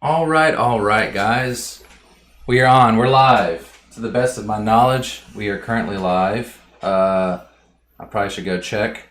All right, guys. We are on. We're live. To the best of my knowledge, we are currently live. I probably should go check.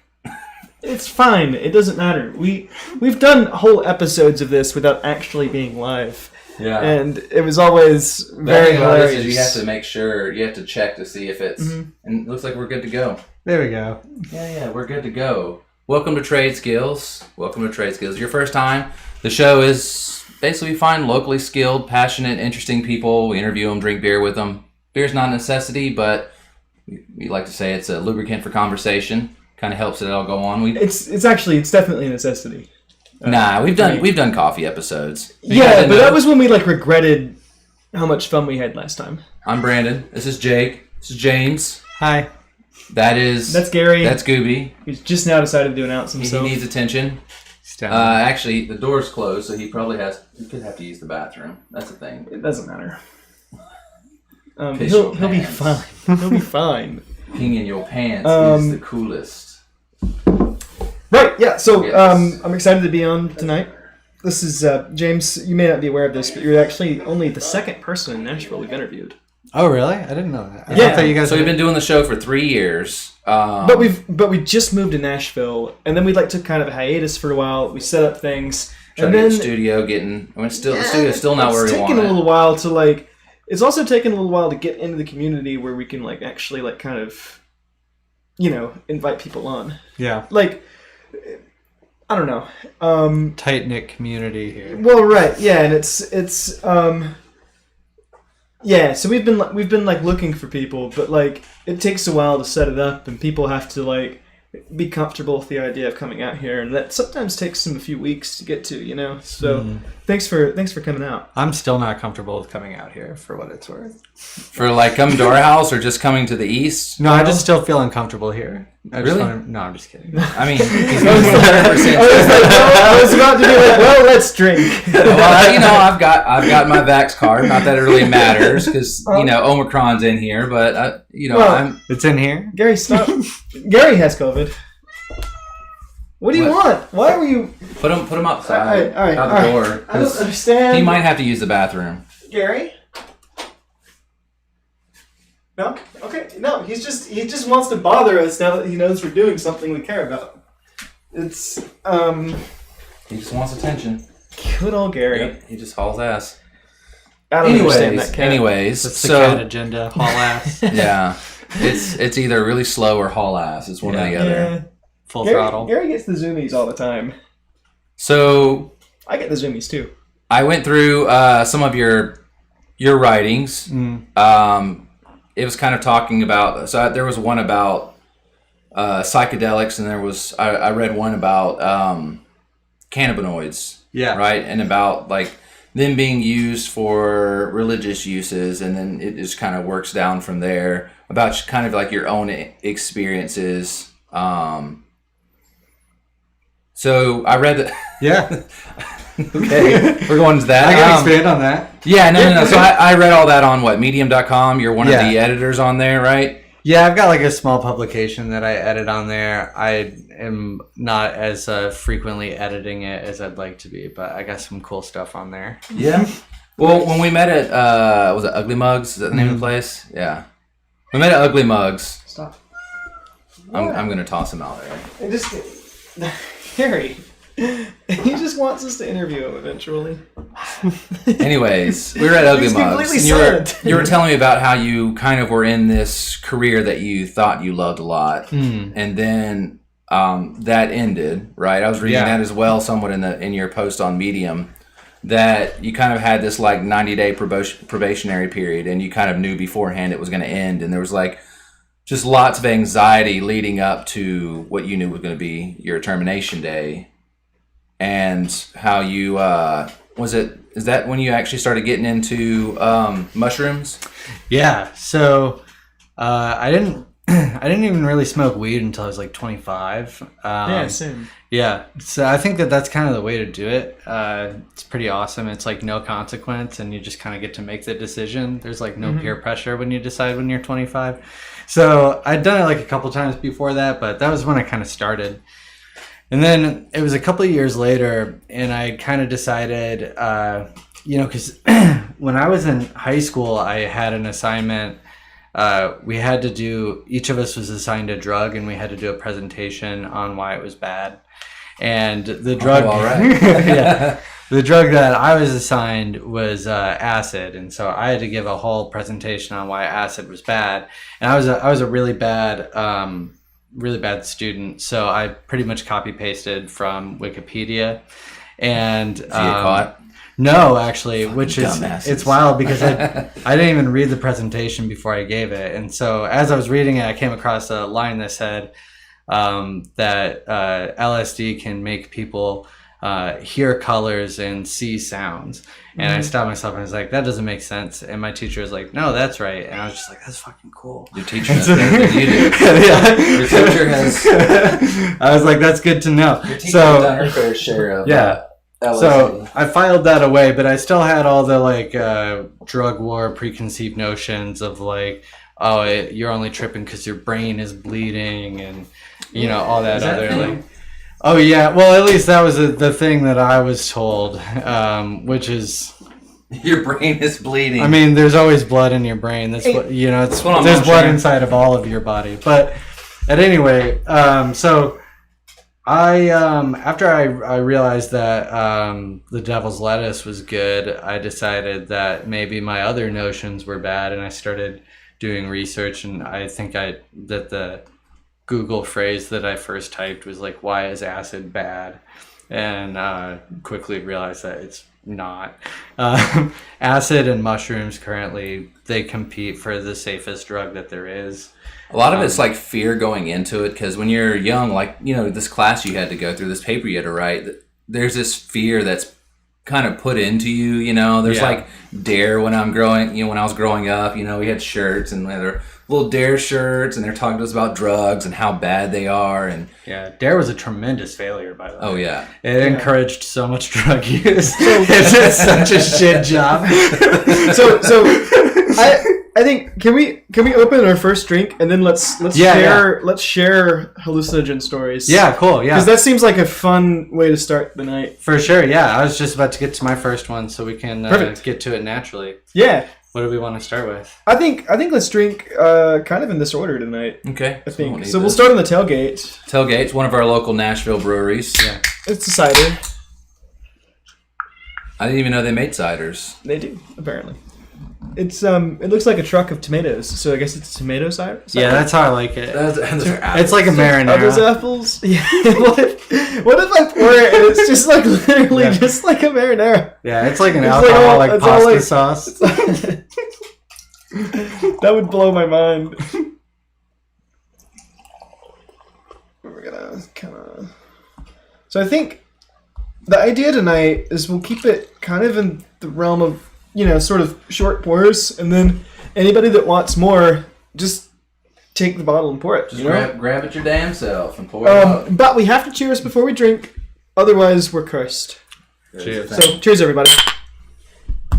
It's fine. It doesn't matter. We've done whole episodes of this without actually being live. Yeah. And it was always very hilarious. This is you have to make sure, you have to check to see if it's, and it looks like we're good to go. There we go. Yeah, we're good to go. Welcome to Trade Skills. Your first time. The show is basically we find locally skilled, passionate, interesting people. We interview them, drink beer with them. Beer's not a necessity, but we like to say it's a lubricant for conversation. Kind of helps it all go on. It's definitely a necessity. We've done coffee episodes. Yeah, but that was when we regretted how much fun we had last time. I'm Brandon. This is Jake. This is James. Hi. That's Gary. That's Gooby. He's just now decided to announce himself. He needs attention. Actually, the door's closed, so he could have to use the bathroom. That's the thing. It doesn't matter. He'll be fine. He'll be fine. Peeing in your pants is the coolest. Right, yeah, so Yes. I'm excited to be on tonight. This is James. You may not be aware of this, but you're actually only the second person in Nashville we've interviewed. Oh, really? I didn't know that. Yeah. I thought you guys. So we've been doing the show for 3 years. But we just moved to Nashville, and then we took kind of a hiatus for a while. We set up things, Trying and to get then the studio the studio's still not where we want it. It's taken a little while to It's also taken a little while to get into the community where we can actually kind of, invite people on. Yeah. I don't know. Tight knit community here. Well, right, yeah, and it's yeah. So we've been looking for people, but it takes a while to set it up, and people have to be comfortable with the idea of coming out here, and that sometimes takes them a few weeks to get to. So thanks for coming out. I'm still not comfortable with coming out here, for what it's worth. For coming to our house or just coming to the east? No, I just still feel uncomfortable here. Really? No, I'm just kidding. I mean, he's I was about to be let's drink. Well, I've got my Vax card. Not that it really matters because Omicron's in here, but It's in here. Gary, stop. Gary has COVID. What do you want? Why were you? Put him outside, all right, out the door. I don't understand. He might have to use the bathroom. Gary? No? Okay. No, he just wants to bother us now that he knows we're doing something we care about. It's He just wants attention. good old Gary. Yep, he just hauls ass. I don't understand that cat. Anyways, That's the cat agenda. Haul ass. Yeah, it's either really slow or haul ass. It's one or the other. Yeah. Full throttle. Gary gets the zoomies all the time. So I get the zoomies too. I went through some of your writings. It was kind of talking about. So there was one about psychedelics, and there was I read one about cannabinoids. Yeah. Right, and about them being used for religious uses, and then it just kind of works down from there about kind of your own experiences. So I read that. Yeah. Okay, we're going to that. I can expand on that. Yeah, no. So I read all that on Medium.com. You're one of the editors on there, right? Yeah, I've got a small publication that I edit on there. I am not as frequently editing it as I'd like to be, but I got some cool stuff on there. Yeah. Well, when we met at was it Ugly Mugs? Is that the name of the place? Yeah. We met at Ugly Mugs. Stop. I'm gonna toss him out there. Gary. He just wants us to interview him eventually. Anyways, we were at Ugly He's Mugs. completely And silent. you were telling me about how you kind of were in this career that you thought you loved a lot, and then that ended. Right, I was reading that as well, somewhat in your post on Medium, that you kind of had this 90-day probationary period, and you kind of knew beforehand it was going to end, and there was just lots of anxiety leading up to what you knew was going to be your termination day. And how you is that when you actually started getting into mushrooms? Yeah. So I didn't even really smoke weed until I was 25. Yeah, same. Yeah. So I think that's kind of the way to do it. It's pretty awesome. It's no consequence, and you just kind of get to make the decision. There's no peer pressure when you decide when you're 25. So I'd done it a couple times before that, but that was when I kind of started. And then it was a couple of years later, and I kind of decided, because when I was in high school, I had an assignment. We had to do, each of us was assigned a drug, and we had to do a presentation on why it was bad. And the drug, all right. yeah, the drug that I was assigned was acid, and so I had to give a whole presentation on why acid was bad. And I was a really bad student, so I pretty much copy pasted from Wikipedia. And Did you get caught? No, actually, which is dumbasses. it's wild because I didn't even read the presentation before I gave it, and so as I was reading it, I came across a line that said that LSD can make people hear colors and see sounds, and I stopped myself and I was like, that doesn't make sense. And my teacher was like, no, that's right, and I was just like, that's fucking cool. Your teacher knows better than you do. Yeah. Your teacher has. I was like, that's good to know. Your teacher has done her fair share of. Yeah. LSD. So I filed that away, but I still had all the like drug war preconceived notions of like, oh, you're only tripping because your brain is bleeding, and all that other like. Oh yeah, well at least that was the thing that I was told, which is your brain is bleeding. I mean, there's always blood in your brain. That's what it's there's blood inside of all of your body. But at any rate, so. After I realized that the devil's lettuce was good, I decided that maybe my other notions were bad, and I started doing research. And I think that the Google phrase that I first typed was like, "Why is acid bad?" And quickly realized that it's not. Acid and mushrooms currently they compete for the safest drug that there is. A lot of it's like fear going into it, because when you're young, like, this class you had to go through, this paper you had to write, there's this fear that's kind of put into you, There's like Dare when I was growing up, we had shirts, and there were little Dare shirts, and they're talking to us about drugs and how bad they are. And yeah, Dare was a tremendous failure, by the way. Oh yeah, it encouraged so much drug use. It's just such a shit job. So I think can we open our first drink and then let's share hallucinogen stories. Yeah, cool. Yeah, because that seems like a fun way to start the night. For sure. Yeah, I was just about to get to my first one, so we can get to it naturally. Yeah. What do we want to start with? I think let's drink kind of in this order tonight. Okay. I think so. We'll start on the Tailgate. Tailgate's one of our local Nashville breweries. Yeah, it's a cider. I didn't even know they made ciders. They do, apparently. It's it looks like a truck of tomatoes, so I guess it's a tomato cider. Yeah, that's how I like it. It's like a marinara. Are those apples? Yeah. What if I pour it and it's just like literally just like a marinara? Yeah, it's like an alcoholic pasta sauce. That would blow my mind. We're gonna kind of. So I think the idea tonight is we'll keep it kind of in the realm of, sort of short pours, and then anybody that wants more, just take the bottle and pour it. Just grab it your damn self and pour it out. But we have to cheers before we drink, otherwise we're cursed. Cheers. So cheers, everybody.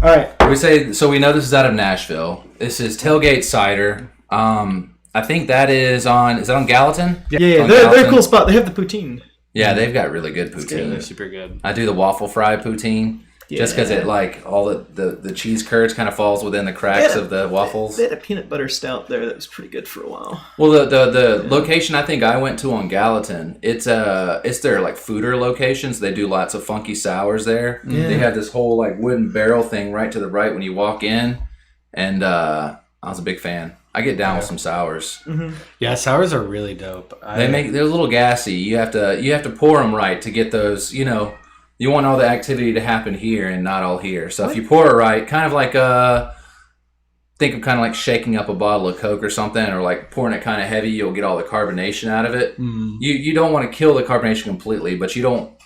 All right. We know this is out of Nashville. This is Tailgate Cider. I think that is on. Is that on Gallatin? Yeah. They're a cool spot. They have the poutine. Yeah, they've got really good poutine. Yeah, they're super good. I do the waffle fry poutine. Yeah. Just because it all the cheese curds kind of falls within the cracks of the waffles. They had a peanut butter stout there that was pretty good for a while. Well, the location I think I went to on Gallatin, it's their like fooder locations. They do lots of funky sours there. Yeah. They have this whole like wooden barrel thing right to the right when you walk in, and I was a big fan. I get down with some sours. Mm-hmm. Yeah, sours are really dope. They're a little gassy. You have to pour them right to get those. You want all the activity to happen here and not all here. So if you pour it right, kind of like think of kind of like shaking up a bottle of Coke or something, or like pouring it kind of heavy, you'll get all the carbonation out of it. Mm. You don't want to kill the carbonation completely, but you don't.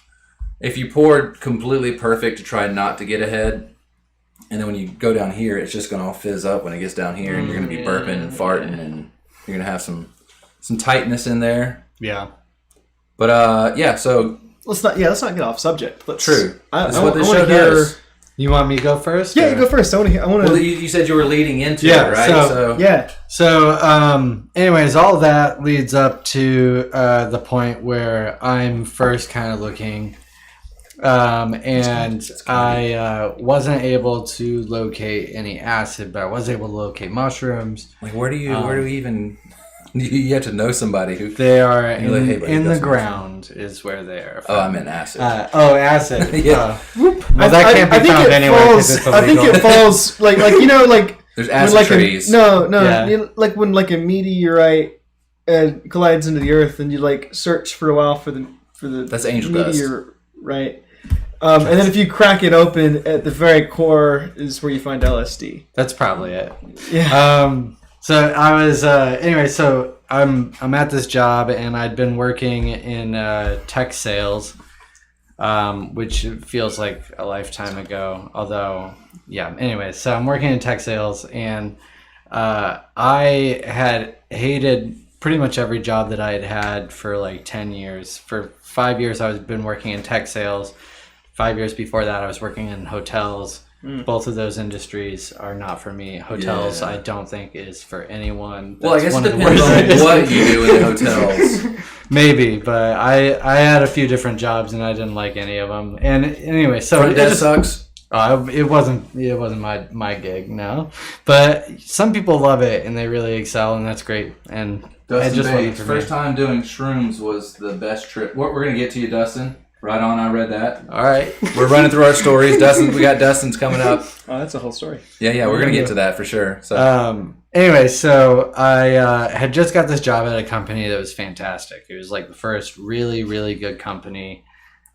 If you pour completely perfect to try not to get ahead, and then when you go down here, it's just going to all fizz up when it gets down here, and you're going to be burping and farting, and you're going to have some tightness in there. Yeah. But so. Let's not get off subject. True. That's what this show does. You want me to go first? Yeah, you go first. I want to. Well, you said you were leading into it, right? So anyways, all that leads up to the point where I'm first kind of looking And I wasn't able to locate any acid, but I was able to locate mushrooms. Like, where do we even? You have to know somebody who. They are in the ground is where they are from. Oh, I meant acid. Acid. Yeah. Well, that can't be found anywhere because it's illegal. I think it falls like there's acid trees. Like when like a meteorite collides into the earth, and you like search for a while for the that's angel meteor, right? And then if you crack it open, at the very core is where you find LSD. That's probably it. Yeah. So I was anyway. So I'm at this job, and I'd been working in tech sales, which feels like a lifetime ago. Although, yeah. Anyway, so I'm working in tech sales, and I had hated pretty much every job that I had had for like 10 years. For 5 years, I was been working in tech sales. 5 years before that, I was working in hotels. Both of those industries are not for me. Hotels, I don't think, is for anyone. Well, I guess it depends on what you do in the hotels. Maybe, but I had a few different jobs and I didn't like any of them. And anyway, so that sucks. It wasn't my gig, no. But some people love it and they really excel, and that's great. And Dustin just Bates, first time doing shrooms was the best trip. We're gonna get to you, Dustin. Right on, I read that. All right. We're running through our stories. We got Dustin's coming up. Oh, that's a whole story. Yeah, we're going to get to that for sure. So. Anyway, so I had just got this job at a company that was fantastic. It was like the first really, really good company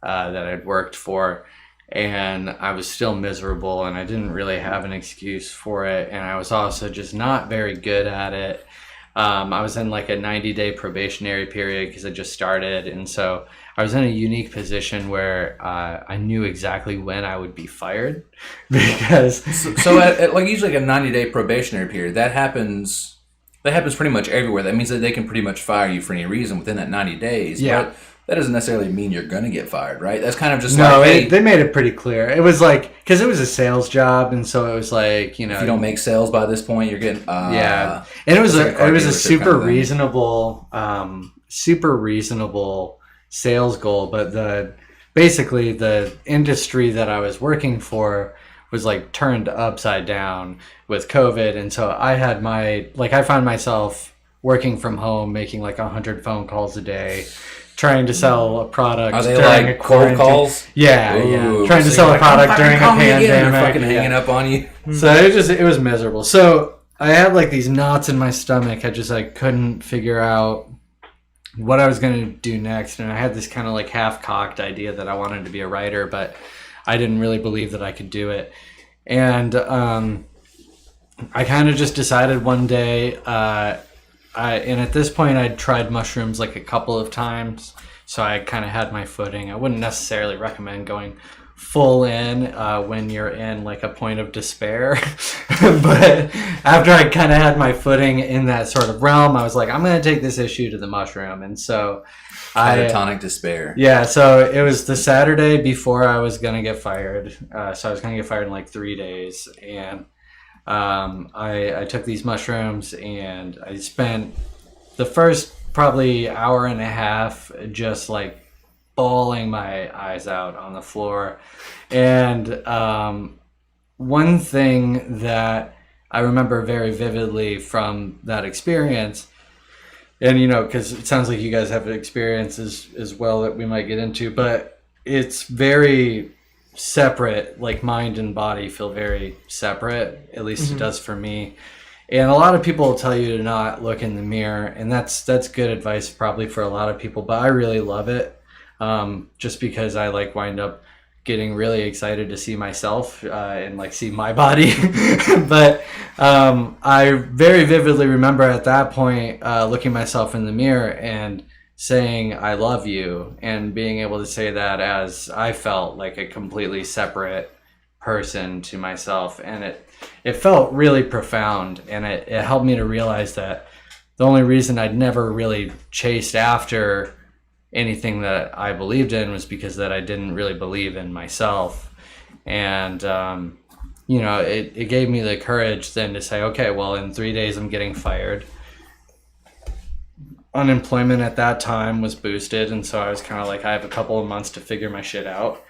that I'd worked for. And I was still miserable, and I didn't really have an excuse for it. And I was also just not very good at it. I was in like a 90-day probationary period because I just started. And so I was in a unique position where I knew exactly when I would be fired because... So at like usually like a 90-day probationary period, that happens pretty much everywhere. That means that they can pretty much fire you for any reason within that 90 days. Yeah. But that doesn't necessarily mean you're going to get fired, right? That's kind of just they made it pretty clear. It was like, because it was a sales job, and so it was like, you know, if you don't make sales by this point, you're getting yeah. And it was a super reasonable sales goal, but basically the industry that I was working for was like turned upside down with COVID, and so I found myself working from home, making like 100 phone calls a day, trying to sell a product. Are they during like cold calls? Yeah, Ooh, yeah. Trying to sell a product during a pandemic. They're fucking hanging up on you. So it was miserable. So I had like these knots in my stomach. I just like couldn't figure out what I was going to do next. And I had this kind of like half-cocked idea that I wanted to be a writer, but I didn't really believe that I could do it. And I kind of just decided one day, and at this point I'd tried mushrooms like a couple of times, so I kind of had my footing. I wouldn't necessarily recommend going full in when you're in like a point of despair, but after I kind of had my footing in that sort of realm, I was like, I'm going to take this issue to the mushroom. And so catatonic despair. Yeah, so it was the Saturday before I was going to get fired. So I was going to get fired in like 3 days, and I took these mushrooms, and I spent the first probably hour and a half just like bawling my eyes out on the floor. And one thing that I remember very vividly from that experience, and you know, because it sounds like you guys have experiences as well that we might get into, but it's very separate, like mind and body feel very separate, at least it does for me. And a lot of people will tell you to not look in the mirror, and that's good advice probably for a lot of people, but I really love it. Just because I like wind up getting really excited to see myself and like see my body. But I very vividly remember at that point looking myself in the mirror and saying I love you, and being able to say that as I felt like a completely separate person to myself. And it felt really profound, and it helped me to realize that the only reason I'd never really chased after anything that I believed in was because that I didn't really believe in myself. And you know, it gave me the courage then to say, okay, well, in 3 days I'm getting fired. Unemployment at that time was boosted, and so I was kind of like, I have a couple of months to figure my shit out.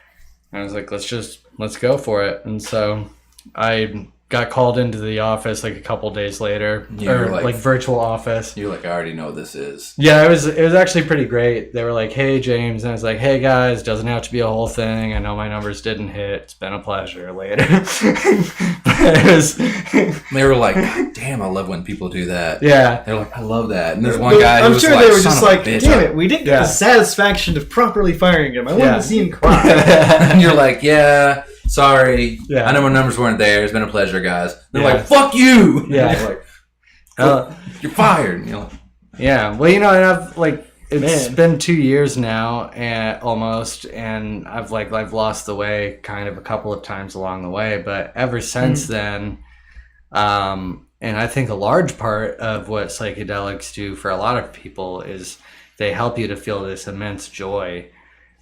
And I was like, let's go for it. And so I got called into the office like a couple days later, or like virtual office. You're like, I already know what this is. Yeah, it was actually pretty great. They were like, hey, James. And I was like, hey, guys, doesn't have to be a whole thing. I know my numbers didn't hit. It's been a pleasure later. They were like, God damn, I love when people do that. Yeah. They're like, I love that. And there's one guy who was sure like, they were just like, bitch, damn it, we didn't get the satisfaction of properly firing him. I wanted to see him cry. And you're like, yeah, sorry. Yeah. I know my numbers weren't there. It's been a pleasure, guys. They're like, fuck you. Yeah. You're like, you're fired. And you're like, yeah. Well, and I've like, it's been 2 years now, and almost, and I've lost the way kind of a couple of times along the way, but ever since then, and I think a large part of what psychedelics do for a lot of people is they help you to feel this immense joy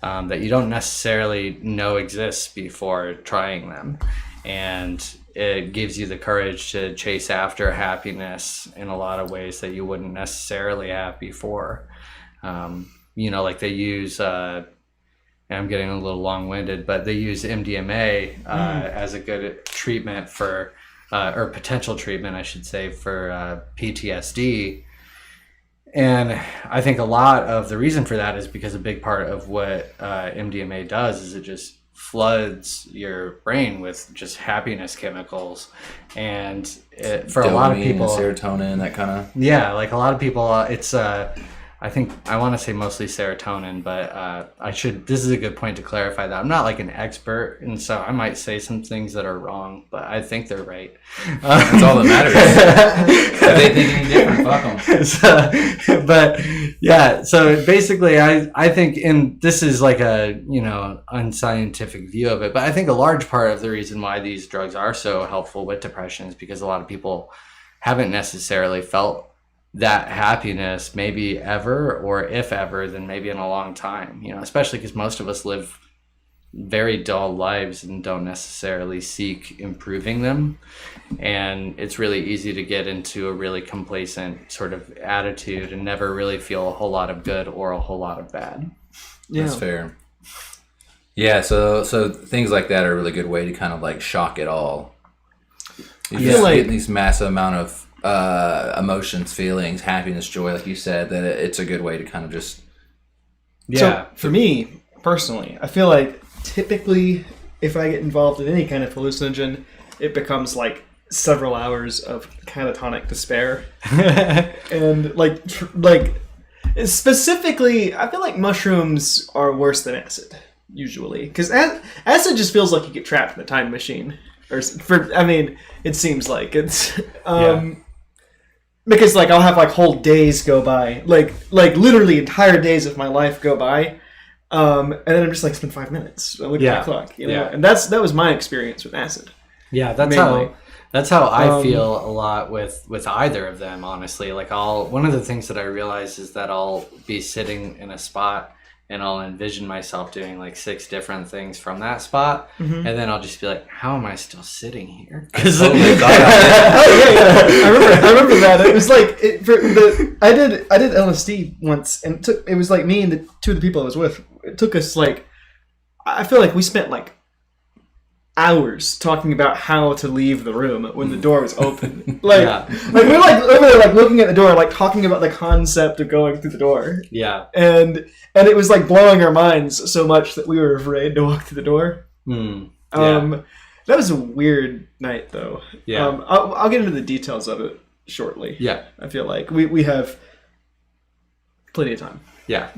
that you don't necessarily know exists before trying them, and it gives you the courage to chase after happiness in a lot of ways that you wouldn't necessarily have before. Like they use, and I'm getting a little long-winded, but they use MDMA as a good treatment for, or potential treatment, I should say, for PTSD. And I think a lot of the reason for that is because a big part of what MDMA does is it just floods your brain with just happiness chemicals, and for a lot of people, serotonin, that kind of like a lot of people, it's I think I want to say mostly serotonin, but this is a good point to clarify that I'm not like an expert, and so I might say some things that are wrong, but I think they're right. That's all that matters. If they think any different, fuck them. But yeah, so basically I think, and this is like a, unscientific view of it, but I think a large part of the reason why these drugs are so helpful with depression is because a lot of people haven't necessarily felt that happiness maybe ever, or if ever, then maybe in a long time, especially because most of us live very dull lives and don't necessarily seek improving them, and it's really easy to get into a really complacent sort of attitude and never really feel a whole lot of good or a whole lot of bad. That's fair. Yeah, so things like that are a really good way to kind of like shock it all. You feel like these massive amount of emotions, feelings, happiness, joy, like you said, that it's a good way to kind of just... So for me, personally, I feel like typically if I get involved in any kind of hallucinogen, it becomes like several hours of catatonic despair. And like specifically, I feel like mushrooms are worse than acid, usually. Because acid just feels like you get trapped in a time machine. It seems like it's... Because like I'll have like whole days go by, like literally entire days of my life go by, and then I'm just like, it's been 5 minutes. I look at the clock, and that was my experience with acid. Yeah, that's how I feel a lot with either of them. Honestly, like one of the things that I realize is that I'll be sitting in a spot and I'll envision myself doing like 6 different things from that spot, and then I'll just be like, "How am I still sitting here?" Because I remember that. It was like I did LSD once, and it was like me and the 2 of the people I was with. It took us like, I feel like we spent like hours talking about how to leave the room when the door was open. We're like over there like looking at the door, like talking about the concept of going through the door. Yeah. And it was like blowing our minds so much that we were afraid to walk through the door. That was a weird night though. Yeah. I'll get into the details of it shortly. Yeah. I feel like we have plenty of time. Yeah.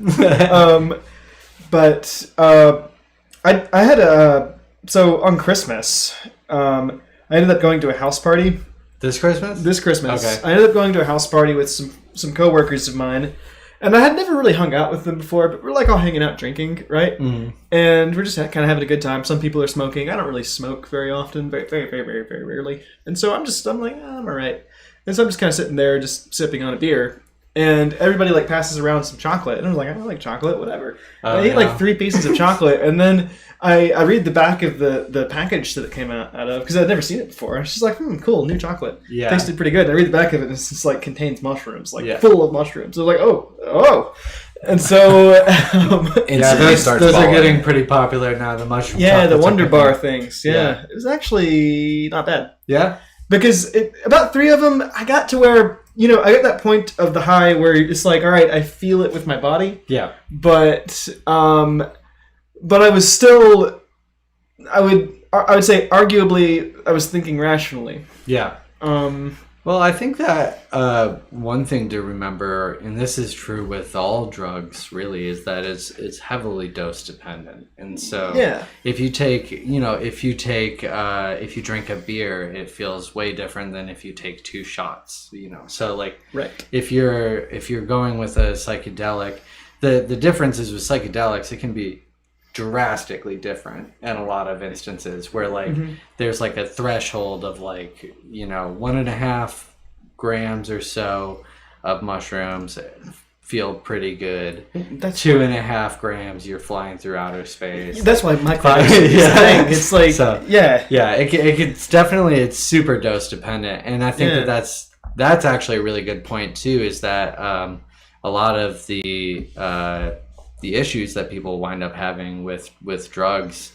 But I had so on Christmas, I ended up going to a house party. This Christmas? This Christmas. Okay. I ended up going to a house party with some coworkers of mine. And I had never really hung out with them before, but we're like all hanging out drinking, right? Mm-hmm. And we're just kind of having a good time. Some people are smoking. I don't really smoke very often, very, very, very, very, very rarely. And so I'm like, I'm all right. And so I'm just kind of sitting there just sipping on a beer. And everybody like passes around some chocolate. And I was like, I like chocolate, whatever. I ate like 3 pieces of chocolate. And then I read the back of the package that it came out of, because I'd never seen it before. I was just like, cool, new chocolate. Yeah. Tasted pretty good. And I read the back of it, and it's just like contains mushrooms, like full of mushrooms. I was like, oh. And so, those are getting pretty popular now. The mushroom. Yeah, the Wonder Bar things. Yeah, it was actually not bad. Yeah, because about 3 of them, I got to where I got that point of the high where it's like, all right, I feel it with my body. Yeah, but I was still, I would say, arguably, I was thinking rationally. Yeah. Well, I think that one thing to remember, and this is true with all drugs, really, is that it's heavily dose dependent. And so, if you drink a beer, it feels way different than if you take 2 shots. So like, right. If you're going with a psychedelic, the difference is with psychedelics, it can be drastically different in a lot of instances where like there's like a threshold of like 1.5 grams or so of mushrooms feel pretty good. That's 2.5 grams, you're flying through outer space. That's why my class is saying it's like it's definitely, it's super dose dependent, and I think that's actually a really good point too, is that a lot of the issues that people wind up having with drugs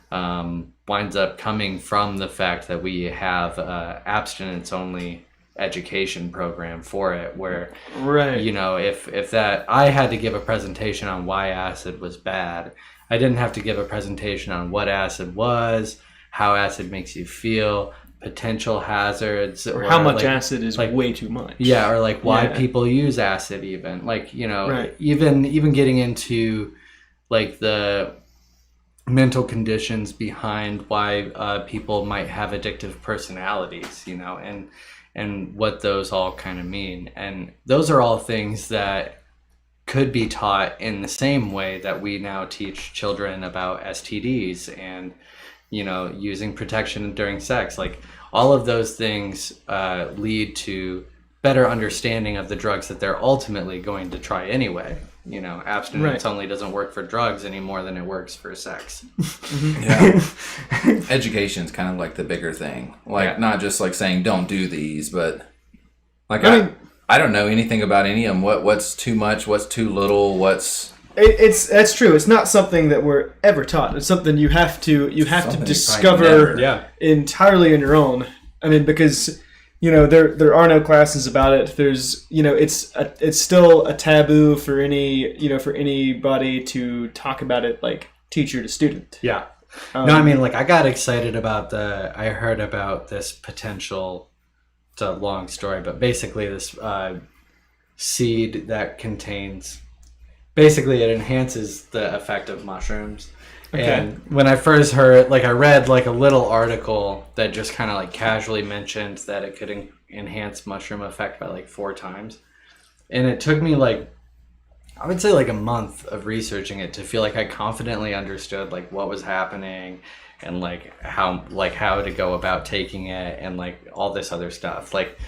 winds up coming from the fact that we have abstinence only education program for it, where if that I had to give a presentation on why acid was bad, I didn't have to give a presentation on what acid was, how acid makes you feel, potential hazards, or how much acid is like way too much, or like why people use acid, even like even getting into like the mental conditions behind why people might have addictive personalities, and what those all kind of mean. And those are all things that could be taught in the same way that we now teach children about STDs and using protection during sex. Like all of those things lead to better understanding of the drugs that they're ultimately going to try anyway. Abstinence only doesn't work for drugs any more than it works for sex. Yeah. Education's kind of like the bigger thing. Like not just like saying don't do these, but like I don't know anything about any of them. What's too much, what's too little, what's that's true. It's not something that we're ever taught. It's something you have to discover entirely on your own. I mean, because there are no classes about it. There's it's still a taboo for anybody to talk about it like teacher to student. Yeah. No, I mean, like I got excited about I heard about this potential. It's a long story, but basically this seed that contains. Basically, it enhances the effect of mushrooms. Okay. And when I first heard, like I read like a little article that just kind of like casually mentioned that it could enhance mushroom effect by like 4 times. And it took me like, I would say like a month of researching it to feel like I confidently understood like what was happening and like how to go about taking it and like all this other stuff. Like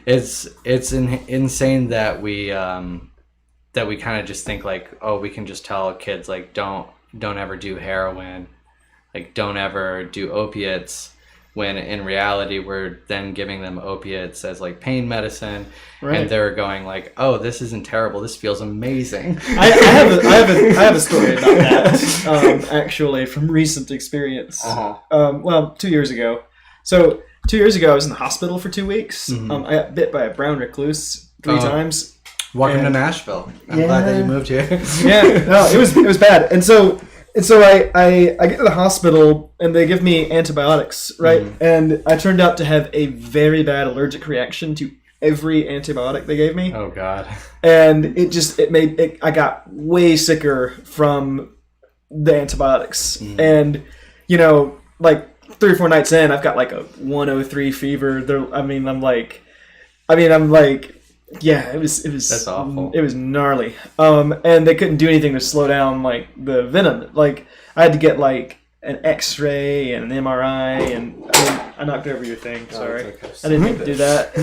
it's insane that we kind of just think like, oh, we can just tell kids like don't ever do heroin, like don't ever do opiates, when in reality we're then giving them opiates as like pain medicine, and they're going like, oh, this isn't terrible, this feels amazing. I have a story about that actually from recent experience. Well, 2 years ago. So 2 years ago I was in the hospital for 2 weeks. I got bit by a brown recluse 3 times. Welcome to Nashville. I'm glad that you moved here. No, it was bad. And so I get to the hospital and they give me antibiotics, right? And I turned out to have a very bad allergic reaction to every antibiotic they gave me. Oh God. And I got way sicker from the antibiotics. And like 3 or 4 nights in, I've got like a 103 fever. Yeah, it was. That's awful. It was gnarly. And they couldn't do anything to slow down like the venom. Like I had to get like an X-ray and an MRI, and I knocked over your thing. Sorry, I didn't mean to do that.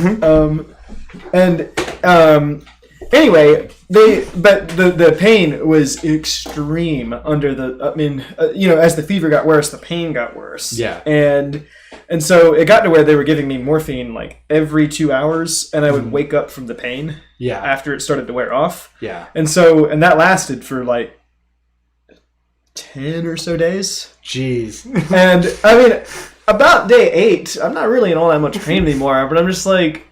Anyway, the pain was extreme under the. I mean, as the fever got worse, the pain got worse. Yeah. And so it got to where they were giving me morphine like every 2 hours, and I would wake up from the pain. Yeah. After it started to wear off. Yeah. And that lasted for like 10 or so days. Jeez. And I mean, about day 8, I'm not really in all that much pain anymore, but I'm just like,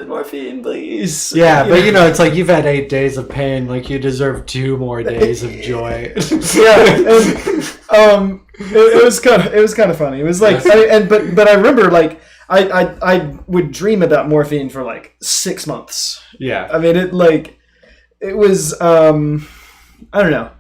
morphine, please. Yeah, but it's like you've had 8 days of pain. Like you deserve 2 more days of joy. Yeah, and, it was kind of funny. It was like, but I remember like I would dream about morphine for like 6 months. Yeah, I mean it was I don't know,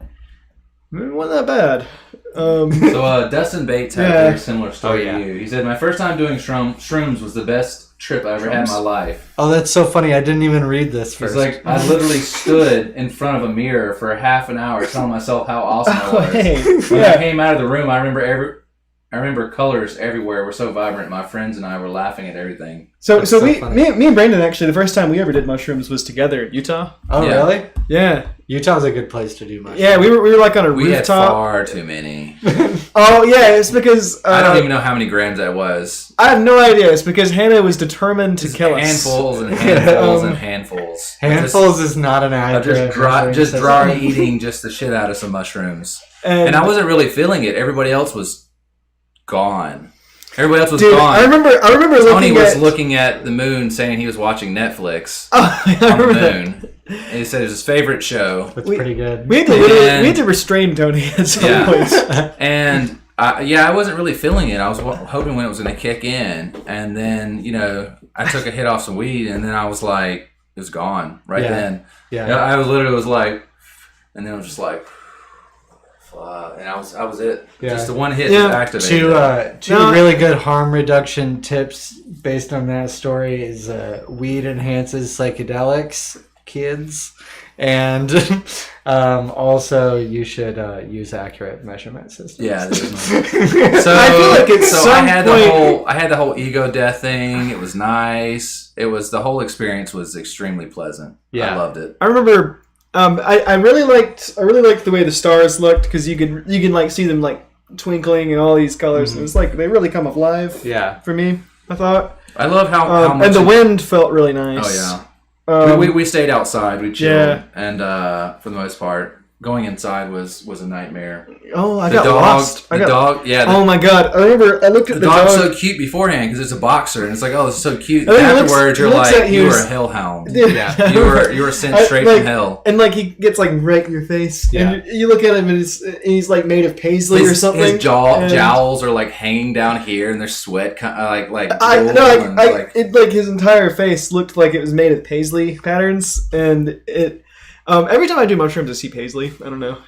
it wasn't that bad. So Dustin Bates had a very similar story to you. He said, "My first time doing shrooms was the best trip I ever had in my life." Oh, that's so funny. I didn't even read this first. He's like, "I literally stood in front of a mirror for half an hour telling myself how awesome I was. When I came out of the room, I remember colors everywhere were so vibrant. My friends and I were laughing at everything." So me and Brandon, actually, the first time we ever did mushrooms was together in Utah. Oh, Yeah. really? Yeah. Utah's a good place to do mushrooms. Yeah, we were like on a We had rooftop. far too many. Oh yeah, it's because I don't even know how many grams that was. I have no idea. It's because Hannah was determined to kill us. Handfuls and handfuls and handfuls. Handfuls is not an accurate. Just dry eating just the shit out of some mushrooms. And I wasn't really feeling it. Everybody else was gone. Everybody else was gone. I remember Tony was looking at the moon saying he was watching Netflix on the moon. And he said it was his favorite show. That's pretty good. We had to restrain Tony at some point. And I wasn't really feeling it. I was hoping when it was going to kick in. And then, I took a hit off some weed and then I was like, it was gone then. Yeah. I literally was like, and then I was just like, and I was it. Yeah. Just the one hit activated. Two really good harm reduction tips based on that story is weed enhances psychedelics, kids, and also you should use accurate measurement systems. Yeah. So I feel like I had the whole ego death thing. It was nice. The whole experience was extremely pleasant. Yeah. I loved it. I remember. I really liked the way the stars looked because you can like see them like twinkling and all these colors. Mm-hmm. It was like they really come alive. Yeah. For me, I thought. I love how much. And the wind felt really nice. Oh yeah. We stayed outside. We chilled, and for the most part, going inside was a nightmare. Oh, I got lost. Dog. Yeah. Oh my god! I remember I looked at the dog. The dog's so cute beforehand because it's a boxer, and it's like, oh, it's so cute. And afterwards, you're like, you were a hellhound. Yeah. You were sent straight from hell. And like he gets like right in your face. Yeah. And you look at him, and he's like made of paisley or something. His jowls are like hanging down here, and there's sweat his entire face looked like it was made of paisley patterns, and it. Every time I do mushrooms, I see paisley. I don't know.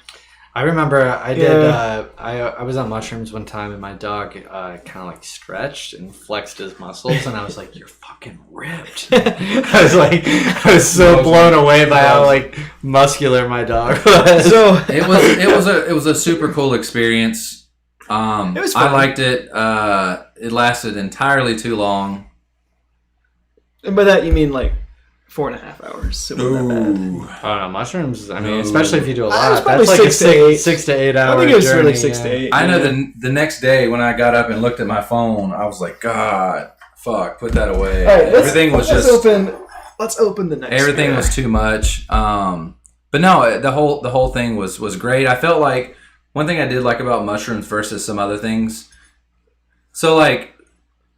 I remember I did. I was on mushrooms one time, and my dog kind of like stretched and flexed his muscles, and I was like, "You're fucking ripped." I was so blown away by how like muscular my dog was. So it was a super cool experience. It was fun. I liked it. It lasted entirely too long. And by that you mean like 4.5 hours. It wasn't that bad. Oh no, mushrooms. I mean, especially if you do a lot. That's like 6 to 8 hours. I think it was really 6 to 8. I know the next day when I got up and looked at my phone, I was like, God, fuck, put that away. Right, everything was just. Let's open the next. Everything was too much. But no, the whole thing was great. I felt like one thing I did like about mushrooms versus some other things. So like.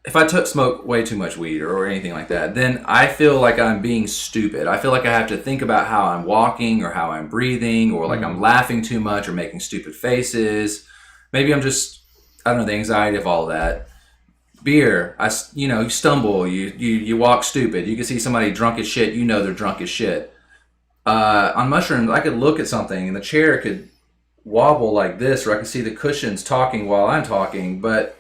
If I smoke way too much weed or anything like that, then I feel like I'm being stupid. I feel like I have to think about how I'm walking or how I'm breathing or like I'm laughing too much or making stupid faces. Maybe I'm just, I don't know, the anxiety of all that. Beer, you stumble, you walk stupid. You can see somebody drunk as shit, they're drunk as shit. On mushrooms, I could look at something and the chair could wobble like this, or I could see the cushions talking while I'm talking, but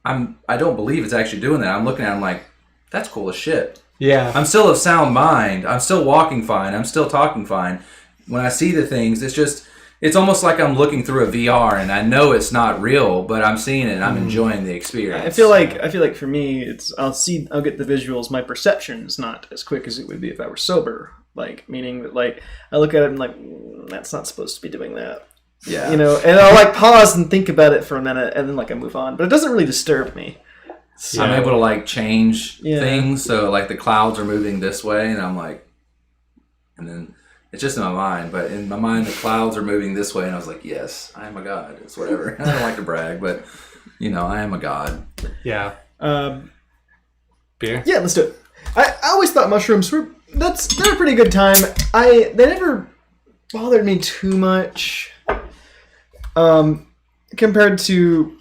I don't believe it's actually doing that. I'm looking at it, I'm like, that's cool as shit. Yeah. I'm still of sound mind. I'm still walking fine. I'm still talking fine. When I see the things, it's almost like I'm looking through a VR and I know it's not real, but I'm seeing it and I'm enjoying the experience. I feel like for me, I'll get the visuals. My perception is not as quick as it would be if I were sober. Like, meaning that, like, I look at it and like, that's not supposed to be doing that. Yeah. You know, and I'll like pause and think about it for a minute, and then like I move on. But it doesn't really disturb me. So I'm able to like change things. So like the clouds are moving this way, and I'm like, and then it's just in my mind. But in my mind, the clouds are moving this way, and I was like, yes, I am a god. It's whatever. I don't like to brag, but I am a god. Yeah. Beer? Yeah, let's do it. I always thought mushrooms they're a pretty good time. They never bothered me too much. Compared to,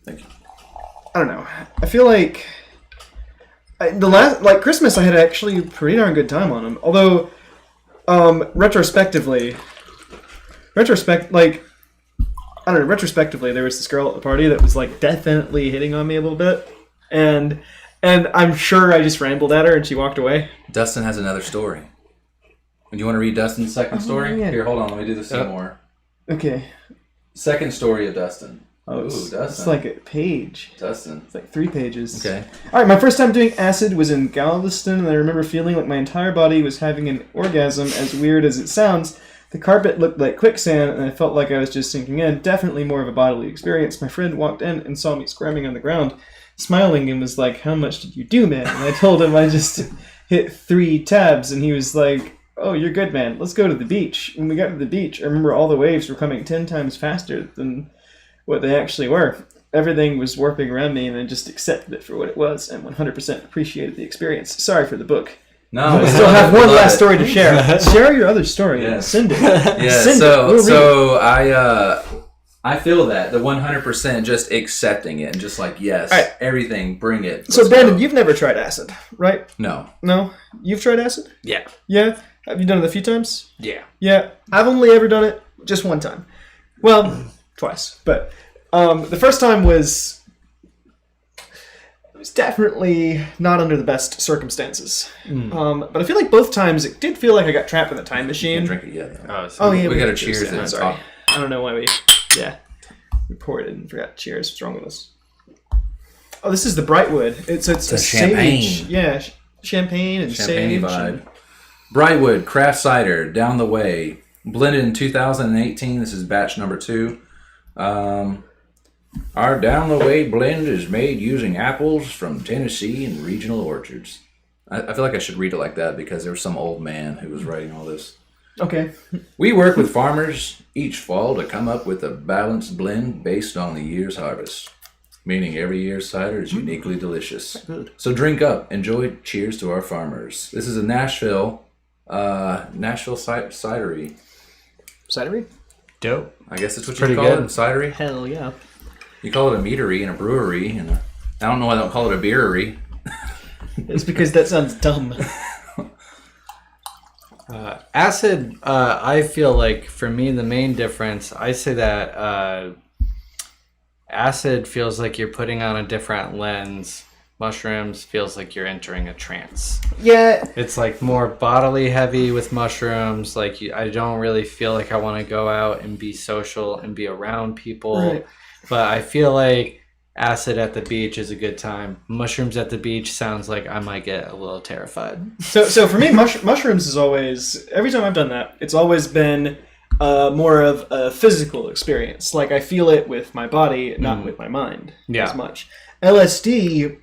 Thank you. I don't know. I feel like Christmas, I had actually a pretty darn good time on them. Although, retrospectively, there was this girl at the party that was like definitely hitting on me a little bit, and I'm sure I just rambled at her and she walked away. Dustin has another story. Do you want to read Dustin's second story? Yeah. Here, hold on. Let me do the scene more. Okay. Second story of Dustin. Oh, Dustin. It's like a page. Dustin. It's like 3 pages. Okay. All right, my first time doing acid was in Galveston, and I remember feeling like my entire body was having an orgasm, as weird as it sounds. The carpet looked like quicksand, and I felt like I was just sinking in. Definitely more of a bodily experience. My friend walked in and saw me squirming on the ground, smiling, and was like, "How much did you do, man?" And I told him I just hit 3 tabs, and he was like, "Oh, you're good, man. Let's go to the beach." When we got to the beach, I remember all the waves were coming 10 times faster than what they actually were. Everything was warping around me, and I just accepted it for what it was, and 100% appreciated the experience. Sorry for the book. No, I still have one last story to share. Share your other story. Yeah. Send it. Yeah. Send So I feel that the 100% just accepting it and just like yes, right. everything, bring it. So Brandon, you've never tried acid, right? No. No, you've tried acid. Yeah. Yeah. Have you done it a few times? Yeah. Yeah. I've only ever done it just one time. Well, twice, but the first time was definitely not under the best circumstances. But I feel like both times it did feel like I got trapped in the time machine. Can't drink it yet. Oh yeah, we got to cheers it. Sorry, I don't know why we poured it and forgot cheers. What's wrong with us? Oh, this is the Brightwood. It's a champagne. Sage. Yeah, champagne and Champagne sage. vibe. Brightwood craft cider down the way, blended in 2018. This is batch number 2. Our down the way blend is made using apples from Tennessee and regional orchards. I feel like I should read it like that because there was some old man who was writing all this. Okay. We work with farmers each fall to come up with a balanced blend based on the year's harvest, meaning every year's cider is uniquely delicious. Good. So drink up, enjoy, cheers to our farmers. This is a Nashville cidery. Cidery? Dope. I guess that's what Pretty you call good. it, cidery. Hell yeah. You call it a meadery and a brewery, and I don't know why they don't call it a beerery. It's because that sounds dumb. Acid, I feel like for me the main difference, I say that acid feels like you're putting on a different lens. Mushrooms feels like you're entering a trance. Yeah. It's like more bodily heavy with mushrooms. Like I don't really feel like I want to go out and be social and be around people. Right. But I feel like acid at the beach is a good time. Mushrooms at the beach sounds like I might get a little terrified. So for me, mushrooms is always, every time I've done that, it's always been more of a physical experience. Like I feel it with my body, not with my mind as much. LSD,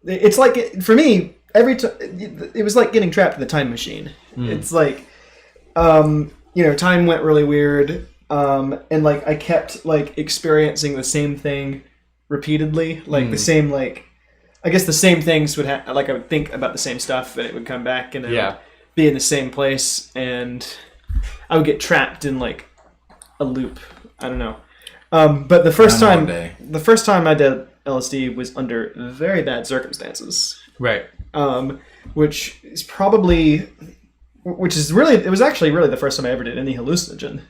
it's like, for me, every time, it was like getting trapped in the time machine. It's like, time went really weird. And like I kept like experiencing the same thing repeatedly, like the same, like I guess the same things would happen. Like I would think about the same stuff and it would come back and it would be in the same place and I would get trapped in like a loop. I don't know. But the first time I did LSD was under very bad circumstances. Right. Which is really, it was actually really the first time I ever did any hallucinogen.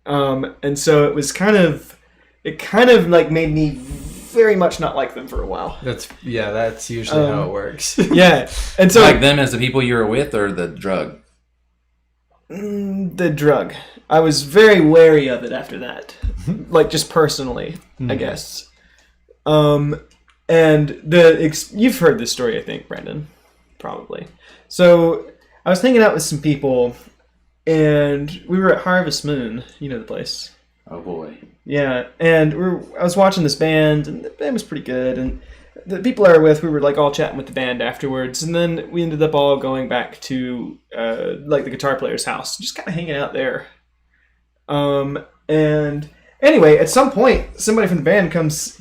And so it was kind of like made me very much not like them for a while. That's usually how it works. Yeah. And so like them as the people you were with or the drug? The drug. I was very wary of it after that. Like just personally, I guess. And you've heard this story, I think, Brandon, probably. So I was hanging out with some people, and we were at Harvest Moon. You know the place. Oh boy. Yeah, and I was watching this band, and the band was pretty good, and the people I were with, we were like all chatting with the band afterwards, and then we ended up all going back to like the guitar player's house, just kind of hanging out there. And anyway, at some point, somebody from the band comes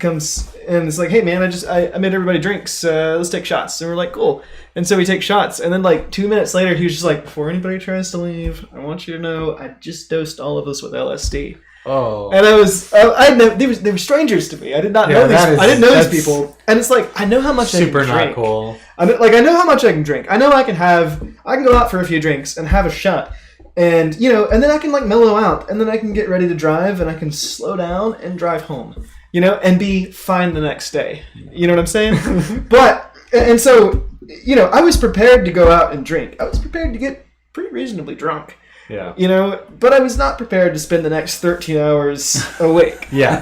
and it's like, "Hey man, I made everybody drinks. Let's take shots." And we're like, "Cool." And so we take shots, and then like 2 minutes later, he was just like, "Before anybody tries to leave, I want you to know I just dosed all of us with LSD." Oh. And they were strangers to me. I did not know these. I didn't know these people. And it's like, I know how much I can drink. Super not cool. I know how much I can drink. I know I can go out for a few drinks and have a shot. And, and then I can like mellow out, and then I can get ready to drive, and I can slow down and drive home, and be fine the next day. You know what I'm saying? And so, I was prepared to go out and drink. I was prepared to get pretty reasonably drunk. Yeah. But I was not prepared to spend the next 13 hours awake. Yeah.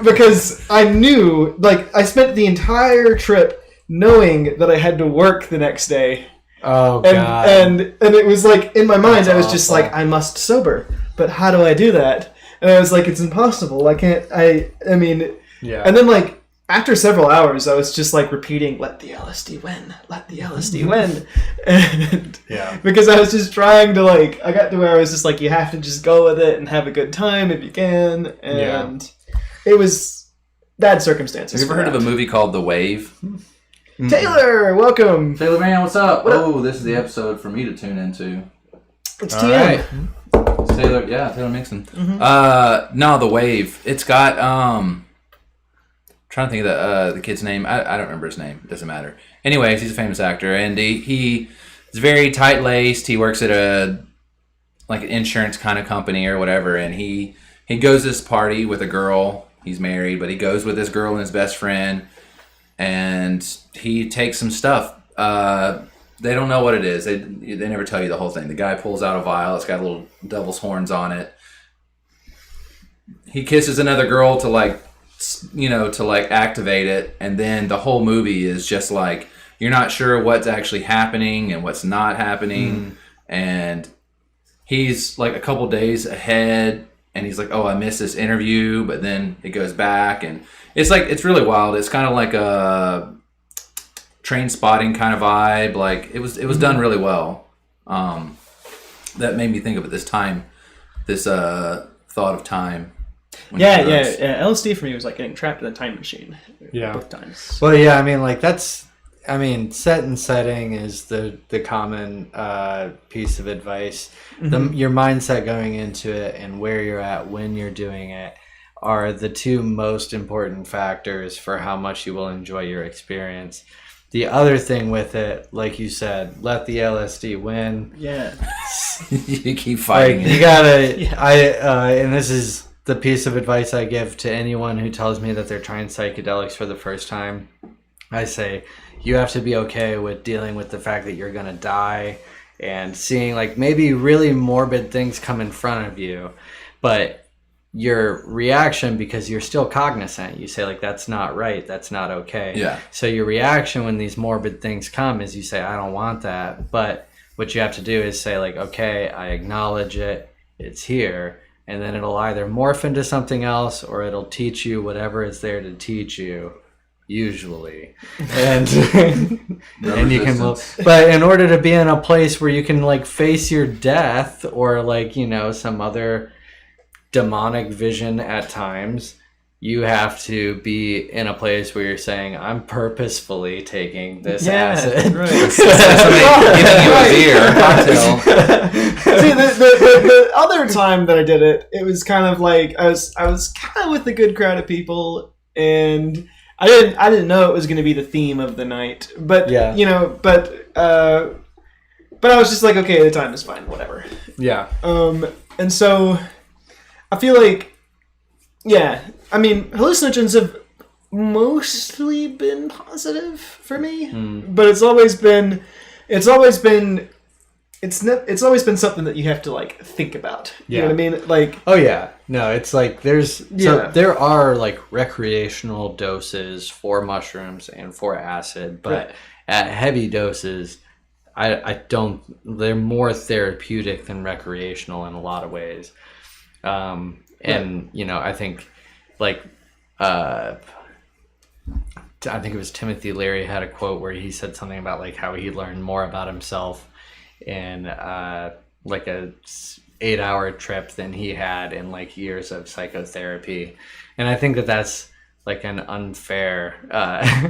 Because I knew, like, I spent the entire trip knowing that I had to work the next day. Oh, God. And it was like, in my mind, That's I was awful. just like, I must sober. But how do I do that? And I was like, it's impossible. I mean, yeah. And then, like, after several hours, I was just like repeating, "Let the LSD win, let the LSD win," and because I was just trying to I got to where I was just like, you have to just go with it and have a good time if you can, and it was bad circumstances. Have you ever heard of a movie called The Wave? Taylor, welcome. Taylor, man, what's up? This is the episode for me to tune into. It's All TM. right. It's Taylor Mixon. No, The Wave. It's got trying to think of the kid's name. I don't remember his name. It doesn't matter. Anyways, he's a famous actor, and he is very tight-laced. He works at an insurance kind of company or whatever, and he goes to this party with a girl. He's married, but he goes with this girl and his best friend, and he takes some stuff. They don't know what it is. They never tell you the whole thing. The guy pulls out a vial. It's got little devil's horns on it. He kisses another girl to activate it, and then the whole movie is just like, you're not sure what's actually happening and what's not happening, and he's like a couple days ahead, and he's like, oh, I missed this interview, but then it goes back, and it's really wild. It's kind of like a Train Spotting kind of vibe. Like, it was done really well. That made me think of this thought of time. Yeah. LSD for me was like getting trapped in a time machine. Yeah. Both times. Well, yeah, I mean, set and setting is the common piece of advice. Your mindset going into it and where you're at when you're doing it are the two most important factors for how much you will enjoy your experience. The other thing with it, like you said, let the LSD win. Yeah. You keep fighting it. You gotta, and this is the piece of advice I give to anyone who tells me that they're trying psychedelics for the first time. I say, you have to be okay with dealing with the fact that you're gonna die and seeing maybe really morbid things come in front of you, but your reaction, because you're still cognizant, you say that's not right, that's not okay. Yeah. So your reaction when these morbid things come is you say, I don't want that. But what you have to do is say okay, I acknowledge it, it's here, and then it'll either morph into something else or it'll teach you whatever is there to teach you, usually. And and you can but in order to be in a place where you can face your death or some other demonic vision at times, you have to be in a place where you're saying, I'm purposefully taking this acid. Right. Giving you a beer, cocktail. See, the other time that I did it, it was kind of like I was kind of with a good crowd of people, and I didn't know it was going to be the theme of the night, but but I was just like, okay, the time is fine, whatever. Yeah. And so I feel like, hallucinogens have mostly been positive for me, but it's always been something that you have to think about. You know what I mean? Oh yeah, no, it's there are recreational doses for mushrooms and for acid, but at heavy doses, I don't. They're more therapeutic than recreational in a lot of ways. And you know, I think like I think it was Timothy Leary had a quote where he said something about like how he learned more about himself in like a 8-hour trip than he had in like years of psychotherapy. And I think that that's like an unfair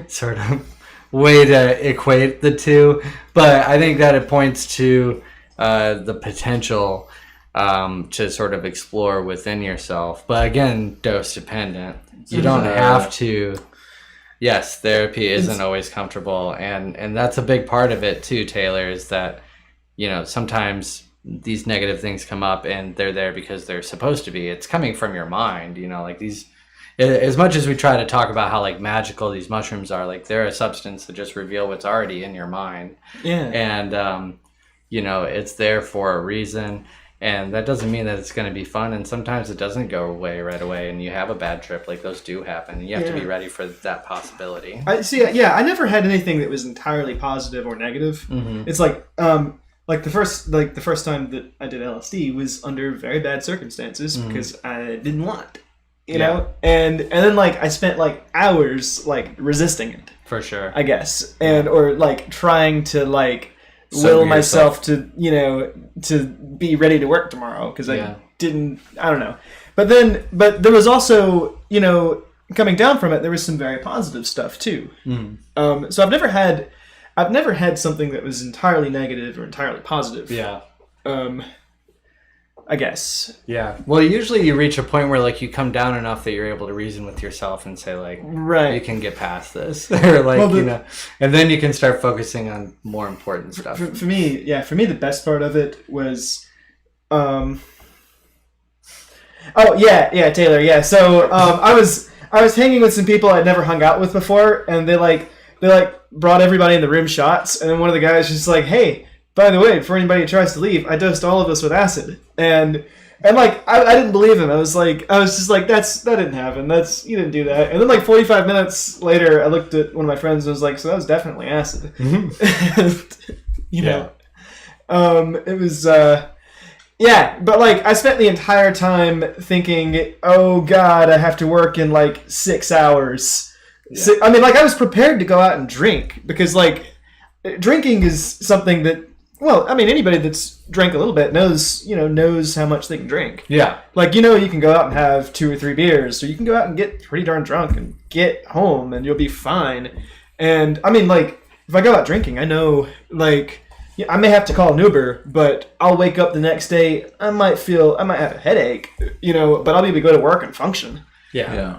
sort of way to equate the two, but I think that it points to the potential to sort of explore within yourself. But again, dose dependent. You don't have to. Yes, therapy isn't always comfortable, and that's a big part of it too, Taylor, is that, you know, sometimes these negative things come up and they're there because they're supposed to be. It's coming from your mind, you know, like these, as much as we try to talk about how like magical these mushrooms are, like they're a substance that just reveal what's already in your mind. Yeah. And, you know, it's there for a reason. And that doesn't mean that it's going to be fun. And sometimes it doesn't go away right away and you have a bad trip. Like those do happen. You have to be ready for that possibility. I see. Yeah. I never had anything that was entirely positive or negative. Mm-hmm. It's like the first time that I did LSD was under very bad circumstances because I didn't want it, you know? And then like I spent like hours like resisting it. For sure. I guess. Or like trying to like will myself to, you know, to be ready to work tomorrow because I don't know. But there was also, you know, coming down from it, there was some very positive stuff too. So I've never had something that was entirely negative or entirely positive. Yeah. I guess. Yeah. Well, usually you reach a point where like you come down enough that you're able to reason with yourself and say like, right, you can get past this, or like, you know, and then you can start focusing on more important stuff. For me, the best part of it was, Taylor. Yeah. So, I was hanging with some people I'd never hung out with before, and they brought everybody in the room shots, and then one of the guys just like, hey, by the way, before anybody tries to leave, I dosed all of us with acid. And like, I didn't believe him. I was just like, that didn't happen. You didn't do that. And then like 45 minutes later, I looked at one of my friends and was like, so that was definitely acid. You know? It was, but like, I spent the entire time thinking, oh God, I have to work in like 6 hours. Yeah. So, I mean, like, I was prepared to go out and drink because like, drinking is something that, well, I mean, anybody that's drank a little bit knows how much they can drink. Yeah. Like, you know, you can go out and have 2 or 3 beers, or you can go out and get pretty darn drunk and get home and you'll be fine. And, I mean, like, if I go out drinking, I know, like, I may have to call an Uber, but I'll wake up the next day, I might have a headache, you know, but I'll be able to go to work and function. Yeah.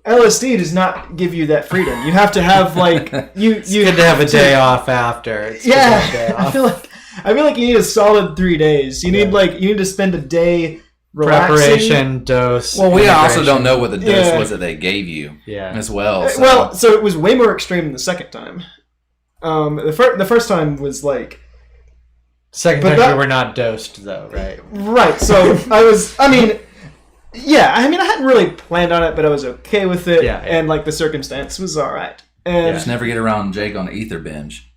LSD does not give you that freedom. You have to have like it's good to have a day off after. I feel like you need a solid 3 days. You need to spend a day relaxing. Preparation, dose. Well, we also don't know what the dose was that they gave you. As well. So. So it was way more extreme than the second time. The first time was like. Second time you were not dosed though, right? Right. So yeah, I mean, I hadn't really planned on it, but I was okay with it, and like the circumstance was all right. And just never get around Jake on an ether binge.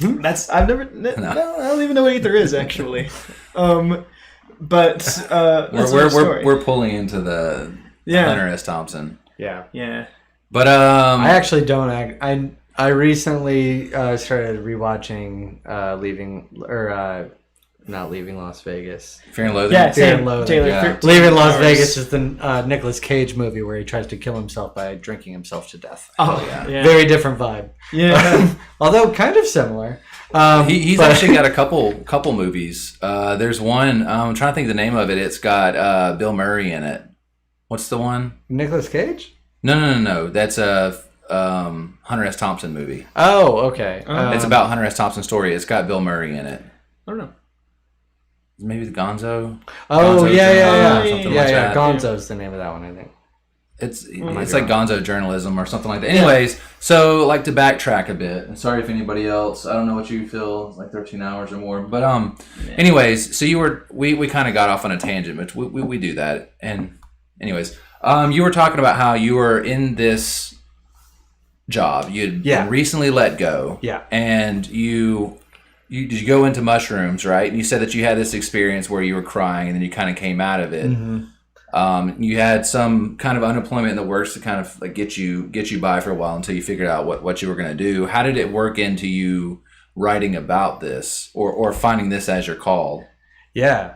I don't even know what ether is actually. But we're pulling into the Hunter S. Thompson. Yeah. But I actually don't. I recently started rewatching not Leaving Las Vegas. Fear and Loathing? Yeah, Fear and Loathing. Taylor, Leaving Las Vegas is the Nicolas Cage movie where he tries to kill himself by drinking himself to death. Oh, yeah. Very different vibe. Yeah. Although kind of similar. He's actually got a couple movies. There's one, I'm trying to think of the name of it. It's got Bill Murray in it. What's the one? Nicolas Cage? No. That's a Hunter S. Thompson movie. Oh, okay. It's about Hunter S. Thompson's story. It's got Bill Murray in it. I don't know. Maybe the Gonzo. Oh, Gonzo yeah. Gonzo's the name of that one, I think. It's like Gonzo journalism or something like that. Anyways, so like to backtrack a bit. Sorry if anybody else. I don't know what you feel. It's like 13 hours or more. But anyways, so we kind of got off on a tangent, but we do that. And anyways, you were talking about how you were in this job. You'd been recently let go. Yeah. And you did you go into mushrooms, right? And you said that you had this experience where you were crying and then you kind of came out of it. You had some kind of unemployment in the works to kind of like get you by for a while until you figured out what you were going to do. How did it work into you writing about this or finding this as your call? Yeah.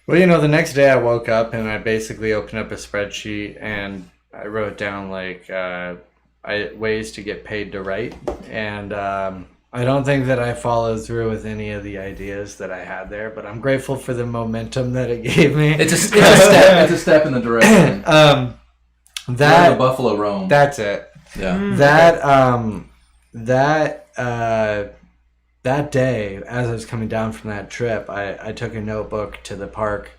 Well, the next day I woke up and I basically opened up a spreadsheet and I wrote down like ways to get paid to write. And I don't think that I followed through with any of the ideas that I had there, but I'm grateful for the momentum that it gave me. It's a step. It's a step in the direction. That the Buffalo Roam. That's it. Yeah. That day, as I was coming down from that trip, I took a notebook to the park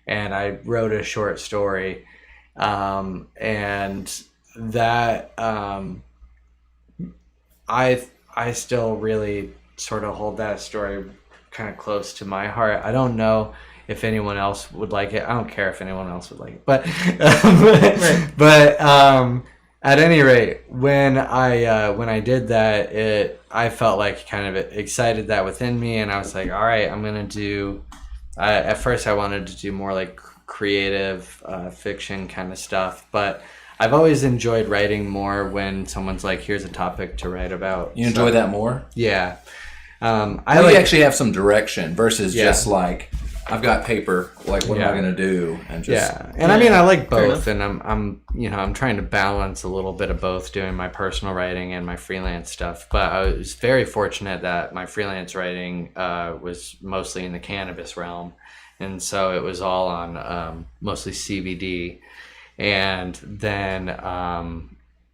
and I wrote a short story. And that I still really sort of hold that story kind of close to my heart. I don't know if anyone else would like it. I don't care if anyone else would like it. But at any rate, when I did that, I felt like kind of it excited that within me, and I was like, all right, I'm gonna do. At first, I wanted to do more like creative fiction kind of stuff, but I've always enjoyed writing more when someone's like, here's a topic to write about. You enjoy that more? Yeah. You actually have some direction versus just like, I've got paper, like what am I going to do? And just and I mean, I like both, and I'm trying to balance a little bit of both, doing my personal writing and my freelance stuff. But I was very fortunate that my freelance writing was mostly in the cannabis realm, and so it was all on mostly CBD. And then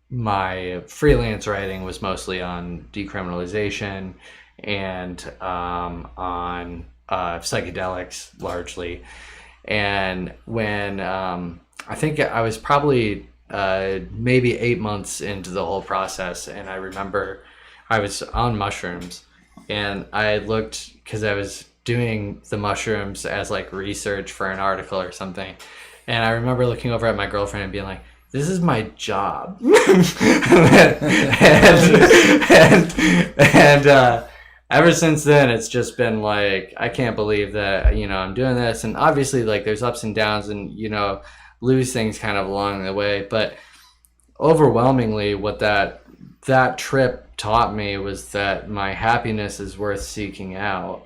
my freelance writing was mostly on decriminalization and on psychedelics largely. And when I think I was probably maybe 8 months into the whole process, and I remember I was on mushrooms and I looked, because I was doing the mushrooms as like research for an article or something. And I remember looking over at my girlfriend and being like, this is my job. and ever since then, it's just been like, I can't believe that, I'm doing this. And obviously, like, there's ups and downs and, lose things kind of along the way. But overwhelmingly, what that trip taught me was that my happiness is worth seeking out,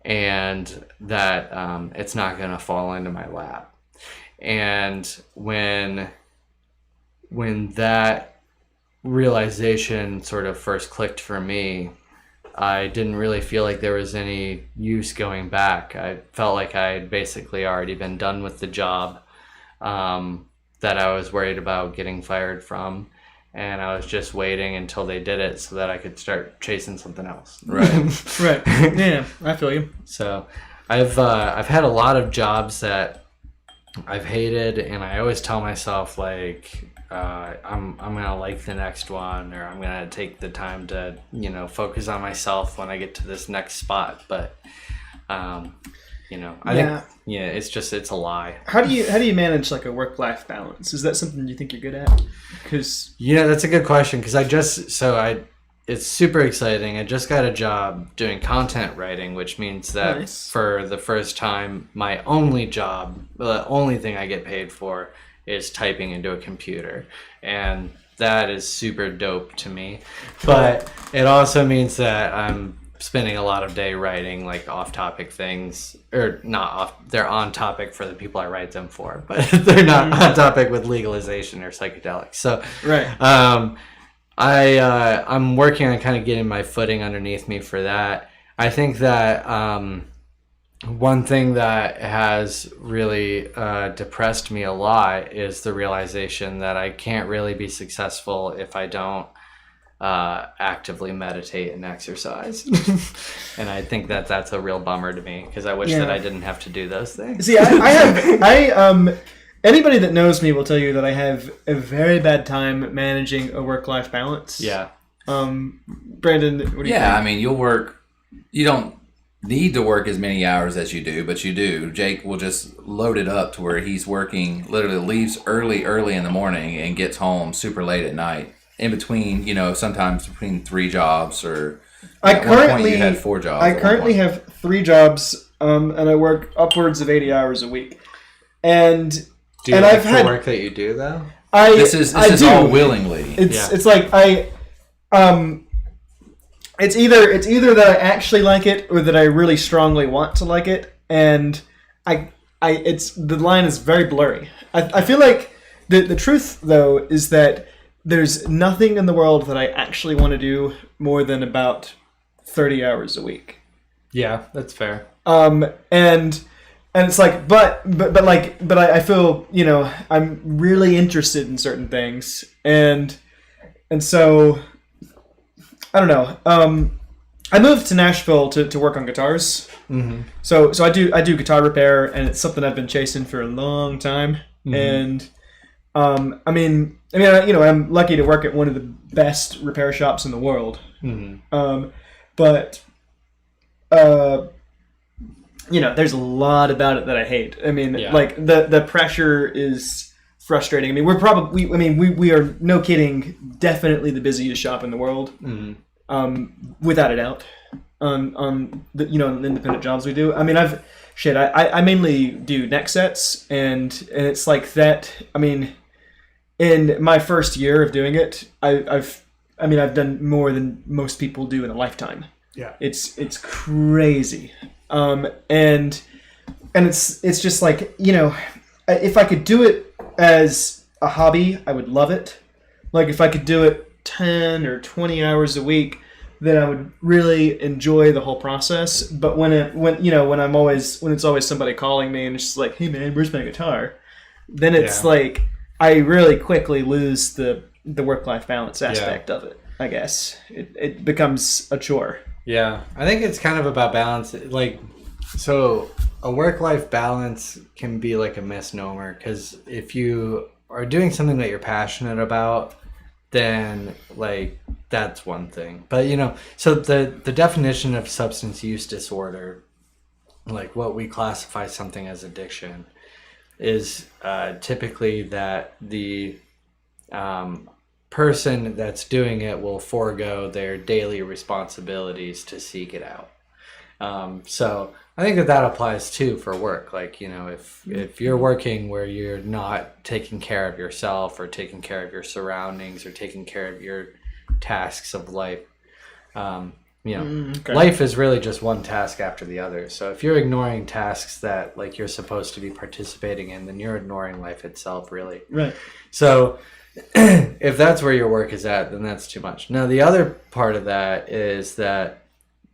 and that it's not going to fall into my lap. And when that realization sort of first clicked for me, I didn't really feel like there was any use going back. I felt like I had basically already been done with the job that I was worried about getting fired from, and I was just waiting until they did it so that I could start chasing something else. Right. Right. Yeah, I feel you. So I've had a lot of jobs that I've hated, and I always tell myself like I'm gonna like the next one, or I'm gonna take the time to focus on myself when I get to this next spot. But I think it's a lie. How do you manage like a work-life balance? Is that something you think you're good at? Because that's a good question, because it's super exciting. I just got a job doing content writing, which means that for the first time, my only job, the only thing I get paid for, is typing into a computer. And that is super dope to me. But it also means that I'm spending a lot of day writing like off-topic things, or not off. They're on topic for the people I write them for, but they're not on topic with legalization or psychedelics. So I'm working on kind of getting my footing underneath me for that. I think that one thing that has really depressed me a lot is the realization that I can't really be successful if I don't actively meditate and exercise. And I think that that's a real bummer to me, because I wish that I didn't have to do those things. See, I anybody that knows me will tell you that I have a very bad time managing a work-life balance. Yeah. Brandon, what do you think? I mean, you'll work. You don't need to work as many hours as you do, but you do. Jake will just load it up to where he's working, literally leaves early in the morning and gets home super late at night. In between, sometimes between 3 jobs or At one point you had 4 jobs. I currently have 3 jobs, and I work upwards of 80 hours a week. And do you like the work that you do though? This is all willingly. It's like it's either that I actually like it or that I really strongly want to like it, and it's the line is very blurry. I feel like the truth though is that there's nothing in the world that I actually want to do more than about 30 hours a week. Yeah, that's fair. And it's like, but I feel, I'm really interested in certain things, and so I don't know. I moved to Nashville to work on guitars. Mm-hmm. So I do guitar repair, and it's something I've been chasing for a long time. Mm-hmm. And I'm lucky to work at one of the best repair shops in the world. Mm-hmm. But there's a lot about it that I hate. I mean, like the pressure is frustrating. I mean, we are, no kidding, definitely the busiest shop in the world. Mm-hmm. Without a doubt. On the independent jobs we do. I mean, I mainly do neck sets, and it's like that. I mean, in my first year of doing it, I've done more than most people do in a lifetime. Yeah, it's crazy. And it's just like, if I could do it as a hobby, I would love it. Like if I could do it 10 or 20 hours a week, then I would really enjoy the whole process. But when it's always somebody calling me and it's just like, hey man, where's my guitar? Then it's like I really quickly lose the work-life balance aspect of it. I guess it becomes a chore. Yeah, I think it's kind of about balance. Like, so a work-life balance can be like a misnomer, because if you are doing something that you're passionate about, then like that's one thing. But so the definition of substance use disorder, like what we classify something as addiction, is typically that the person that's doing it will forego their daily responsibilities to seek it out. So I think that applies too for work. Like, if you're working where you're not taking care of yourself or taking care of your surroundings or taking care of your tasks of life, life is really just one task after the other. So if you're ignoring tasks that like you're supposed to be participating in, then you're ignoring life itself, really. Right. So if that's where your work is at, then that's too much. Now, the other part of that is that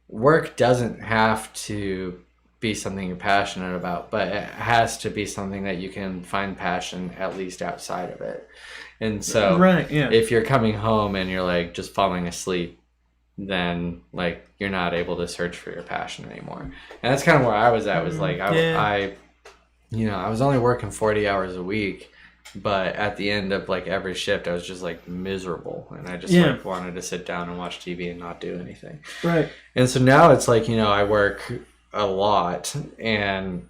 work doesn't have to be something you're passionate about, but it has to be something that you can find passion at least outside of it. And so if you're coming home and you're like just falling asleep, then like you're not able to search for your passion anymore. And that's kind of where I was at, was like I was only working 40 hours a week, but at the end of like every shift I was just like miserable, and I just like wanted to sit down and watch TV and not do anything. Right. And so now it's like, I work a lot, and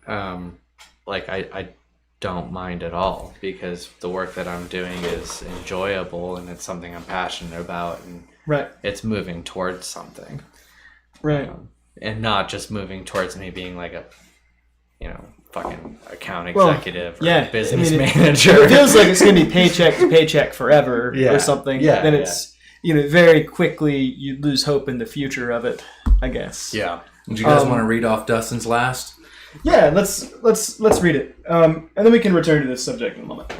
like I don't mind at all, because the work that I'm doing is enjoyable and it's something I'm passionate about, and it's moving towards something. Right. And not just moving towards me being like a fucking account executive or business manager. It feels like it's going to be paycheck to paycheck forever or something. Yeah, then it's very quickly you lose hope in the future of it, I guess. Yeah. Do you guys want to read off Dustin's last? Yeah, let's read it, and then we can return to this subject in a moment.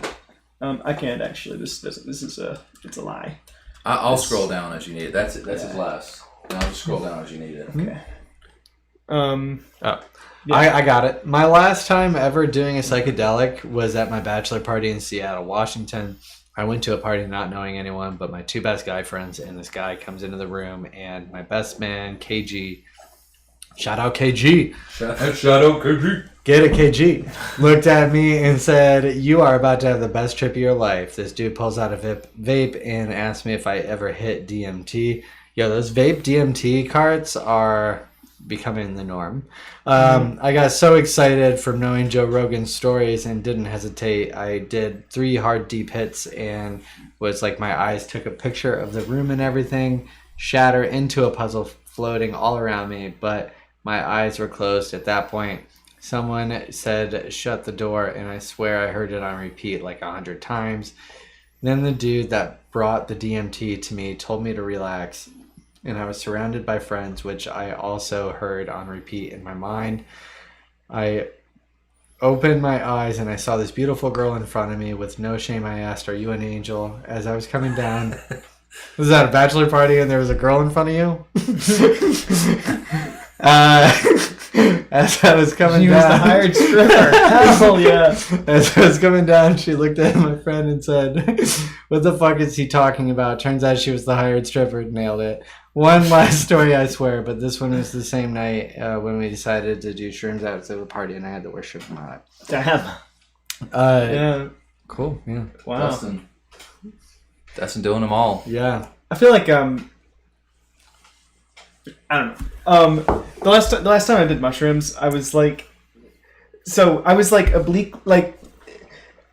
I can't actually. This is it's a lie. I'll scroll down as you need it. That's it. That's his last. And I'll just scroll down as you need it. Okay. I got it. My last time ever doing a psychedelic was at my bachelor party in Seattle, Washington. I went to a party not knowing anyone but my 2 best guy friends, and this guy comes into the room, and my best man, KG, shout out KG. Shout out KG. Get it, KG. Looked at me and said, "You are about to have the best trip of your life." This dude pulls out a vape and asked me if I ever hit DMT. Yo, those vape DMT carts are becoming the norm. I got so excited from knowing Joe Rogan's stories and didn't hesitate. I did 3 hard deep hits and was like, my eyes took a picture of the room and everything, shatter into a puzzle floating all around me, but my eyes were closed at that point. Someone said, shut the door, and I swear I heard it on repeat like 100 times. Then the dude that brought the DMT to me told me to relax, and I was surrounded by friends, which I also heard on repeat in my mind. I opened my eyes, and I saw this beautiful girl in front of me. With no shame, I asked, are you an angel? As I was coming down... Was that a bachelor party and there was a girl in front of you? As I was coming down... She was the hired stripper. Hell yeah. As I was coming down, she looked at my friend and said, what the fuck is he talking about? Turns out she was the hired stripper. Nailed it. One last story, I swear, but this one was the same night when we decided to do shrooms after the party, and I had the worst trip of my life. Damn. Yeah. Cool. Yeah. Wow. Dustin doing them all. Yeah. I feel like I don't know. The last time I did mushrooms, I was like oblique, like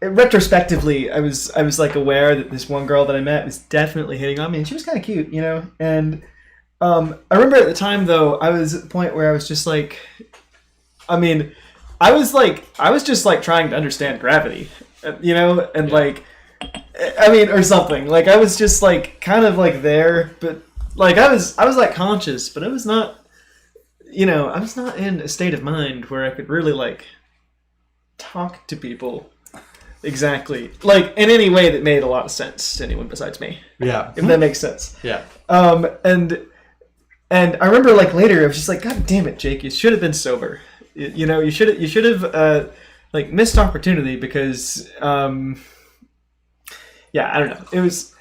retrospectively, I was like aware that this one girl that I met was definitely hitting on me, and she was kind of cute, you know. And I remember at the time though, I was at the point where I was just like, I was just like trying to understand gravity, you know, and like. Or something. Like, I was just, like, kind of, like, there, but, like, I was like, conscious, but I was not, you know, I was not in a state of mind where I could really, like, talk to people exactly. Like, in any way that made a lot of sense to anyone besides me. Yeah. If that makes sense. Yeah. And I remember, like, later, I was just like, God damn it, Jake, you should have been sober. You know, you should have, like, missed opportunity because, yeah, I don't know. It was.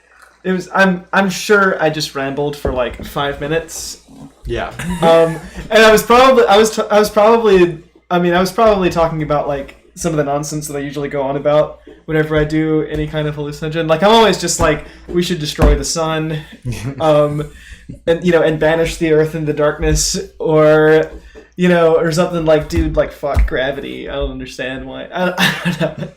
I'm sure I just rambled for like 5 minutes. Yeah. And I was probably talking about like some of the nonsense that I usually go on about whenever I do any kind of hallucinogen. Like, I'm always just like, we should destroy the sun, and you know, and banish the earth into darkness, or you know, or something like, dude, like fuck gravity. I don't understand why. I don't know.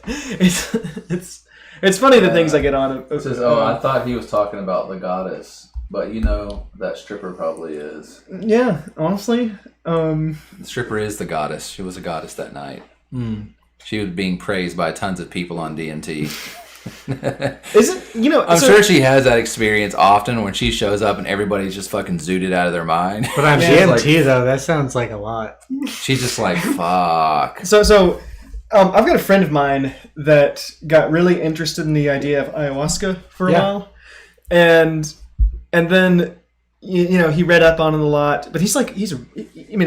It's funny the things I get on. It says, I thought he was talking about the goddess, but you know that stripper probably is. Yeah, honestly. The stripper is the goddess. She was a goddess that night. Mm. She was being praised by tons of people on DMT. Isn't, you know... I'm sure she has that experience often when she shows up and everybody's just fucking zooted out of their mind. But on DMT, though, that sounds like a lot. She's just like, fuck. So I've got a friend of mine that got really interested in the idea of ayahuasca for a while, and then you know, he read up on it a lot. But I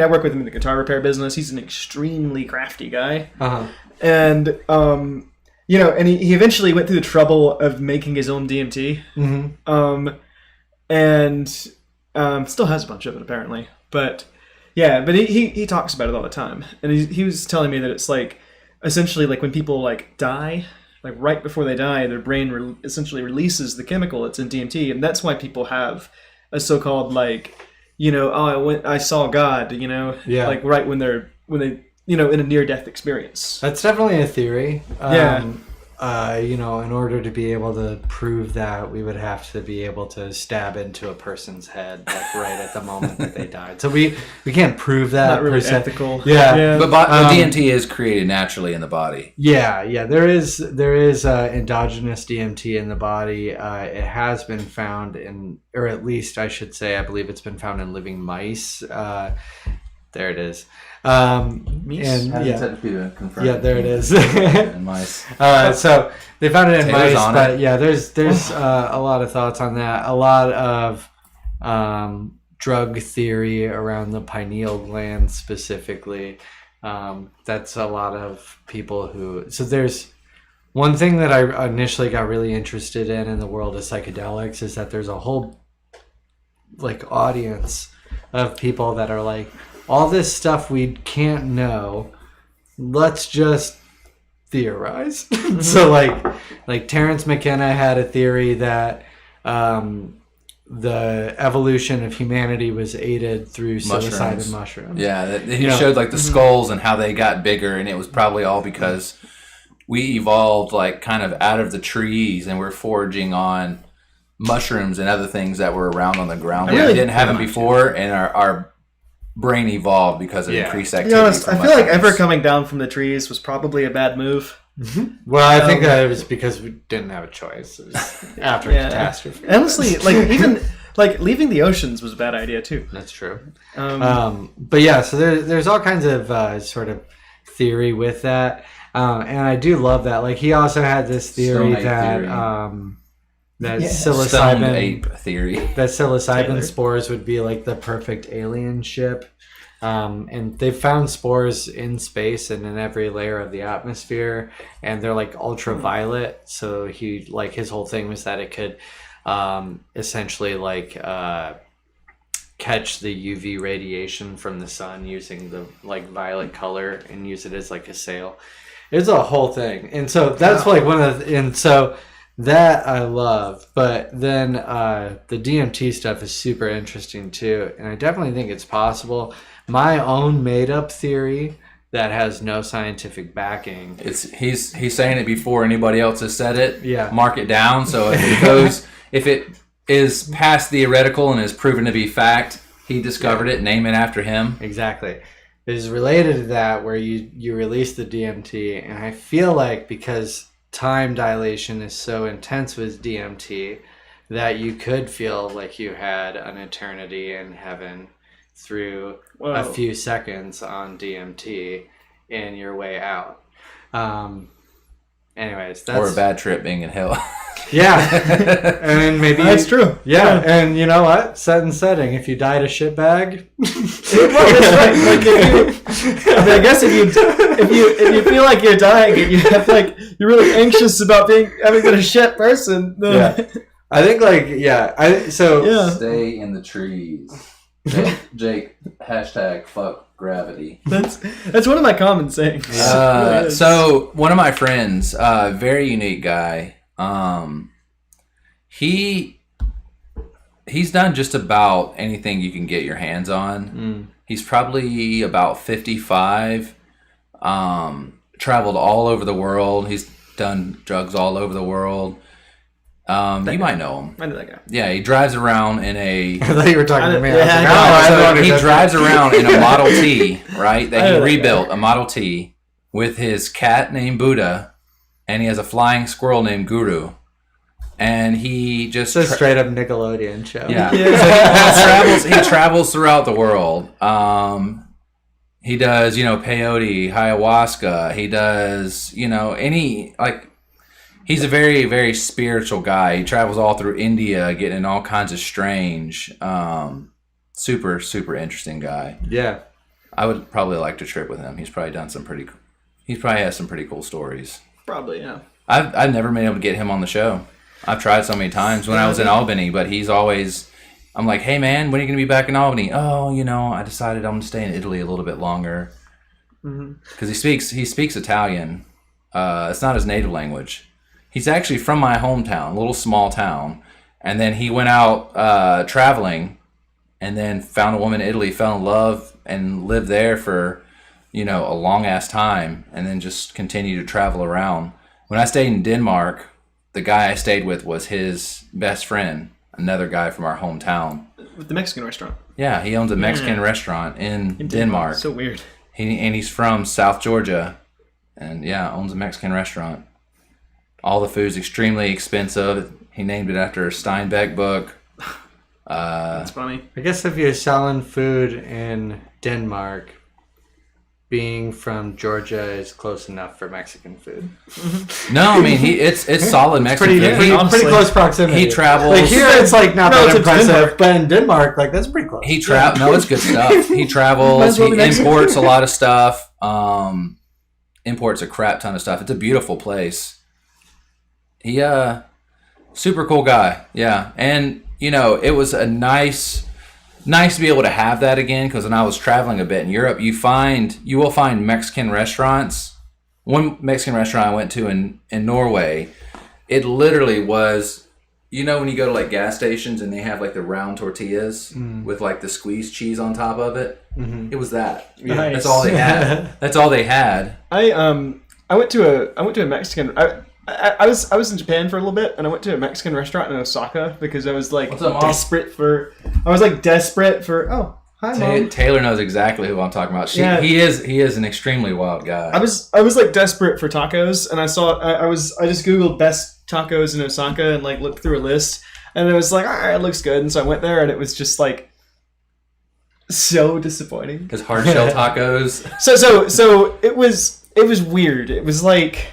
work with him in the guitar repair business. He's an extremely crafty guy, and you know, and he eventually went through the trouble of making his own DMT, and still has a bunch of it apparently. But yeah, but he talks about it all the time, and he was telling me that it's like. Essentially, like when people like die, like right before they die, their brain essentially releases the chemical that's in DMT, and that's why people have a so-called like, you know, I saw God, you know, like right when they you know, in a near-death experience. That's definitely a theory. Yeah. You know, in order to be able to prove that, we would have to be able to stab into a person's head, like right at the moment that they died. So we can't prove that. Not really ethical. Yeah. But DMT is created naturally in the body. Yeah. There is endogenous DMT in the body. It has been found in, or at least I should say, I believe it's been found in living mice. There it is. And there it is. And mice. So they found it in Taylor's mice, but yeah, there's a lot of thoughts on that. A lot of drug theory around the pineal gland specifically. That's a lot of people who. So there's one thing that I initially got really interested in the world of psychedelics is that there's a whole like audience of people that are like, all this stuff we can't know, let's just theorize. So like Terence McKenna had a theory that the evolution of humanity was aided through psilocybin mushrooms. Yeah, he showed like the skulls and how they got bigger, and it was probably all because we evolved like kind of out of the trees and we're foraging on mushrooms and other things that were around on the ground. I really We didn't have them before, and our brain evolved because of increased To activity. be honest, I feel like mushrooms. ever coming down from the trees was probably a bad move. Well, I think that it was because we didn't have a choice. It was after a catastrophe. Honestly, like even like leaving the oceans was a bad idea too. That's true. But yeah, so there's all kinds of sort of theory with that, and I do love that. Like he also had this theory Stone ape that theory. that Stoned psilocybin ape theory. that psilocybin Taylor. spores would be like the perfect alien ship. And they've found spores in space and in every layer of the atmosphere, and they're like ultraviolet. So his whole thing was that it could essentially like catch the UV radiation from the sun using the like violet color and use it as like a sail. It's a whole thing, and so that's like one of the, and so that I love. But then the DMT stuff is super interesting too, and I definitely think it's possible. My own made up theory that has no scientific backing. He's saying it before anybody else has said it. Yeah. Mark it down. So if it is past theoretical and is proven to be fact, he discovered it. Name it after him. Exactly. It is related to that where you release the DMT, and I feel like because time dilation is so intense with DMT that you could feel like you had an eternity in heaven through a few seconds on DMT in your way out. Anyways, that's... Or a bad trip being in hell. Yeah. And maybe... That's true. Yeah, and you know what? Set and setting. If you died a shitbag... Well, that's right. Like I guess if you feel like you're dying and you have like you're really anxious about having been a shit person. Yeah. I think Stay in the trees. Jake, hashtag fuck gravity. That's one of my common sayings. So one of my friends, very unique guy. He's done just about anything you can get your hands on. He's probably about 55. Traveled all over the world. He's done drugs all over the world. You might know him. I know that guy. Yeah, he drives around in a... I thought you were talking to me. He drives around in a Model T, right? That he rebuilt, a Model T, with his cat named Buddha, and he has a flying squirrel named Guru. And he just... It's a straight up Nickelodeon show. Yeah. So he travels throughout the world. He does, peyote, ayahuasca. He does, he's a very, very spiritual guy. He travels all through India, getting in all kinds of strange, super, super interesting guy. Yeah. I would probably like to trip with him. He's probably has some pretty cool stories. Probably, yeah. I've never been able to get him on the show. I've tried so many times when I was in Albany, but he's always... I'm like, hey man, when are you going to be back in Albany? Oh, I decided I'm going to stay in Italy a little bit longer. Because he speaks Italian. It's not his native language. He's actually from my hometown, a little small town. And then he went out traveling and then found a woman in Italy, fell in love, and lived there for, a long-ass time. And then just continued to travel around. When I stayed in Denmark, the guy I stayed with was his best friend, another guy from our hometown. With the Mexican restaurant. Yeah, he owns a Mexican restaurant in Denmark. So weird. He's from South Georgia, and owns a Mexican restaurant. All the food's extremely expensive. He named it after a Steinbeck book. That's funny. I guess if you're selling food in Denmark, being from Georgia is close enough for Mexican food. No, I mean it's solid Mexican food. Pretty close proximity. He travels. Like here, it's like not that impressive, but in Denmark, like that's pretty close. No, it's good stuff. He travels. He imports a lot of stuff. Imports a crap ton of stuff. It's a beautiful place. He super cool guy. Yeah, and it was a nice to be able to have that again, because when I was traveling a bit in Europe, you will find Mexican restaurants. One Mexican restaurant I went to in Norway, it literally was, when you go to like gas stations and they have like the round tortillas with like the squeezed cheese on top of it. It was that. Nice. That's all they had. That's all they had. I went to a Mexican. I was in Japan for a little bit, and I went to a Mexican restaurant in Osaka because I was like What's up, Mom? desperate for. Oh, hi, Mom. Taylor knows exactly who I'm talking about. He is an extremely wild guy. I was like desperate for tacos, and I just googled best tacos in Osaka and like looked through a list, and it was like, all right, it looks good, and so I went there, and it was just like so disappointing. Because hard shell tacos. So it was weird. It was like,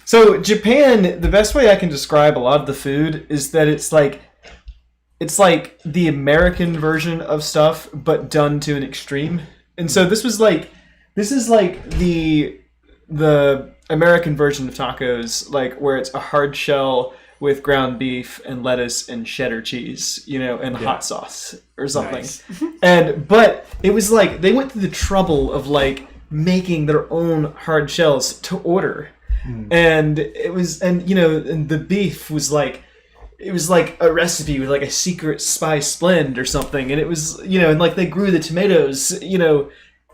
so Japan, the best way I can describe a lot of the food is that it's like the American version of stuff, but done to an extreme. And so this is like the American version of tacos, like where it's a hard shell with ground beef and lettuce and cheddar cheese, and hot sauce or something. Nice. But it was like they went through the trouble of like making their own hard shells to order. And it was, and the beef was like, it was like a recipe with like a secret spice blend or something. And it was, and like they grew the tomatoes,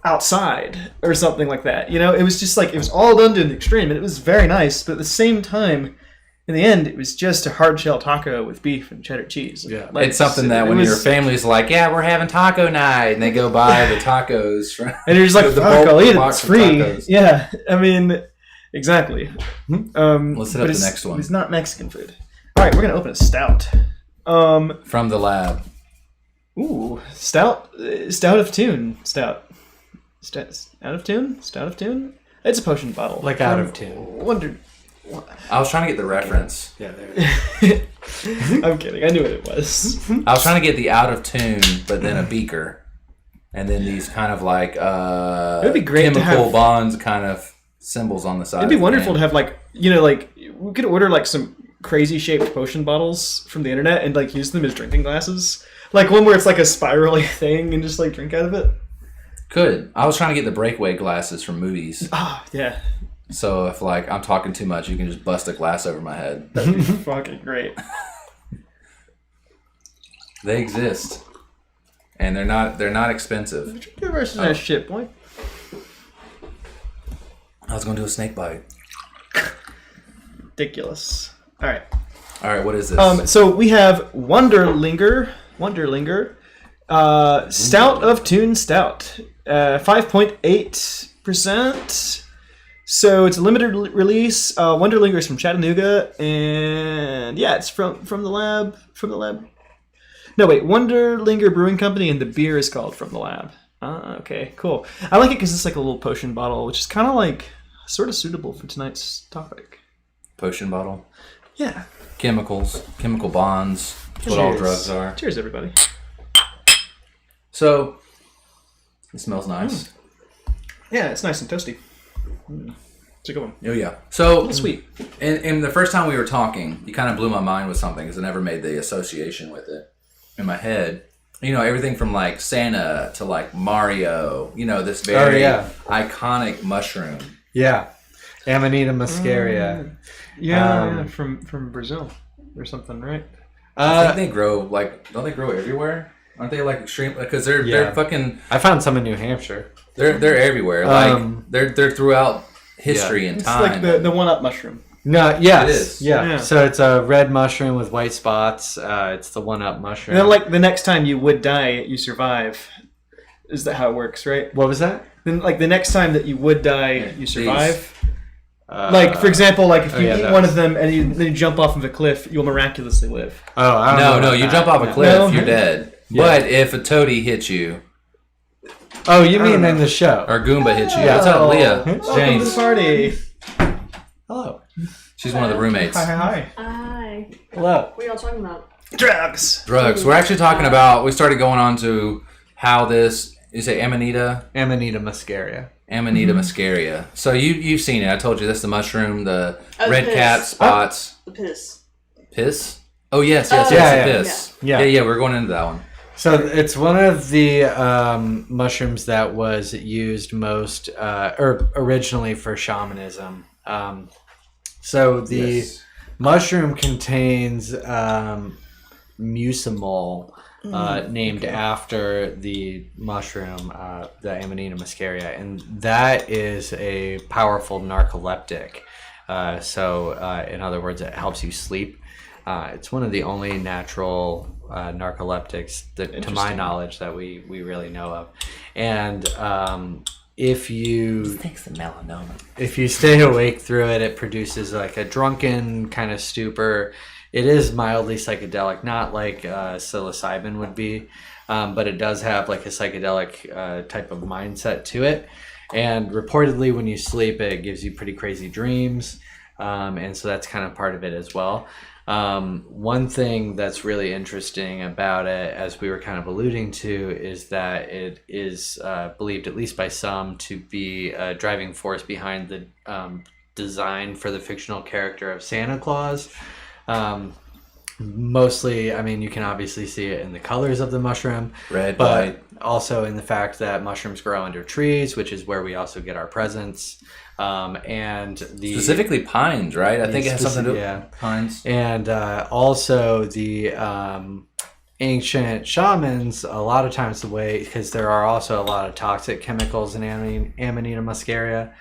outside or something like that. It was just like, it was all done to an extreme, and it was very nice. But at the same time, in the end, it was just a hard shell taco with beef and cheddar cheese. Yeah, it's something that when your family's like, yeah, we're having taco night, and they go buy the tacos from, and you're just like, fuck, I'll eat it. It's free. Yeah, I mean, exactly. Let's hit up the next one. It's not Mexican food. All right, we're gonna open a stout. From the lab. Ooh, stout of tune. Stout of tune. It's a potion bottle. Like out of tune. I was trying to get the reference. Yeah, there. I'm kidding. I knew what it was. I was trying to get the out of tune, but then a beaker, and then these kind of like it'd be great chemical bonds kind of symbols on the side. It'd be wonderful to have like we could order like some crazy shaped potion bottles from the internet and like use them as drinking glasses, like one where it's like a spirally thing and just like drink out of it. I was trying to get the breakaway glasses from movies. Oh yeah. So if like I'm talking too much, you can just bust a glass over my head. That'd be fucking great. They exist, and they're not expensive. Versus that shit, boy. I was gonna do a snake bite. Ridiculous. All right. What is this? So we have Wonderlinger, Stout of Tune Stout, 5.8%. So it's a limited release. Wonderlinger is from Chattanooga, and yeah, it's from the lab. No, wait, Wonderlinger Brewing Company, and the beer is called From the Lab. Okay, cool. I like it because it's like a little potion bottle, which is kind of like sort of suitable for tonight's topic. Potion bottle. Yeah. Chemicals, chemical bonds. That's what all drugs are. Cheers, everybody. So, it smells nice. Yeah, it's nice and toasty. It's a good one. Oh, yeah. So, sweet. And the first time we were talking, you kind of blew my mind with something because I never made the association with it in my head. Everything from like Santa to like Mario, this very iconic mushroom. Yeah. Amanita muscaria. From Brazil or something, right? I think they grow don't they grow everywhere? Aren't they like extreme? Because they're fucking. I found some in New Hampshire. They're everywhere. They're throughout history and time. It's like the 1-Up mushroom. No, yes, it is. Yeah. So it's a red mushroom with white spots. It's the 1-Up mushroom. And then, like the next time you would die, you survive. Is that how it works, right? What was that? Then, like the next time that you would die, you survive. Like for example, like if you eat one of them and then you jump off of a cliff, you'll miraculously live. Oh, I don't know. No, you jump off a cliff, you're dead. Yeah. But if a toady hits you. Oh, you mean in the show? Or Goomba hits you. What's up, Leah? Welcome to the party. Hello. She's one of the roommates. Hi. Hello. What are y'all talking about? Drugs. We're actually talking about, we started going on to how this, you say Amanita? Amanita muscaria. Amanita muscaria. So you've seen it. I told you that's the mushroom, the red cat spots. The piss. Piss? Oh, yes, piss. Yeah, we're going into that one. So it's one of the mushrooms that was used most, or originally for shamanism. So the mushroom contains mucimol, named after the mushroom, the Amanita muscaria, and that is a powerful narcoleptic. In other words, it helps you sleep. It's one of the only natural narcoleptics that, to my knowledge, that we really know of. And if you Thanks to melanoma. if you stay awake through it, it produces like a drunken kind of stupor. It is mildly psychedelic, not like psilocybin would be, but it does have like a psychedelic type of mindset to it. And reportedly, when you sleep, it gives you pretty crazy dreams. And so that's kind of part of it as well. One thing that's really interesting about it, as we were kind of alluding to, is that it is believed, at least by some, to be a driving force behind the design for the fictional character of Santa Claus. Mostly, I mean, you can obviously see it in the colors of the mushroom, Red, but white. also in the fact that mushrooms grow under trees, which is where we also get our presents. And the Specifically pines, right? I think it has something to do with pines. And also the ancient shamans, a lot of times the way, because there are also a lot of toxic chemicals in Amanita muscaria.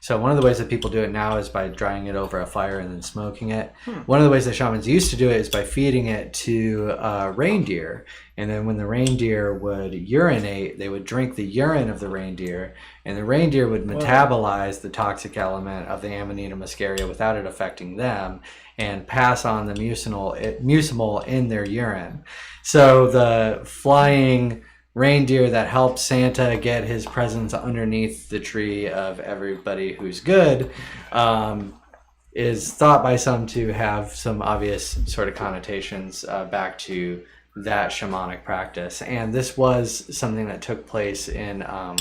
So one of the ways that people do it now is by drying it over a fire and then smoking it. One of the ways that shamans used to do it is by feeding it to reindeer. And then when the reindeer would urinate, they would drink the urine of the reindeer, and the reindeer would metabolize the toxic element of the Amanita muscaria without it affecting them, and pass on the mucimol in their urine. So the flying reindeer that helps Santa get his presents underneath the tree of everybody who's good is thought by some to have some obvious sort of connotations back to that shamanic practice. And this was something that took place in I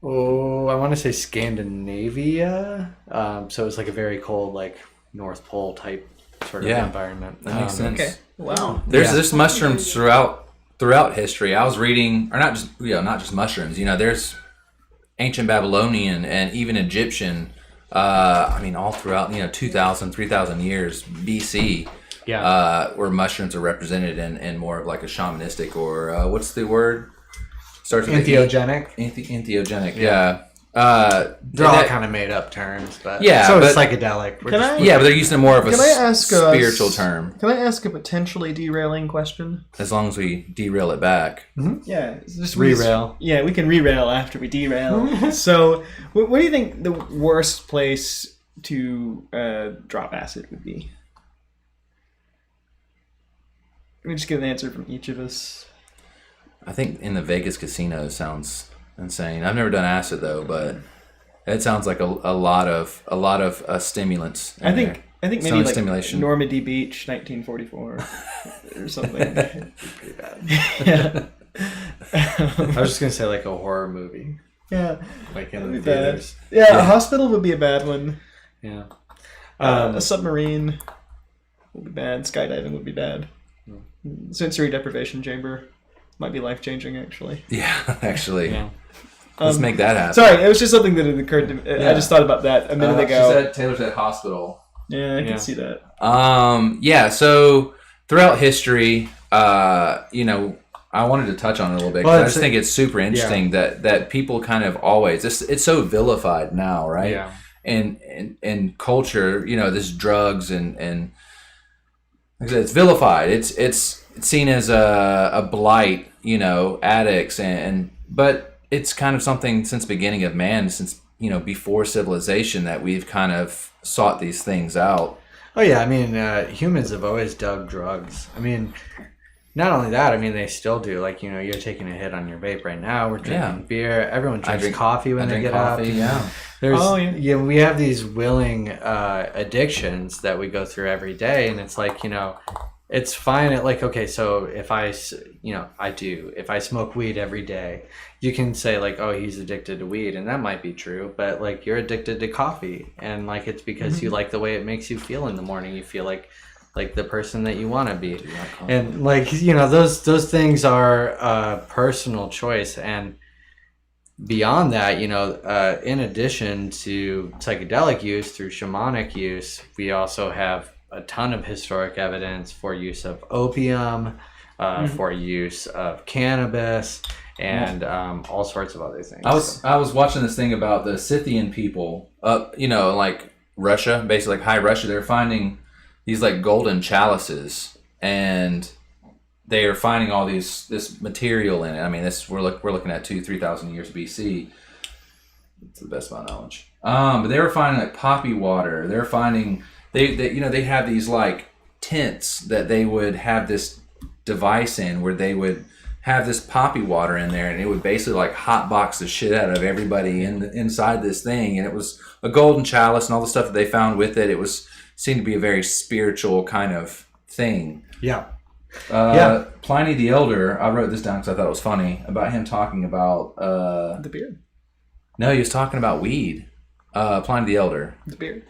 want to say Scandinavia. So it was like a very cold, like North Pole type sort of environment. That makes sense. Okay. Wow. There's mushrooms throughout history. I was reading, or not just mushrooms. There's ancient Babylonian and even Egyptian. All throughout 2,000, 3,000 years BC. Where mushrooms are represented in more of like a shamanistic or what's the word? Starts with entheogenic. Entheogenic. Yeah. They're all kind of made up terms, but is psychedelic. But they're using more of a spiritual term. Can I ask a potentially derailing question? As long as we derail it back. Mm-hmm. Yeah, just re-rail. Yeah, we can re-rail after we derail. So, what do you think the worst place to drop acid would be? Let me just get an answer from each of us. I think in the Vegas casino sounds insane. I've never done acid though, but it sounds like a lot of stimulants. I think maybe like stimulation. Normandy Beach, 1944, or something. Pretty bad. Yeah. I was just gonna say like a horror movie. Yeah. Like in the theaters. Yeah, a hospital would be a bad one. Yeah. A submarine would be bad. Skydiving would be bad. Sensory deprivation chamber might be life-changing, actually. Yeah, actually. Yeah. Let's make that happen. Sorry, it was just something that had occurred to me. Yeah. I just thought about that a minute ago. Taylor said hospital. Yeah, I can see that. So throughout history, I wanted to touch on it a little bit because I just think it's super interesting that people kind of always, it's so vilified now, right? Yeah. And culture, this drugs and like I said, it's vilified. It's seen as a blight, addicts but it's kind of something since the beginning of man, since before civilization, that we've kind of sought these things out. Oh yeah, I mean humans have always dug drugs. I mean, not only that, I mean they still do. Like you're taking a hit on your vape right now. We're drinking beer. Everyone drinks coffee when they get up. Yeah. We have these willing addictions that we go through every day, and it's like it's fine at like, okay, so if if I smoke weed every day, you can say like, oh, he's addicted to weed, and that might be true, but like you're addicted to coffee, and like it's because you like the way it makes you feel in the morning. You feel like the person that you want to be, and like those things are a personal choice. And beyond that, in addition to psychedelic use through shamanic use, we also have a ton of historic evidence for use of opium, for use of cannabis, and all sorts of other things. I was watching this thing about the Scythian people up, like Russia, basically like High Russia. They're finding these like golden chalices, and they are finding all this material in it. I mean, we're looking at 2,000-3,000 years BC. It's the best of my knowledge. But they were finding like poppy water. They're finding they have these like tents that they would have this device in where they would have this poppy water in there, and it would basically like hotbox the shit out of everybody inside this thing. And it was a golden chalice and all the stuff that they found with it. It seemed to be a very spiritual kind of thing. Yeah. Pliny the Elder, I wrote this down because I thought it was funny, about him talking about the beard. No, he was talking about weed. Pliny the Elder. The beard.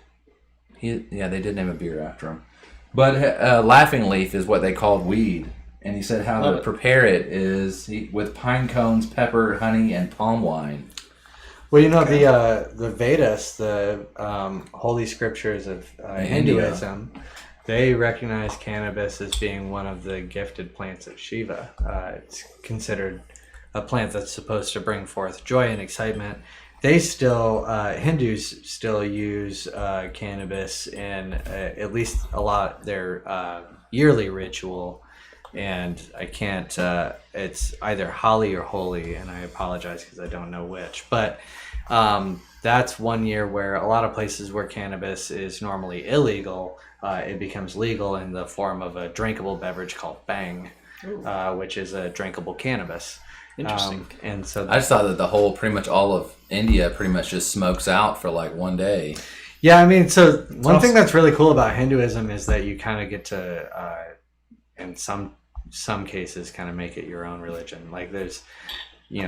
They did name a beer after him. But laughing leaf is what they called weed. And he said how to prepare it is with pine cones, pepper, honey, and palm wine. Well, the Vedas, the holy scriptures of Hinduism, they recognize cannabis as being one of the gifted plants of Shiva. It's considered a plant that's supposed to bring forth joy and excitement. Hindus still use cannabis in at least a lot their yearly ritual. And I can't, it's either Holi or Holy, and I apologize because I don't know which. But that's one year where a lot of places where cannabis is normally illegal, it becomes legal in the form of a drinkable beverage called Bang, which is a drinkable cannabis. Interesting. And so I just thought that pretty much all of India pretty much just smokes out for like one day. Yeah, I mean, so one thing that's really cool about Hinduism is that you kind of get to, in some cases, kind of make it your own religion. Like there's a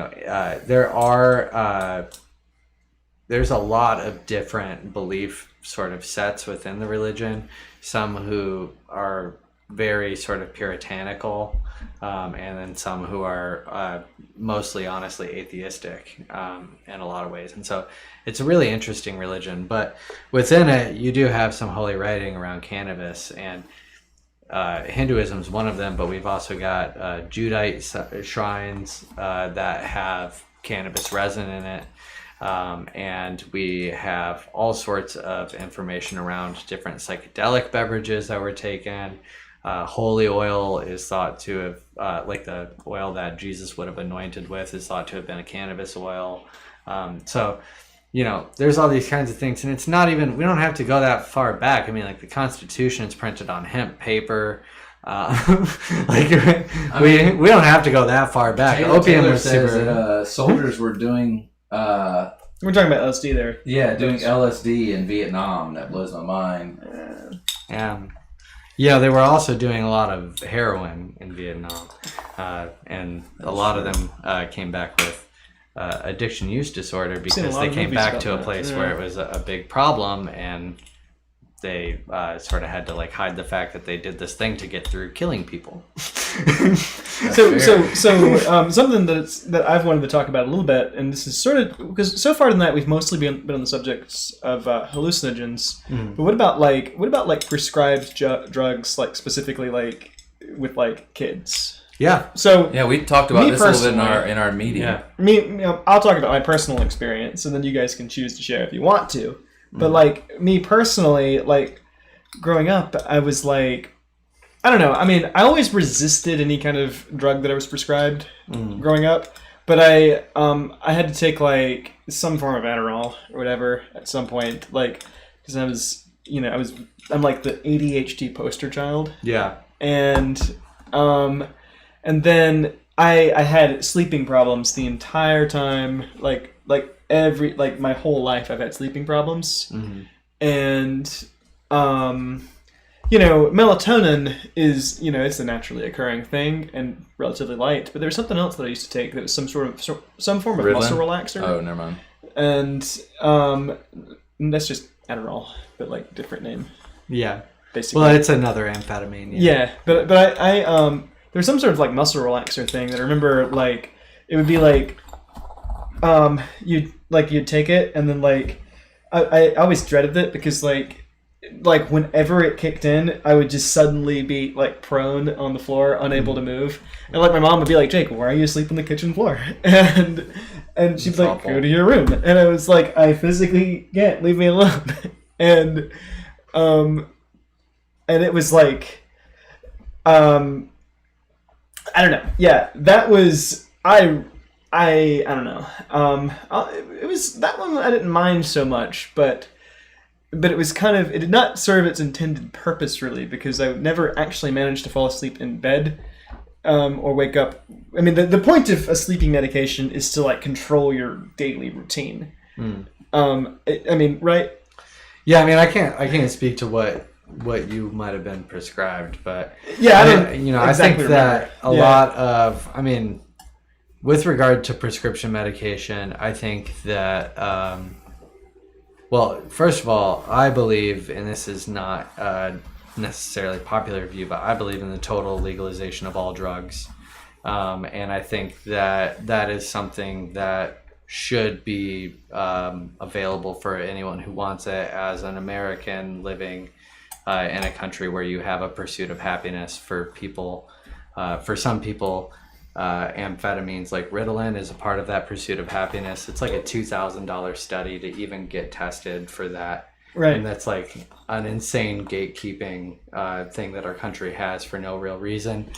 lot of different belief sort of sets within the religion. Some who are very sort of puritanical, and then some who are mostly honestly atheistic in a lot of ways. And so it's a really interesting religion, but within it you do have some holy writing around cannabis, and Hinduism is one of them, but we've also got Judite shrines that have cannabis resin in it. And we have all sorts of information around different psychedelic beverages that were taken. Holy oil is thought to have, like the oil that Jesus would have anointed with, is thought to have been a cannabis oil. So, there's all these kinds of things, and it's not even, we don't have to go that far back. I mean, like the Constitution is printed on hemp paper. We don't have to go that far back. Opium was super. That, soldiers were doing. We're talking about LSD there. Yeah, doing LSD in Vietnam. That blows my mind. Yeah, they were also doing a lot of heroin in Vietnam, and a lot of them came back with addiction use disorder because they came back to a place where it was a big problem, and they sort of had to like hide the fact that they did this thing to get through killing people. So something that I've wanted to talk about a little bit, and this is sort of because so far tonight we've mostly been on the subjects of hallucinogens. But what about prescribed drugs, like specifically like with like kids? Yeah. So we talked about this a little bit in our meeting. Yeah. I'll talk about my personal experience, and then you guys can choose to share if you want to. But like me personally, like growing up, I was like, I don't know. I mean, I always resisted any kind of drug that I was prescribed growing up. But I had to take like some form of Adderall or whatever at some point, like because I'm like the ADHD poster child. Yeah. And then I had sleeping problems the entire time, like my whole life I've had sleeping problems. And melatonin is, it's a naturally occurring thing and relatively light, but there's something else that I used to take that was some form of Ritalin? muscle relaxer. Oh, never mind. And that's just Adderall, but like different name. Yeah. Basically. Well, it's another amphetamine. Yeah, but I there's some sort of like muscle relaxer thing that I remember, like it would be like you'd take it and then like I always dreaded it because like like whenever it kicked in, I would just suddenly be like prone on the floor, unable to move, and like my mom would be like, "Jake, why are you asleep on the kitchen floor?" And she'd be like, awful. "Go to your room," and I was like, "I physically can't, leave me alone," and it was like, I don't know, yeah, that was I don't know, it was that one I didn't mind so much, but it was kind of, it did not serve its intended purpose really, because I never actually managed to fall asleep in bed, or wake up. I mean, the point of a sleeping medication is to like control your daily routine. I mean, right? Yeah, I mean, I can't speak to what you might have been prescribed, but yeah, I think that a lot of, I mean, with regard to prescription medication, I think that, well, first of all, I believe, and this is not necessarily popular view, but I believe in the total legalization of all drugs. And I think that is something that should be available for anyone who wants it, as an American living in a country where you have a pursuit of happiness for people. For some people, amphetamines like Ritalin is a part of that pursuit of happiness. It's like a $2,000 study to even get tested for that. Right. And that's like an insane gatekeeping thing that our country has for no real reason.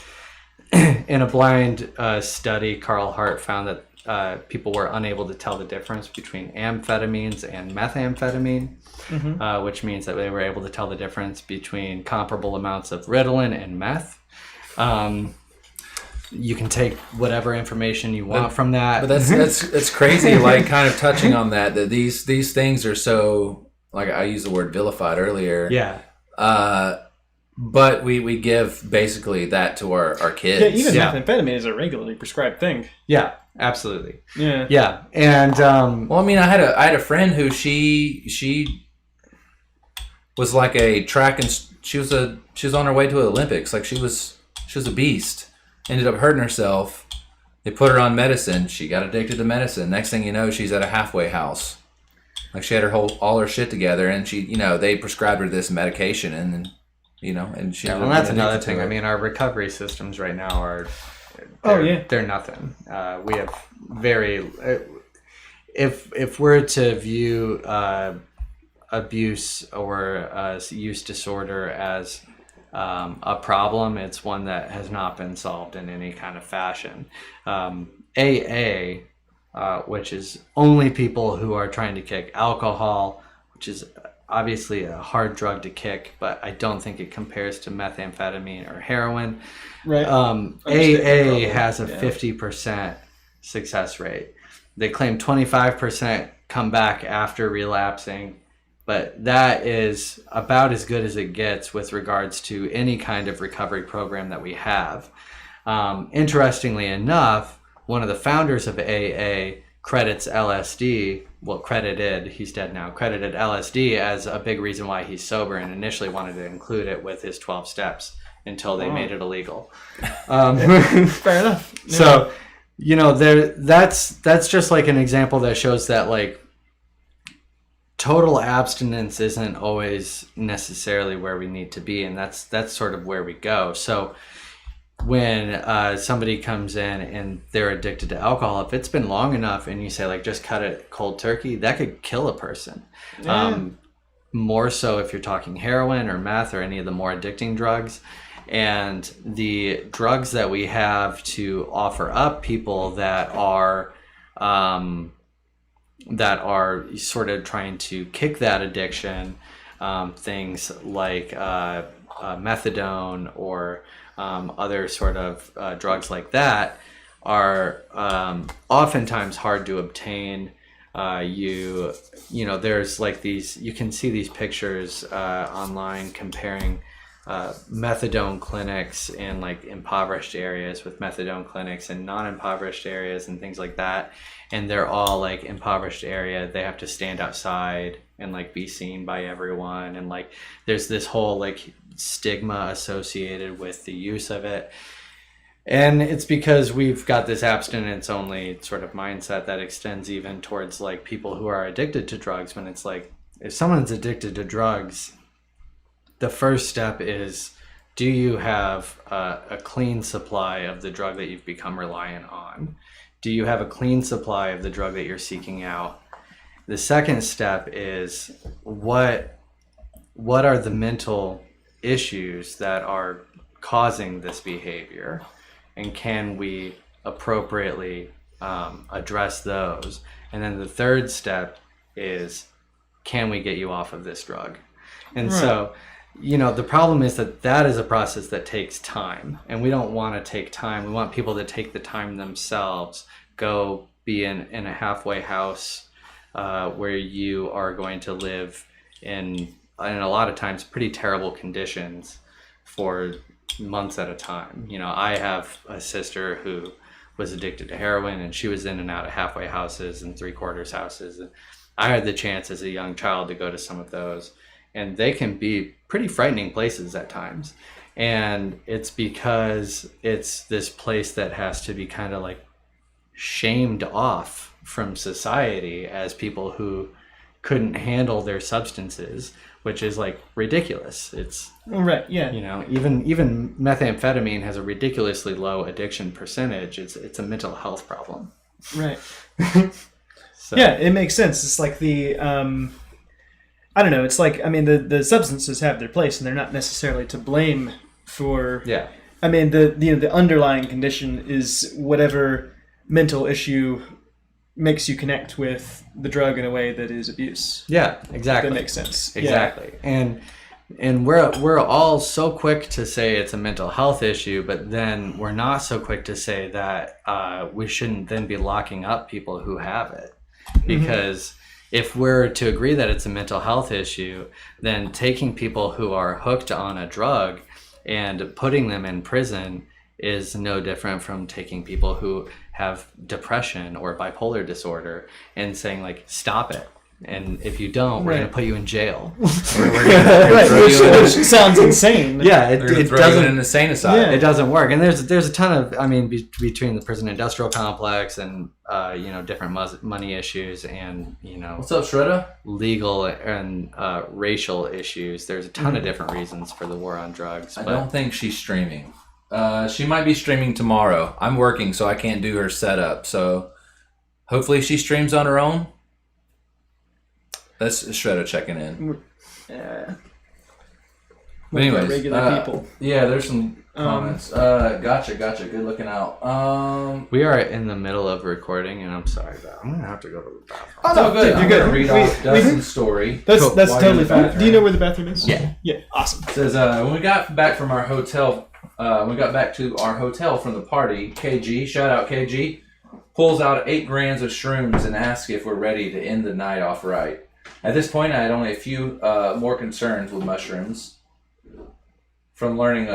In a blind study, Carl Hart found that people were unable to tell the difference between amphetamines and methamphetamine, which means that they were able to tell the difference between comparable amounts of Ritalin and meth. You can take whatever information you want from that. But that's crazy. Like, kind of touching on that these things are so, like, I used the word vilified earlier. Yeah. But we give basically that to our kids. Yeah, even methamphetamine is a regularly prescribed thing. Yeah, absolutely. Yeah. Yeah. And well, I mean, I had a friend who she was like a track, and she was on her way to the Olympics. Like, she was a beast. Ended up hurting herself. They put her on medicine. She got addicted to medicine. Next thing you know, she's at a halfway house. Like, she had all her shit together, and she, they prescribed her this medication, and and she. Yeah, well, that's another thing. I mean, our recovery systems right now are. They're nothing. We have very. If we're to view abuse or use disorder as a problem, it's one that has not been solved in any kind of fashion. AA, which is only people who are trying to kick alcohol, which is obviously a hard drug to kick, but I don't think it compares to methamphetamine or heroin. Right. AA has a 50% success rate. They claim 25% come back after relapsing, but that is about as good as it gets with regards to any kind of recovery program that we have. Interestingly enough, one of the founders of AA credits LSD, he's dead now, credited LSD as a big reason why he's sober, and initially wanted to include it with his 12 steps until they made it illegal. Fair enough. Yeah. So, that's just like an example that shows that, like, total abstinence isn't always necessarily where we need to be, and that's sort of where we go. So when somebody comes in and they're addicted to alcohol, if it's been long enough and you say, like, just cut it cold turkey, that could kill a person. Yeah. More so if you're talking heroin or meth or any of the more addicting drugs. And the drugs that we have to offer up people that are sort of trying to kick that addiction, things like methadone or other sort of drugs like that, are oftentimes hard to obtain. There's like these, you can see these pictures online comparing methadone clinics in like impoverished areas with methadone clinics in non-impoverished areas and things like that. And they're all like impoverished area. They have to stand outside and like be seen by everyone. And like, there's this whole like stigma associated with the use of it. And it's because we've got this abstinence only sort of mindset that extends even towards like people who are addicted to drugs, when it's like, if someone's addicted to drugs, the first step is, do you have a clean supply of the drug that you've become reliant on? Do you have a clean supply of the drug that you're seeking out? The second step is, what are the mental issues that are causing this behavior, and can we appropriately address those? And then the third step is, can we get you off of this drug? And so, the problem is that is a process that takes time, and we don't want to take time. We want people to take the time themselves, go be in a halfway house where you are going to live in a lot of times pretty terrible conditions for months at a time. I have a sister who was addicted to heroin, and she was in and out of halfway houses and three-quarters houses. And I had the chance as a young child to go to some of those, and they can be pretty frightening places at times. And it's because it's this place that has to be kind of like shamed off from society as people who couldn't handle their substances, which is like ridiculous. It's even methamphetamine has a ridiculously low addiction percentage. It's a mental health problem. Right. So. Yeah, it makes sense. It's like the I don't know. It's like, I mean, the substances have their place, and they're not necessarily to blame for. Yeah. I mean, the underlying condition is whatever mental issue makes you connect with the drug in a way that is abuse. Yeah, exactly. That makes sense. Exactly. Yeah. And we're all so quick to say it's a mental health issue, but then we're not so quick to say that we shouldn't then be locking up people who have it. Because if we're to agree that it's a mental health issue, then taking people who are hooked on a drug and putting them in prison is no different from taking people who have depression or bipolar disorder and saying, like, stop it. And if you don't, we're going to put you in jail. Which sounds insane. Yeah, it doesn't in an insane asylum. Yeah, it doesn't work. And there's a ton of, I mean, between the prison industrial complex and different money issues and what's up, Shredda? Legal and racial issues. There's a ton of different reasons for the war on drugs. I don't think she's streaming. She might be streaming tomorrow. I'm working, so I can't do her setup. So hopefully she streams on her own. That's Shredder checking in. But anyways, regular people. Yeah, there's some comments. Gotcha. Good looking out. We are in the middle of recording, and I'm sorry, but I'm gonna have to go to the bathroom. Oh no, good. You're good. Read off Dustin's story. That's totally fine. Do you know where the bathroom is? Yeah. Yeah. Awesome. It says when we got back from our hotel, we got back to our hotel from the party. KG, shout out KG, pulls out 8 grams of shrooms and asks if we're ready to end the night off right. At this point, I had only a few more concerns with mushrooms from learning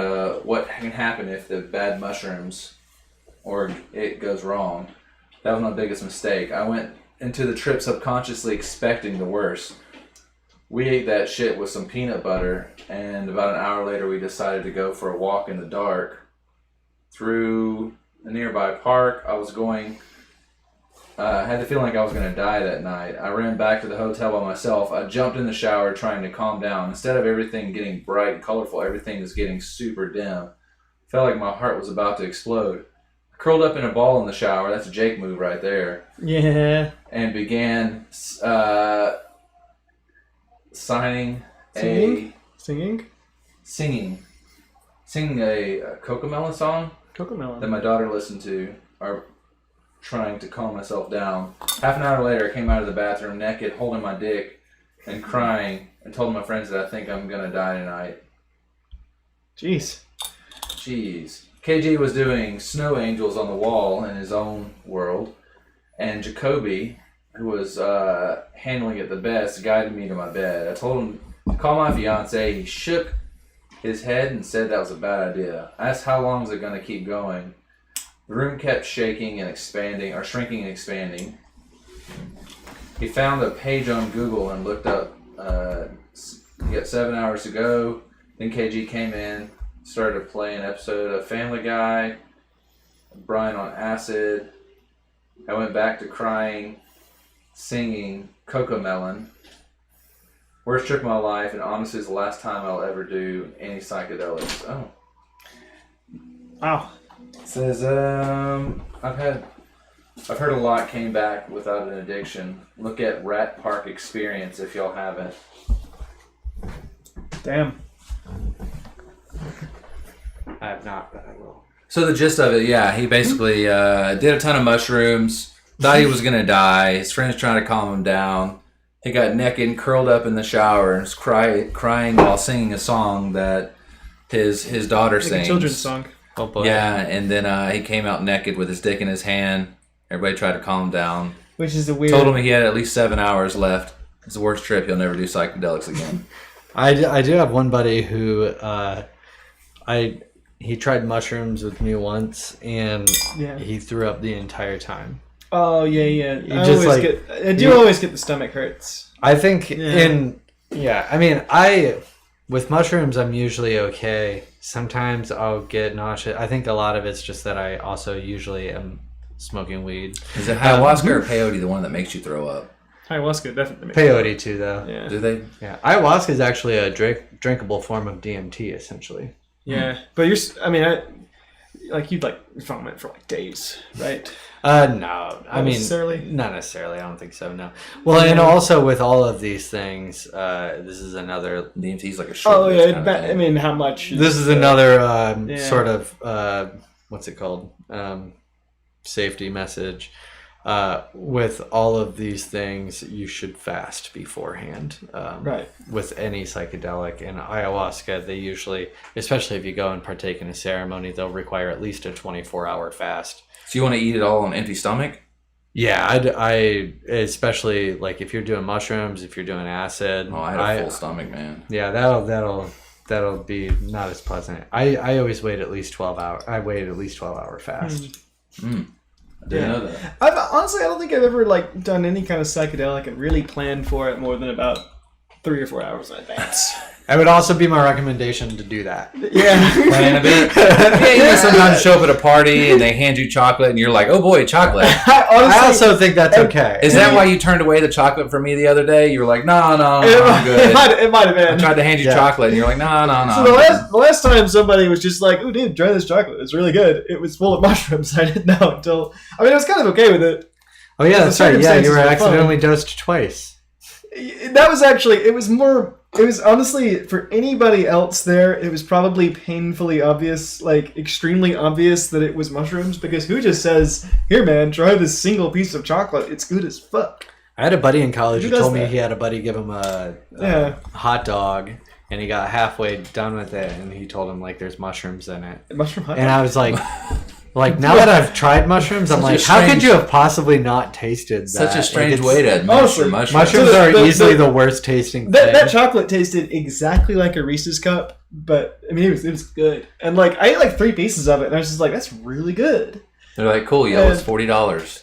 what can happen if the bad mushrooms or it goes wrong. That was my biggest mistake. I went into the trip subconsciously expecting the worst. We ate that shit with some peanut butter, and about an hour later we decided to go for a walk in the dark through a nearby park. I had the feeling like I was going to die that night. I ran back to the hotel by myself. I jumped in the shower trying to calm down. Instead of everything getting bright and colorful, everything is getting super dim. Felt like my heart was about to explode. I curled up in a ball in the shower. That's a Jake move right there. Yeah. And began singing a Cocomelon song. Cocomelon. That my daughter listened to. Trying to calm myself down. Half an hour later, I came out of the bathroom naked, holding my dick, and crying, and told my friends that I think I'm gonna die tonight. Jeez. KG was doing snow angels on the wall in his own world, and Jacoby, who was handling it the best, guided me to my bed. I told him to call my fiance. He shook his head and said that was a bad idea. I asked how long is it gonna keep going. The room kept shrinking and expanding. He found a page on Google and looked up, you got 7 hours to go. Then KG came in, started to play an episode of Family Guy, Brian on acid. I went back to crying, singing Cocomelon. Worst trip of my life, and honestly, it's the last time I'll ever do any psychedelics. Oh. Wow. It says, I've heard a lot came back without an addiction. Look at Rat Park Experience if y'all haven't. Damn. I have not, but I will. So the gist of it, yeah, he basically did a ton of mushrooms, thought he was going to die. His friends trying to calm him down. He got naked and curled up in the shower and was crying while singing a song that his daughter sings. A children's song. Oh boy. Yeah, and then he came out naked with his dick in his hand. Everybody tried to calm him down. Which is a weird... Told him he had at least 7 hours left. It's the worst trip. He'll never do psychedelics again. I do have one buddy who he tried mushrooms with me once, and he threw up the entire time. Oh, yeah. I You always get the stomach hurts. I think with mushrooms, I'm usually okay. Sometimes I'll get nauseous. I think a lot of it's just that I also usually am smoking weed. Is it ayahuasca or peyote the one that makes you throw up? Ayahuasca definitely makes peyote too, though. Yeah. Do they? Yeah. Ayahuasca is actually a drinkable form of DMT, essentially. Yeah, but you'd vomit for like days, right? No, Not necessarily? Not necessarily. I don't think so. No. Well, and also with all of these things, this is another DMT's like a shit. Oh yeah, how much? This is another sort of what's it called? Safety message. With all of these things, you should fast beforehand. Right. With any psychedelic and ayahuasca, they usually, especially if you go and partake in a ceremony, they'll require at least a 24-hour fast. So you want to eat it all on empty stomach? Yeah, I especially like if you're doing mushrooms, if you're doing acid. Oh, I had a full stomach, man. Yeah, that'll be not as pleasant. I always wait at least 12 hours. I wait at least 12-hour fast. I didn't know that. I don't think I've ever done any kind of psychedelic and really planned for it more than about 3 or 4 hours in advance. That would also be my recommendation to do that. Yeah. Plan a bit. Yeah, sometimes show up at a party and they hand you chocolate and you're like, oh boy, chocolate. I also think that's okay. Is that why you turned away the chocolate from me the other day? You were like, no, I'm good. It might have been. I tried to hand you chocolate and you're like, no. So the last time somebody was just like, oh dude, try this chocolate. It's really good. It was full of mushrooms. I didn't know until... I was kind of okay with it. Oh yeah, that's right. Yeah, you were accidentally dosed twice. That was actually... It was honestly, for anybody else there, it was probably painfully obvious, extremely obvious that it was mushrooms, because who just says, here man, try this single piece of chocolate, it's good as fuck. I had a buddy in college who told me he had a buddy give him a hot dog, and he got halfway done with it, and he told him, there's mushrooms in it. Mushroom hot dog? And I was like... now that I've tried mushrooms, I'm like, how could you have possibly not tasted that? Such a strange way to administer mushrooms. Mushrooms are easily the worst tasting thing. That chocolate tasted exactly like a Reese's cup, but it was good. And I ate 3 pieces of it, and I was just like, that's really good. They're like, cool, it's $40.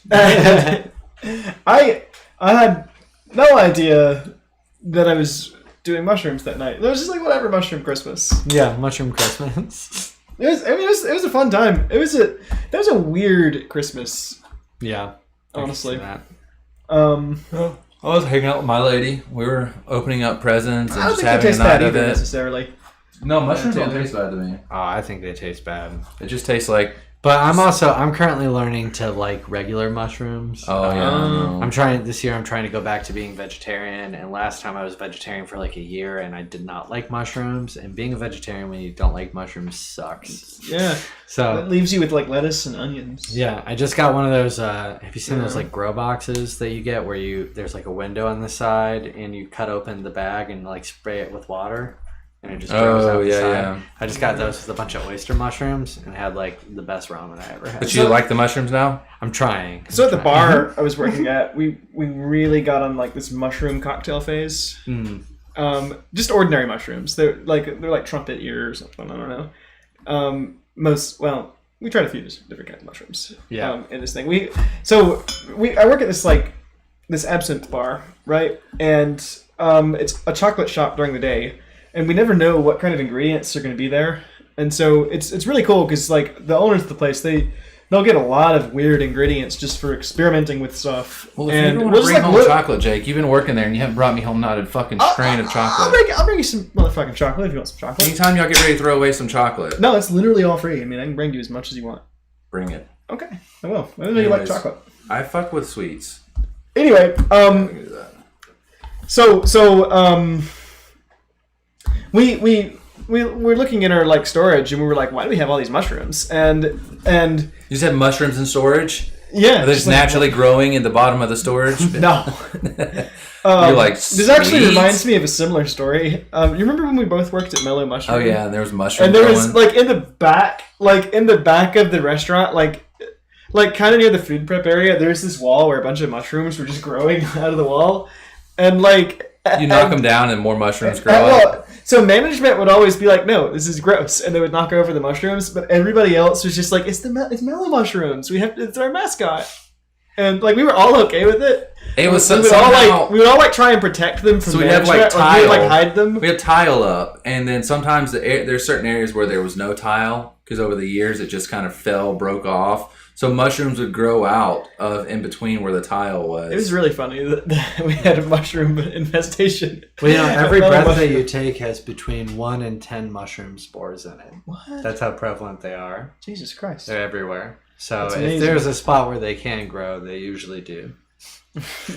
I had no idea that I was doing mushrooms that night. It was just whatever, mushroom Christmas. Yeah, mushroom Christmas. It was a fun time. That was a weird Christmas. Yeah, honestly. That. I was hanging out with my lady. We were opening up presents and just having a night of it. Necessarily. No, mushrooms don't taste bad to me. Oh, I think they taste bad. It just tastes like. But I'm currently learning to like regular mushrooms. Oh yeah. I'm trying to go back to being vegetarian, and last time I was vegetarian for a year and I did not like mushrooms, and being a vegetarian when you don't like mushrooms sucks. Yeah. So it leaves you with lettuce and onions. Yeah, I just got one of those have you seen those grow boxes that you get where there's a window on the side and you cut open the bag and spray it with water? And it just grows out the side. Yeah. I just got those with a bunch of oyster mushrooms and had the best ramen I ever had. But you like the mushrooms now? I'm trying. So at the bar I was working at, we really got on this mushroom cocktail phase. Just ordinary mushrooms. They're like trumpet ear or something. I don't know. We tried a few different kinds of mushrooms. Yeah. In this thing, I work at this absinthe bar, right? And it's a chocolate shop during the day. And we never know what kind of ingredients are going to be there, and so it's really cool because the owners of the place, they they'll get a lot of weird ingredients just for experimenting with stuff. Well, if you ever want to bring home chocolate, Jake, you've been working there and you haven't brought me home not a fucking strain of chocolate. I'll bring you some motherfucking chocolate if you want some chocolate. Anytime y'all get ready to throw away some chocolate. No, it's literally all free. I mean, I can bring you as much as you want. Bring it. Okay, I will. I know you like chocolate. I fuck with sweets. Anyway, we're looking in our like storage, and we were like, why do we have all these mushrooms? And you just have mushrooms in storage? Yeah, are they just naturally growing in the bottom of the storage? No. You're like, this actually reminds me of a similar story. You remember when we both worked at Mellow Mushroom? Oh yeah, and there was mushrooms. And there was like in the back of the restaurant, like kind of near the food prep area, there's this wall where a bunch of mushrooms were just growing out of the wall, and like you knock them down and more mushrooms grow up. So management would always be like, "No, this is gross," and they would knock over the mushrooms. But everybody else was just like, "It's Mellow Mushrooms. It's our mascot," and like we were all okay with it. It was we would all try and protect them from. So we have like tile, we would like hide them. We had tile up, and then sometimes there's certain areas where there was no tile because over the years it just kind of broke off. So mushrooms would grow out of in between where the tile was. It was really funny that we had a mushroom infestation. Well, every breath that you take has between 1 and 10 mushroom spores in it. What? That's how prevalent they are. Jesus Christ. They're everywhere. So if there's a spot where they can grow, they usually do.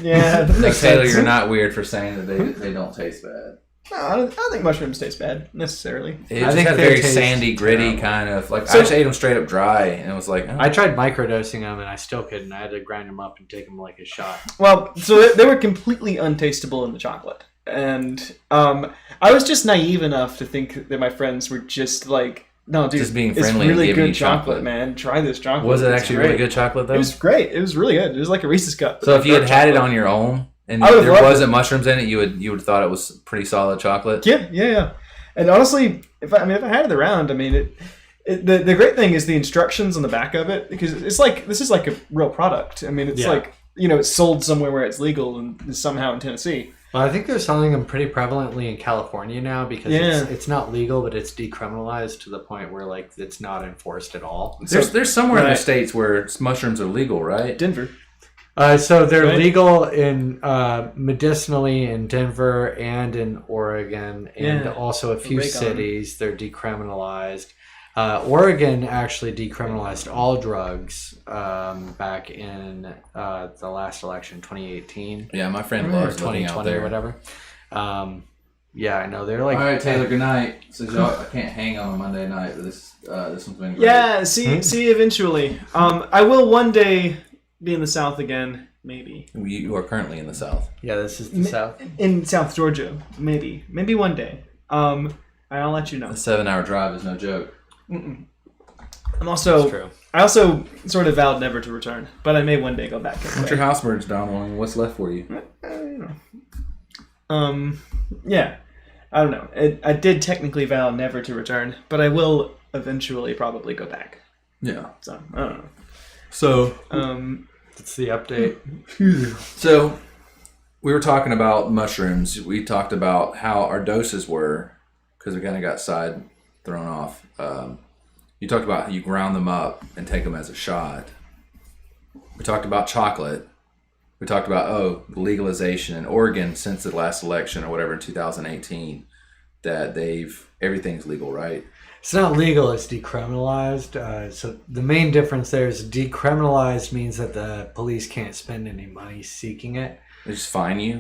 Yeah. No, Taylor, you're not weird for saying that they don't taste bad. No, I don't think mushrooms taste bad necessarily. I think they're very sandy, gritty kind of. Like I just ate them straight up dry, and it was like I tried microdosing them, and I still couldn't. I had to grind them up and take them like a shot. Well, so they were completely untastable in the chocolate, and I was just naive enough to think that my friends were just like, "No, dude, just being friendly, it's really and giving good you chocolate, man. Try this chocolate." Was it actually really good chocolate though? It was great. It was really good. It was like a Reese's cup. So if you had it on your own. And there wasn't mushrooms in it, you would thought it was pretty solid chocolate. Yeah. And honestly, if I had it around, I mean, the great thing is the instructions on the back of it, because it's like this is like a real product. I mean, it's like it's sold somewhere where it's legal and somehow in Tennessee. Well, I think they're selling them pretty prevalently in California now because it's not legal, but it's decriminalized to the point where like it's not enforced at all. There's somewhere in the states where mushrooms are legal, right? Denver. So they're legal in medicinally in Denver and in Oregon, and also a few cities. They're decriminalized. Oregon actually decriminalized all drugs back in the last election, 2018. Yeah, my friend loves living out there. Or whatever. Yeah, I know they're like. All right, Taylor. Good night. So I can't hang on a Monday night, but this one's been great. Yeah, see you eventually. I will one day. Be in the South again, maybe. You are currently in the South. Yeah, this is the South. In South Georgia, maybe one day. I'll let you know. A 7-hour drive is no joke. Mm-mm. I also sort of vowed never to return, but I may one day go back. Once your house burns down, what's left for you? Yeah, I don't know. I did technically vow never to return, but I will eventually probably go back. Yeah. So I don't know. So that's the update. So we were talking about mushrooms. We talked about how our doses were because we kind of got side thrown off. You talked about how you ground them up and take them as a shot. We talked about chocolate. We talked about legalization in Oregon since the last election or whatever in 2018 that everything's legal, right? It's not legal, it's decriminalized. So the main difference there is decriminalized means that the police can't spend any money seeking it. They just fine you?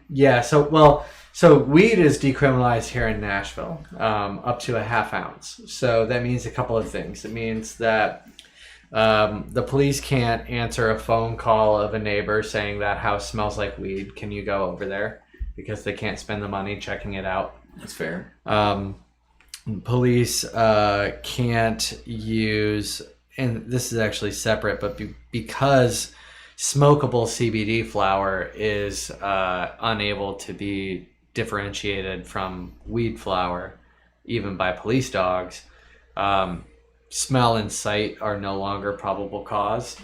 Yeah, so weed is decriminalized here in Nashville, up to a half ounce. So that means a couple of things. It means that the police can't answer a phone call of a neighbor saying that house smells like weed. Can you go over there? Because they can't spend the money checking it out. That's fair. Police can't use, and this is actually separate, but because smokable CBD flower is unable to be differentiated from weed flower, even by police dogs, smell and sight are no longer probable cause.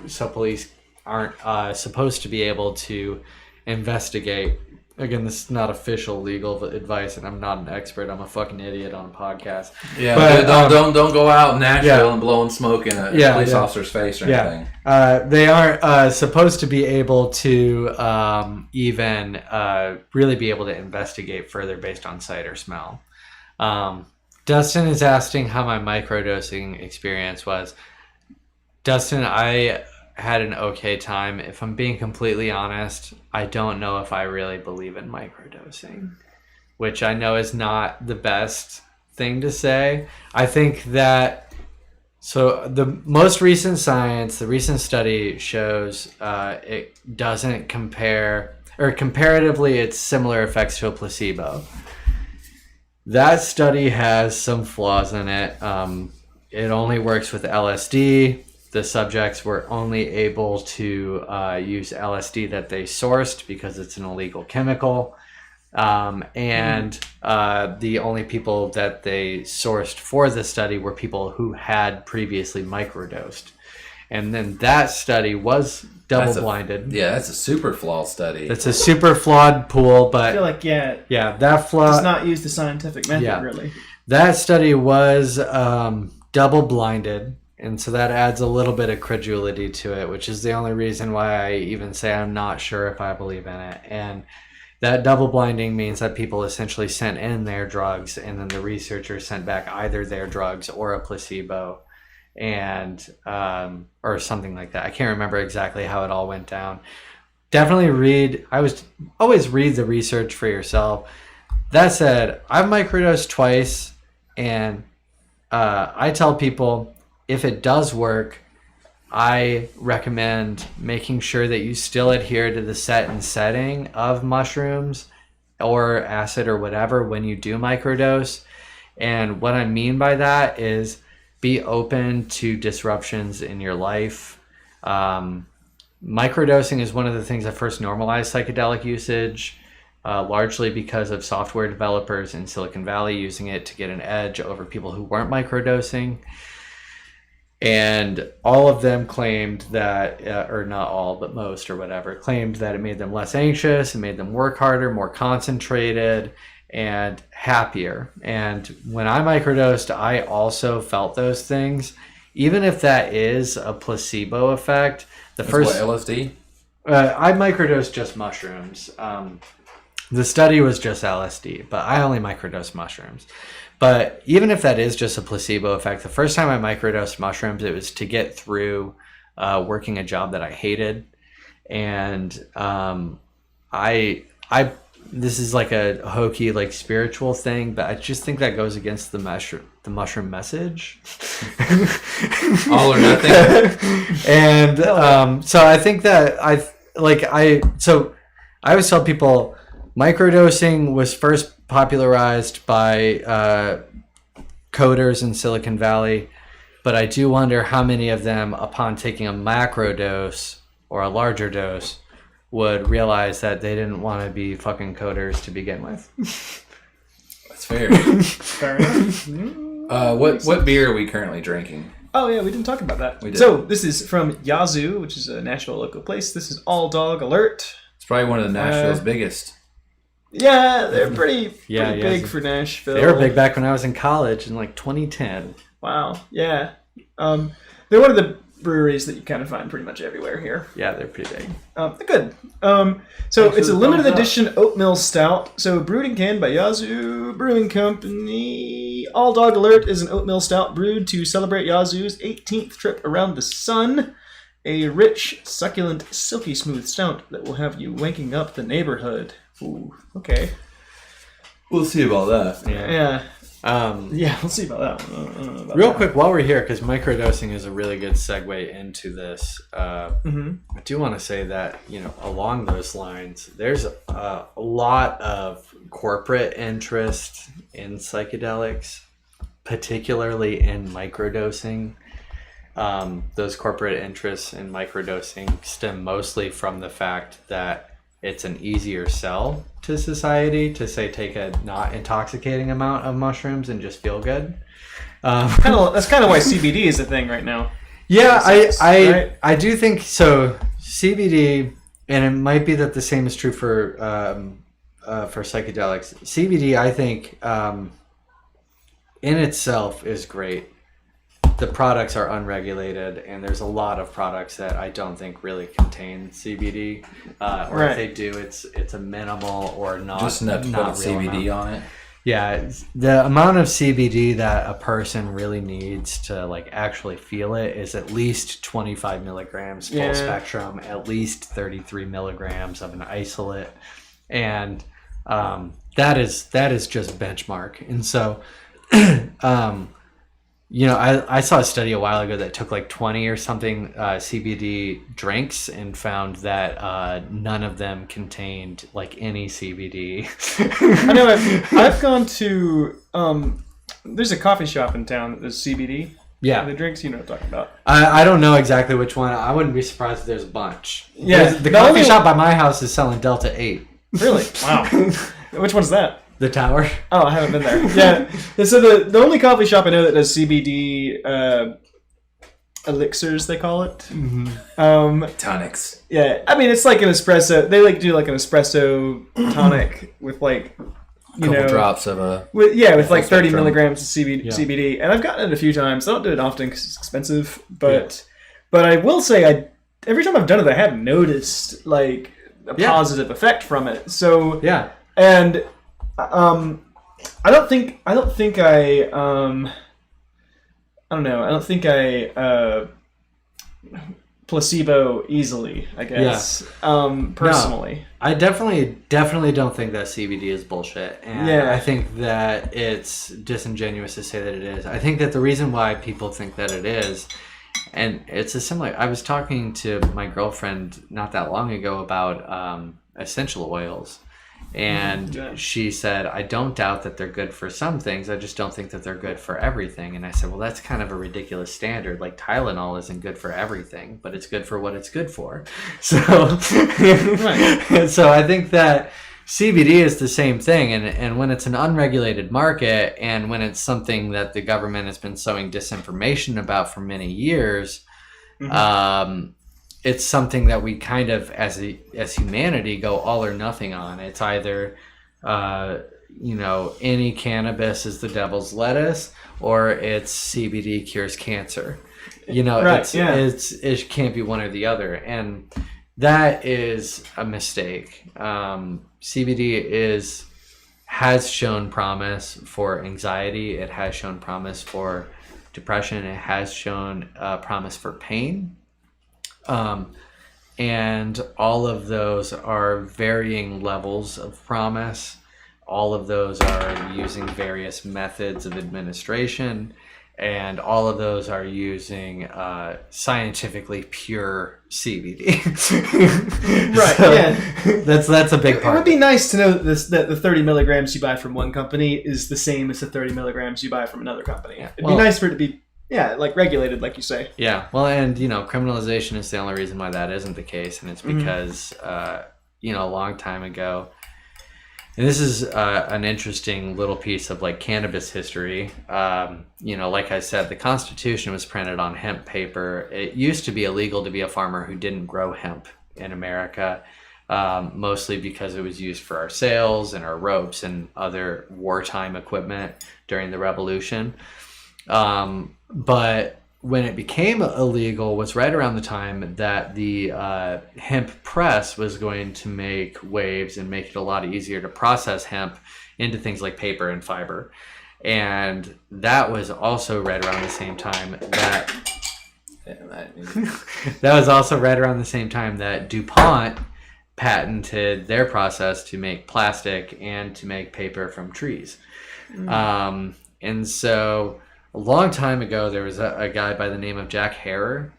So police aren't supposed to be able to investigate again, this is not official legal advice, and I'm not an expert. I'm a fucking idiot on a podcast. Yeah, but, don't go out in Nashville and blowing smoke in a police officer's face or anything. They aren't supposed to be able to even really be able to investigate further based on sight or smell. Dustin is asking how my microdosing experience was. Dustin, I had an okay time. If I'm being completely honest, I don't know if I really believe in microdosing, which I know is not the best thing to say. I think that, so the most recent science, the recent study shows it doesn't compare, or comparatively it's similar effects to a placebo. That study has some flaws in it. It only works with LSD. The subjects were only able to use LSD that they sourced because it's an illegal chemical. And the only people that they sourced for the study were people who had previously microdosed. And then that study was double-blinded. That's a super flawed study. It's a super flawed pool, but I feel like, that flaw does not use the scientific method, really. That study was double-blinded. And so that adds a little bit of credulity to it, which is the only reason why I even say I'm not sure if I believe in it. And that double blinding means that people essentially sent in their drugs, and then the researchers sent back either their drugs or a placebo, and or something like that. I can't remember exactly how it all went down. Definitely always read the research for yourself. That said, I've microdosed twice, and I tell people, if it does work, I recommend making sure that you still adhere to the set and setting of mushrooms or acid or whatever when you do microdose. And what I mean by that is be open to disruptions in your life. Microdosing is one of the things that first normalized psychedelic usage, largely because of software developers in Silicon Valley using it to get an edge over people who weren't microdosing. And all of them claimed that, or not all, but most or whatever, claimed that it made them less anxious, it made them work harder, more concentrated, and happier. And when I microdosed, I also felt those things. Even if that is a placebo effect, What, LSD? I microdosed just mushrooms. The study was just LSD, but I only microdosed mushrooms. But even if that is just a placebo effect, the first time I microdosed mushrooms, it was to get through working a job that I hated. And this is like a hokey, like spiritual thing, but I just think that goes against the mushroom message. All or nothing. And so I think that I always tell people microdosing was first popularized by coders in Silicon Valley, but I do wonder how many of them, upon taking a macro dose or a larger dose, would realize that they didn't want to be fucking coders to begin with. That's fair. Fair enough. What beer are we currently drinking? Oh yeah, we didn't talk about that. We did. So this is from Yazoo, which is a Nashville local place. This is All Dog Alert. It's probably one of the Nashville's biggest. Yeah, they're pretty big for Nashville. They were big back when I was in college in like 2010. Wow, yeah. They're one of the breweries that you kind of find pretty much everywhere here. Yeah, they're pretty big. They're good. So it's a limited edition oatmeal stout. So brewed and canned by Yazoo Brewing Company. All Dog Alert is an oatmeal stout brewed to celebrate Yazoo's 18th trip around the sun. A rich, succulent, silky smooth stout that will have you waking up the neighborhood. Ooh, okay. We'll see about that. Yeah. We'll see about that one. Real quick, while we're here, because microdosing is a really good segue into this, I do want to say that, along those lines, there's a lot of corporate interest in psychedelics, particularly in microdosing. Those corporate interests in microdosing stem mostly from the fact that it's an easier sell to society to say take a not intoxicating amount of mushrooms and just feel good. That's kind of why CBD is a thing right now. Yeah, I do think so. CBD, and it might be that the same is true for for psychedelics. CBD, I think, in itself is great. The products are unregulated, and there's a lot of products that I don't think really contain CBD, or if they do, it's a minimal or not. Just enough to put CBD on it. Yeah, the amount of CBD that a person really needs to like actually feel it is at least 25 milligrams full spectrum, at least 33 milligrams of an isolate, and that is just benchmark. And so, I saw a study a while ago that took like 20 or something CBD drinks and found that none of them contained like any CBD. I know I've gone to there's a coffee shop in town that does CBD. Yeah, the drinks, you know what I'm talking about. I don't know exactly which one. I wouldn't be surprised if there's a bunch. Yeah, the coffee shop by my house is selling Delta 8. Really? Wow. Which one's that? The Tower. Oh, I haven't been there. Yeah. So the only coffee shop I know that does CBD elixirs, they call it. Mm-hmm. Tonics. Yeah. I mean, it's like an espresso. They like do like an espresso tonic with like a couple drops of with like 30 milligrams of CBD. And I've gotten it a few times. I don't do it often because it's expensive, but I will say every time I've done it, I have noticed like a positive effect from it. So and I don't think I placebo easily, I guess. Personally. No, I definitely don't think that CBD is bullshit. And I think that it's disingenuous to say that it is. I think that the reason why people think that it is, and it's a similar, I was talking to my girlfriend not that long ago about essential oils. And she said, I don't doubt that they're good for some things. I just don't think that they're good for everything. And I said, well, that's kind of a ridiculous standard. Like Tylenol isn't good for everything, but it's good for what it's good for. So, so I think that CBD is the same thing. And when it's an unregulated market and when it's something that the government has been sowing disinformation about for many years, it's something that we kind of, as humanity, go all or nothing on. It's either, any cannabis is the devil's lettuce, or it's CBD cures cancer. It can't be one or the other, and that is a mistake. CBD has shown promise for anxiety. It has shown promise for depression. It has shown promise for pain. And all of those are varying levels of promise. All of those are using various methods of administration, and all of those are using scientifically pure CBD. Right. So that's a big part. It would be nice to know that the 30 milligrams you buy from one company is the same as the 30 milligrams you buy from another company. It'd be nice for it to be like regulated, like you say. Yeah, well, and criminalization is the only reason why that isn't the case, and it's because a long time ago, and this is an interesting little piece of like cannabis history. Like I said, the Constitution was printed on hemp paper. It used to be illegal to be a farmer who didn't grow hemp in America, mostly because it was used for our sails and our ropes and other wartime equipment during the Revolution. But when it became illegal was right around the time that the hemp press was going to make waves and make it a lot easier to process hemp into things like paper and fiber. And that was also right around the same time that DuPont patented their process to make plastic and to make paper from trees. And so a long time ago, there was a guy by the name of Jack Herer,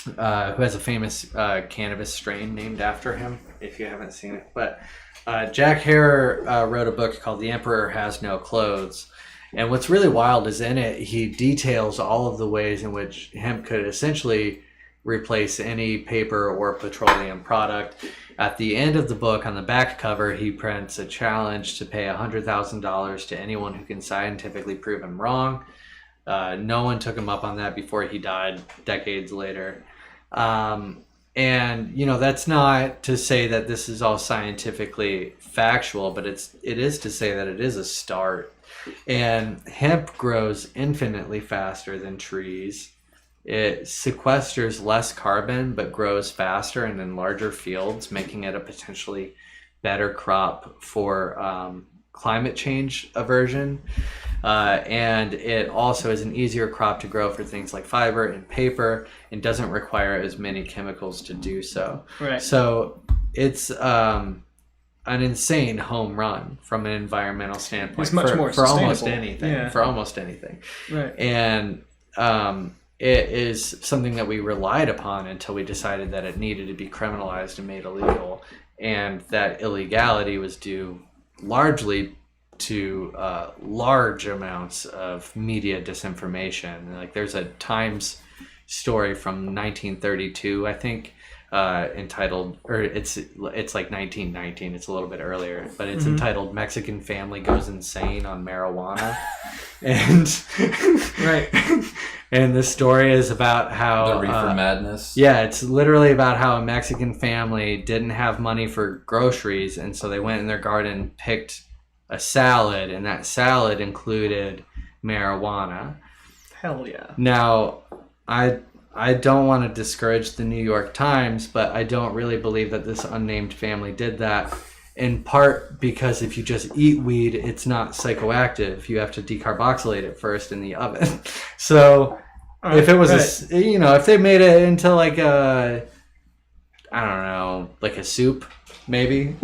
who has a famous cannabis strain named after him, if you haven't seen it. But Jack Herer wrote a book called The Emperor Has No Clothes. And what's really wild is in it, he details all of the ways in which hemp could essentially replace any paper or petroleum product. At the end of the book, on the back cover, he prints a challenge to pay $100,000 to anyone who can scientifically prove him wrong. No one took him up on that before he died decades later. And, that's not to say that this is all scientifically factual, but it is to say that it is a start. And hemp grows infinitely faster than trees. It sequesters less carbon, but grows faster and in larger fields, making it a potentially better crop for climate change aversion. And it also is an easier crop to grow for things like fiber and paper, and doesn't require as many chemicals to do so. Right. So it's an insane home run from an environmental standpoint. It's much more for almost sustainable. anything. Yeah. For almost anything. Right. And it is something that we relied upon until we decided that it needed to be criminalized and made illegal, and that illegality was due largely to large amounts of media disinformation. Like, there's a Times story from 1932, I think, entitled, or it's like 1919, it's a little bit earlier, but it's entitled "Mexican Family Goes Insane on Marijuana." And Right. and the story is about how The reefer madness. yeah, it's literally about how a Mexican family didn't have money for groceries, and so they went in their garden, picked a salad, and that salad included marijuana. Hell yeah. Now, I don't want to discourage the New York Times, but I don't really believe that this unnamed family did that, in part because if you just eat weed, it's not psychoactive. You have to decarboxylate it first in the oven. So if it was if they made it into like a, I don't know, like a soup, maybe.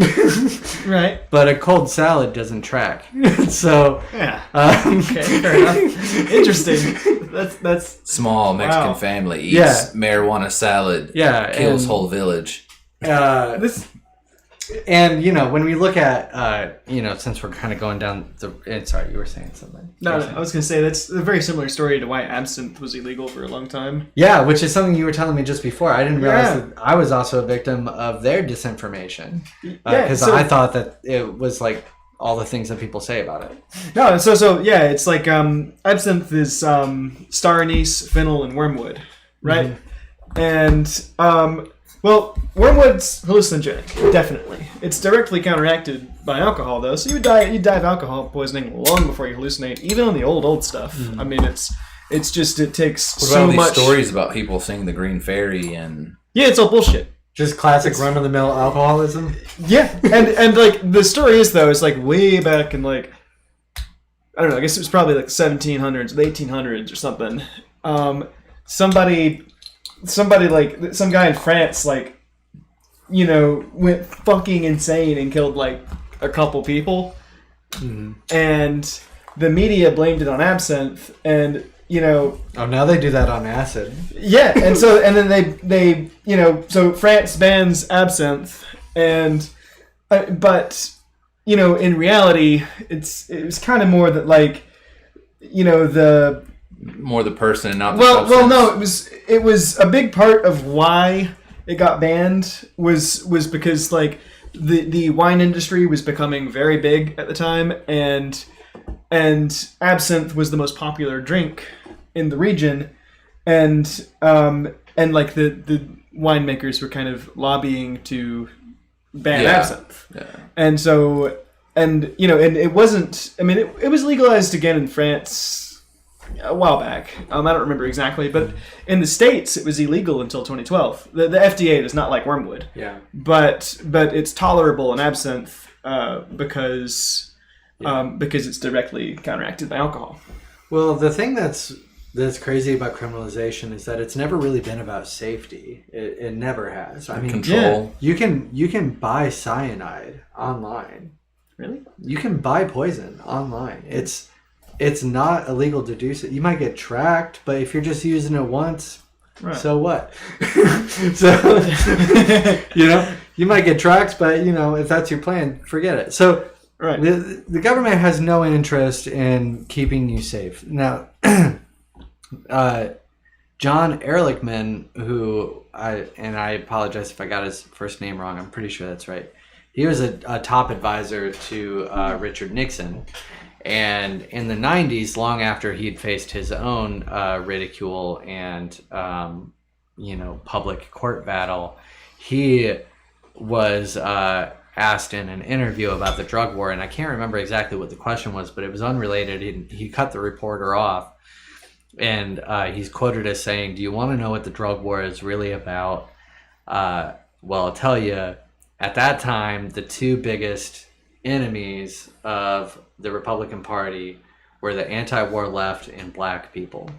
Right. But a cold salad doesn't track. So yeah. Okay, fair enough. Interesting. That's Small Mexican Wow. family eats marijuana salad. Yeah, Kills and- whole village. this. And when we look at since we're kind of going down the sorry, you were saying something. No, I was gonna say that's a very similar story to why absinthe was illegal for a long time. Yeah, which is something you were telling me just before. I didn't realize Yeah. that I was also a victim of their disinformation, Yeah, because so- I thought that it was like all the things that people say about it. No, so yeah, it's like absinthe is star anise, fennel, and wormwood, right? And well, wormwood's hallucinogenic, definitely. It's directly counteracted by alcohol, though. So you'd die of alcohol poisoning long before you hallucinate, even on the old stuff. I mean, it's just it takes What so about all these much. stories about people seeing the Green Fairy and Yeah, it's all bullshit. Just classic run-of-the-mill alcoholism. Yeah, and like the story is though, it's like way back in like I don't know. I guess it was probably like 1700s, the 1800s or something. Somebody like some guy in France, like, went fucking insane and killed like a couple people, and the media blamed it on absinthe, and Oh, now they do that on acid. yeah, and then they so France bans absinthe, and but in reality it was kind of more that like the more the person and not the well substance? no it was a big part of why it got banned was because like the wine industry was becoming very big at the time, and absinthe was the most popular drink in the region, and like the winemakers were kind of lobbying to ban absinthe. Yeah. And so, and it wasn't, I mean, it was legalized again in France a while back. I don't remember exactly, but in the States it was illegal until 2012. The FDA does not like wormwood. Yeah. But it's tolerable in absinthe because it's directly counteracted by alcohol. Well, the thing that's crazy about criminalization is that it's never really been about safety. It never has. I mean, Control. you can buy cyanide online. Really? You can buy poison online. It's not illegal to do so. You might get tracked, but if you're just using it once, Right. so what? So you might get tracked, but if that's your plan, forget it. So Right. the government has no interest in keeping you safe. Now, John Ehrlichman, who I apologize if I got his first name wrong. I'm pretty sure that's right. He was a top advisor to Richard Nixon. And in the 90s, long after he'd faced his own ridicule and public court battle, he was asked in an interview about the drug war, and I can't remember exactly what the question was, but it was unrelated. He cut the reporter off, and he's quoted as saying, "Do you want to know what the drug war is really about? Well, I'll tell you, at that time, the two biggest enemies of the Republican Party were the anti-war left and black people.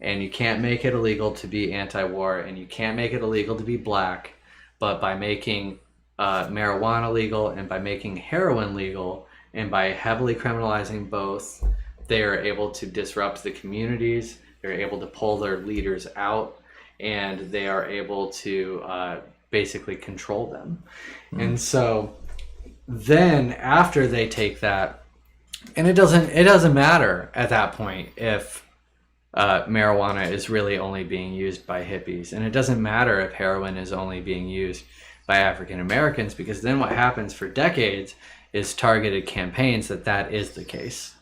And you can't make it illegal to be anti-war, and you can't make it illegal to be black, but by making marijuana legal and by making heroin legal and by heavily criminalizing both, they are able to disrupt the communities, they're able to pull their leaders out, and they are able to basically control them." And so then after they take that, and it doesn't matter at that point if marijuana is really only being used by hippies, and it doesn't matter if heroin is only being used by African Americans, because then what happens for decades is targeted campaigns that is the case,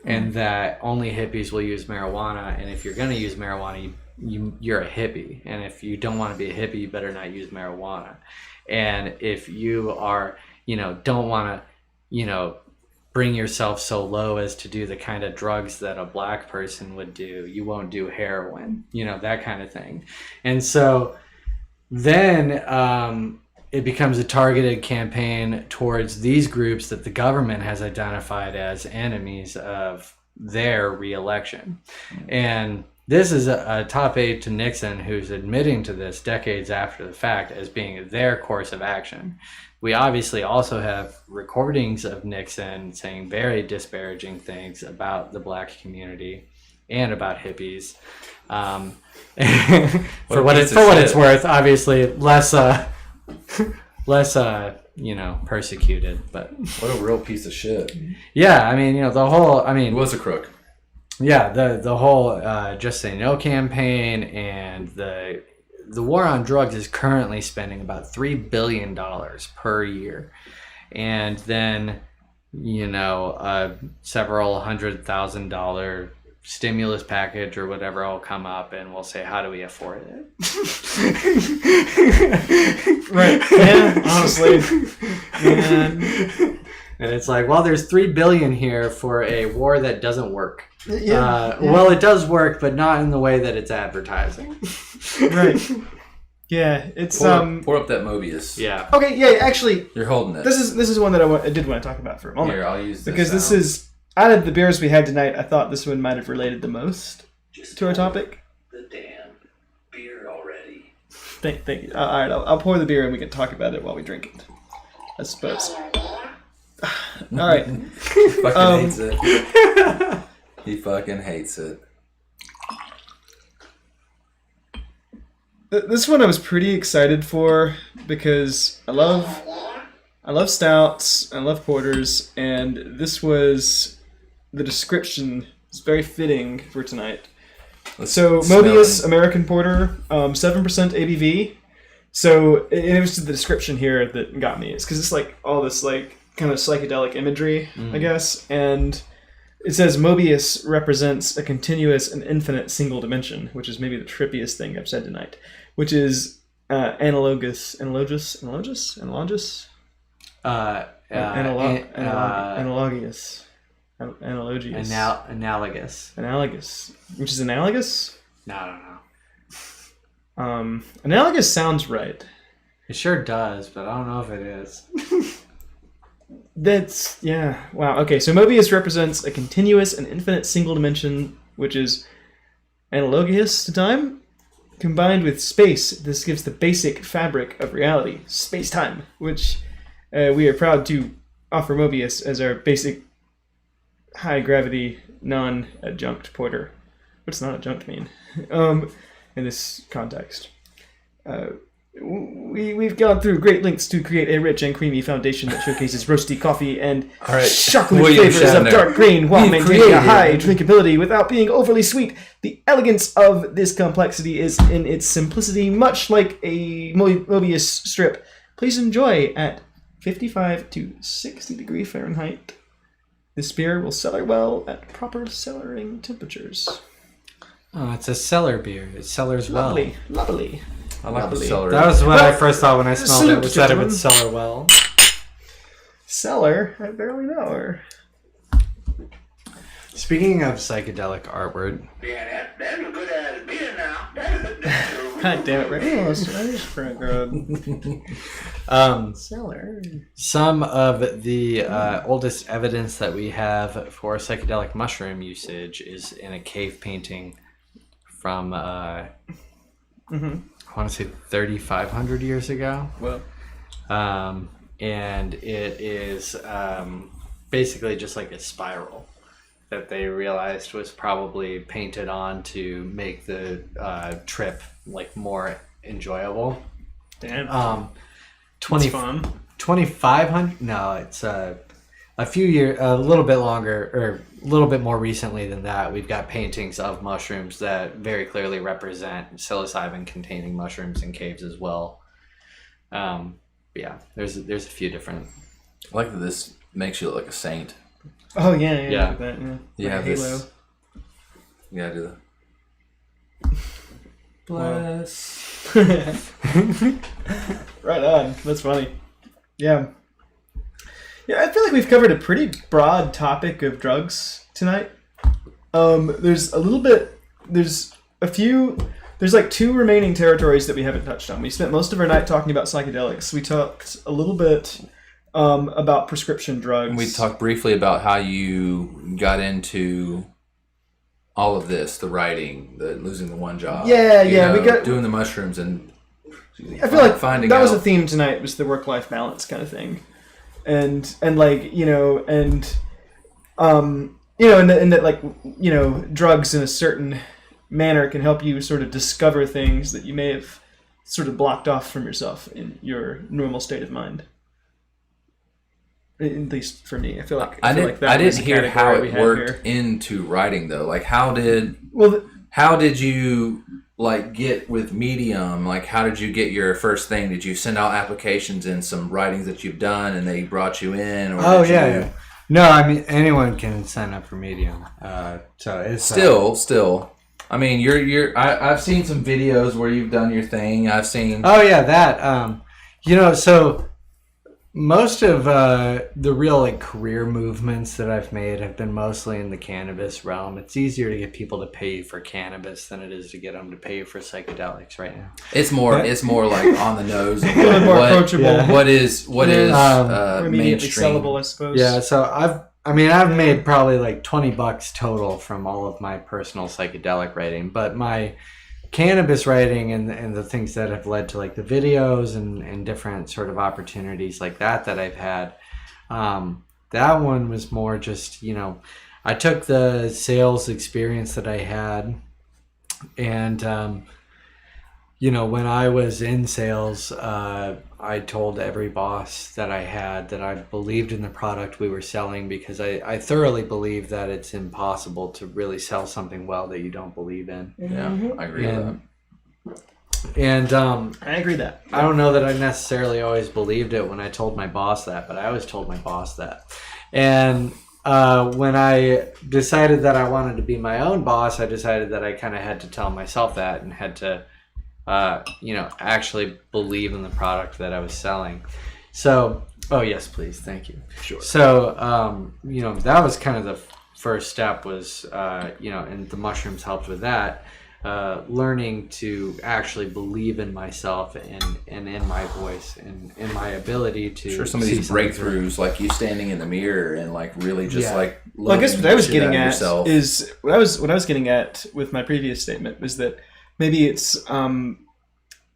and that only hippies will use marijuana, and if you're going to use marijuana, you're a hippie, and if you don't want to be a hippie, you better not use marijuana. And if you are, don't want to, bring yourself so low as to do the kind of drugs that a black person would do, you won't do heroin, that kind of thing. And so then it becomes a targeted campaign towards these groups that the government has identified as enemies of their re-election. And this is a top aide to Nixon who's admitting to this decades after the fact as being their course of action. We obviously also have recordings of Nixon saying very disparaging things about the black community and about hippies. For what it's worth, obviously less persecuted, but what a real piece of shit. Yeah, he was a crook. Yeah, the whole Just Say No campaign, and the war on drugs is currently spending about $3 billion per year. And then, several $100,000 stimulus package or whatever will come up, and we'll say, how do we afford it? Right. Yeah, honestly. Man. And it's like, well, there's $3 billion here for a war that doesn't work. Yeah. Well, it does work, but not in the way that it's advertising. Right. Yeah, it's pour up that Mobius. Yeah. Okay. Yeah. Actually, you're holding it. This is one that I did want to talk about for a moment. Here, I'll use this because this is out of the beers we had tonight. I thought this one might have related the most to our topic. The damn beer already. Thank you. All right, I'll pour the beer and we can talk about it while we drink it, I suppose. All right. He fucking hates it. He fucking hates it. This one I was pretty excited for because I love stouts, I love porters, and this was the description is very fitting for tonight. So Mobius American Porter, 7% ABV. So it was the description here that got me. It's because it's like all this like kind of psychedelic imagery, I guess, and it says Mobius represents a continuous and infinite single dimension, which is maybe the trippiest thing I've said tonight, which is analogous. Analogous. Analogious, which is analogous. No, I don't know. Analogous sounds right. It sure does, but I don't know if it is. That's, yeah. Wow. Okay, so Mobius represents a continuous and infinite single dimension, which is analogous to time. Combined with space, this gives the basic fabric of reality, space-time, which we are proud to offer Mobius as our basic high-gravity, non-adjunct porter. What's non-adjunct mean in this context? We've gone through great lengths to create a rich and creamy foundation that showcases roasty coffee and chocolate flavors of dark grain while maintaining a high drinkability without being overly sweet. The elegance of this complexity is in its simplicity, much like a Mobius strip. Please enjoy at 55 to 60 degree Fahrenheit. This beer will cellar well at proper cellaring temperatures. Oh, it's a cellar beer. It cellars well. Lovely. I like the Lovely. celery. That was what I first thought when I smelled it. Was that it gentlemen. would cellar well? Cellar? I barely know her. Speaking of psychedelic artwork, Yeah, that's a good ass beer now. God damn it, Rick. Oh, that's pretty good. Cellar. some of the oldest evidence that we have for psychedelic mushroom usage is in a cave painting from, I want to say 3,500 years ago. Well, And it is basically just like a spiral that they realized was probably painted on to make the trip like more enjoyable. damn. 20, It's fun. 2,500? No, it's a few years, a little bit longer, or a little bit more recently than that. We've got paintings of mushrooms that very clearly represent psilocybin-containing mushrooms in caves as well. Yeah, there's a few different. I like that this makes you look like a saint. Oh, yeah. Yeah. Like that, yeah. You Like have Halo. this. You gotta do the. Bless. Right on. That's funny. Yeah. Yeah, I feel like we've covered a pretty broad topic of drugs tonight. There's like 2 remaining territories that we haven't touched on. We spent most of our night talking about psychedelics. We talked a little bit about prescription drugs. We talked briefly about how you got into all of this, the writing, the losing the one job. Yeah, you yeah, know, we got- doing the mushrooms and I feel like finding that was out. a theme tonight, was the work-life balance kind of thing. And like, you know, and that like, you know, drugs in a certain manner can help you sort of discover things that you may have sort of blocked off from yourself in your normal state of mind. At least for me, I feel like I that didn't was the hear how category we it had worked here. into writing though. Like how did Well, you like get with Medium? Like how did you get your first thing? Did you send out applications and some writings that you've done and they brought you in? Or Oh did yeah, you... yeah. No, I mean anyone can sign up for Medium. So it's Still. I mean, I've seen some videos where you've done your thing. I've seen. Oh yeah, that. So most of the real like career movements that I've made have been mostly in the cannabis realm. It's easier to get people to pay you for cannabis than it is to get them to pay you for psychedelics right now. It's more like on the nose. Of a little more approachable. Yeah. What is More immediately mainstream? sellable, I suppose. Yeah, so I've made probably like $20 total from all of my personal psychedelic writing, but my cannabis writing and the things that have led to like the videos and different sort of opportunities like that I've had, that one was more just, you know, I took the sales experience that I had and you know, when I was in sales, I told every boss that I had that I believed in the product we were selling, because I thoroughly believe that it's impossible to really sell something well that you don't believe in. Yeah, I agree with that. And I agree that. I don't know that I necessarily always believed it when I told my boss that, but I always told my boss that. And when I decided that I wanted to be my own boss, I decided that I kind of had to tell myself that and had to you know, actually believe in the product that I was selling. So, oh yes, please, thank you. Sure. So, you know, that was kind of the first step was, you know, and the mushrooms helped with that, learning to actually believe in myself and in my voice and in my ability to Sure, some of these breakthroughs, like you standing in the mirror and like really just like. Well, I guess what I was getting at yourself. is what I was getting at with my previous statement was that maybe it's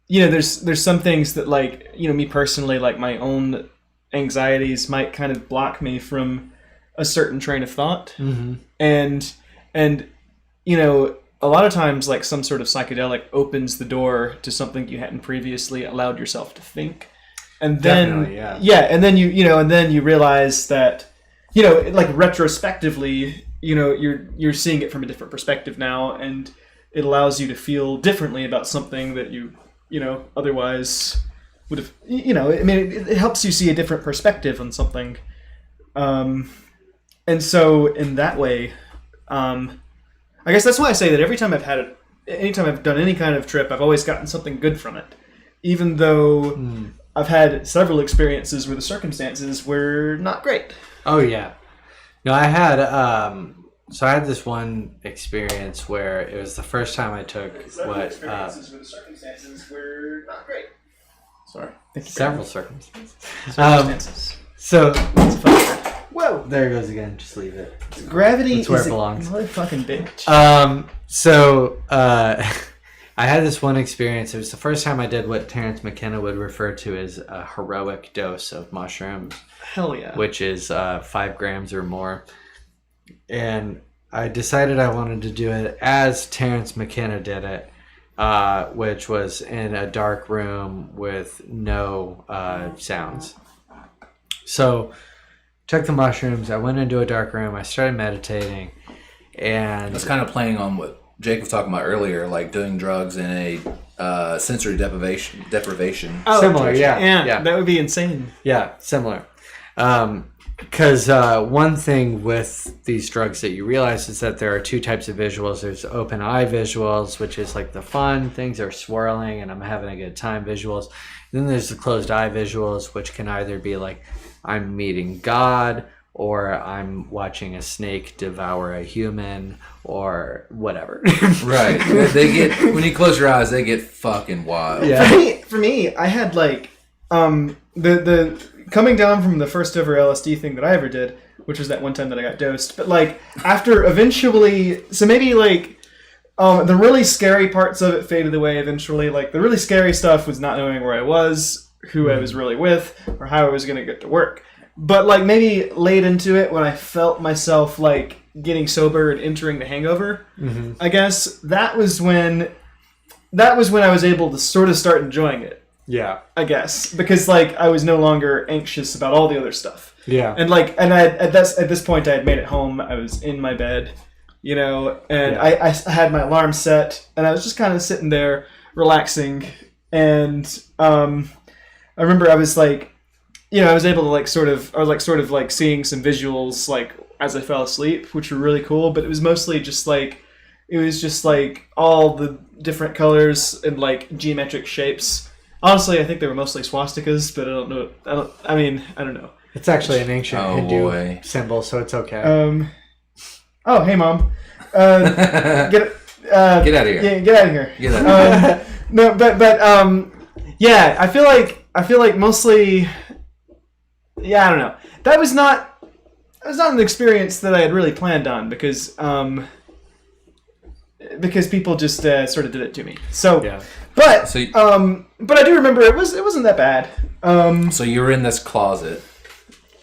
you know, there's some things that, like, you know, me personally, like my own anxieties might kind of block me from a certain train of thought. Mm-hmm. And you know, a lot of times like some sort of psychedelic opens the door to something you hadn't previously allowed yourself to think. And then and then you realize that, you know, like retrospectively, you know, you're seeing it from a different perspective now, and it allows you to feel differently about something that you know, otherwise would have, you know, I mean, it helps you see a different perspective on something. And so in that way, I guess that's why I say that every time I've had it, anytime I've done any kind of trip, I've always gotten something good from it. Even though I've had several experiences where the circumstances were not great. Oh yeah. No, I had so I had this one experience where it was the first time I took Experiences where the circumstances were not great. Sorry. several circumstances. Circumstances. So Whoa! there it goes again. Just leave it. Gravity It's where is it belongs. a motherfucking bitch. I had this one experience. It was the first time I did what Terrence McKenna would refer to as a heroic dose of mushrooms, Hell yeah. which is 5 grams or more. And I decided I wanted to do it as Terrence McKenna did it, which was in a dark room with no sounds. So, took the mushrooms. I went into a dark room. I started meditating, and That's kind of playing on what Jake was talking about earlier, like doing drugs in a sensory deprivation. Oh, similar, yeah. Yeah, that would be insane. yeah, similar. Because one thing with these drugs that you realize is that there are 2 types of visuals. There's open eye visuals, which is like the fun, things are swirling and I'm having a good time visuals. And then there's the closed eye visuals, which can either be like I'm meeting God, or I'm watching a snake devour a human, or whatever. Right. They get, when you close your eyes, they get fucking wild. Yeah. For me, I had like the coming down from the first ever LSD thing that I ever did, which was that one time that I got dosed. But like after eventually, so maybe like the really scary parts of it faded away eventually. Like the really scary stuff was not knowing where I was, who I was really with, or how I was going to get to work. But like maybe late into it when I felt myself like getting sober and entering the hangover, I guess that was when I was able to sort of start enjoying it. Yeah. I guess because like I was no longer anxious about all the other stuff. Yeah. And like at this point I had made it home. I was in my bed, you know, and I had my alarm set and I was just kind of sitting there relaxing. And I remember I was like, you know, I was able to like sort of seeing some visuals like as I fell asleep, which were really cool. But it was mostly just like all the different colors and like geometric shapes. Honestly, I think they were mostly swastikas, but I don't know. I don't know. It's actually an ancient Hindu boy. symbol, so it's okay. Oh, hey, Mom. Get out of here. Yeah, get out of here. Get out. No, but yeah, I feel like mostly. Yeah, I don't know. That was not an experience that I had really planned on because people just sort of did it to me. So, Yeah. but I do remember it wasn't that bad. So you were in this closet,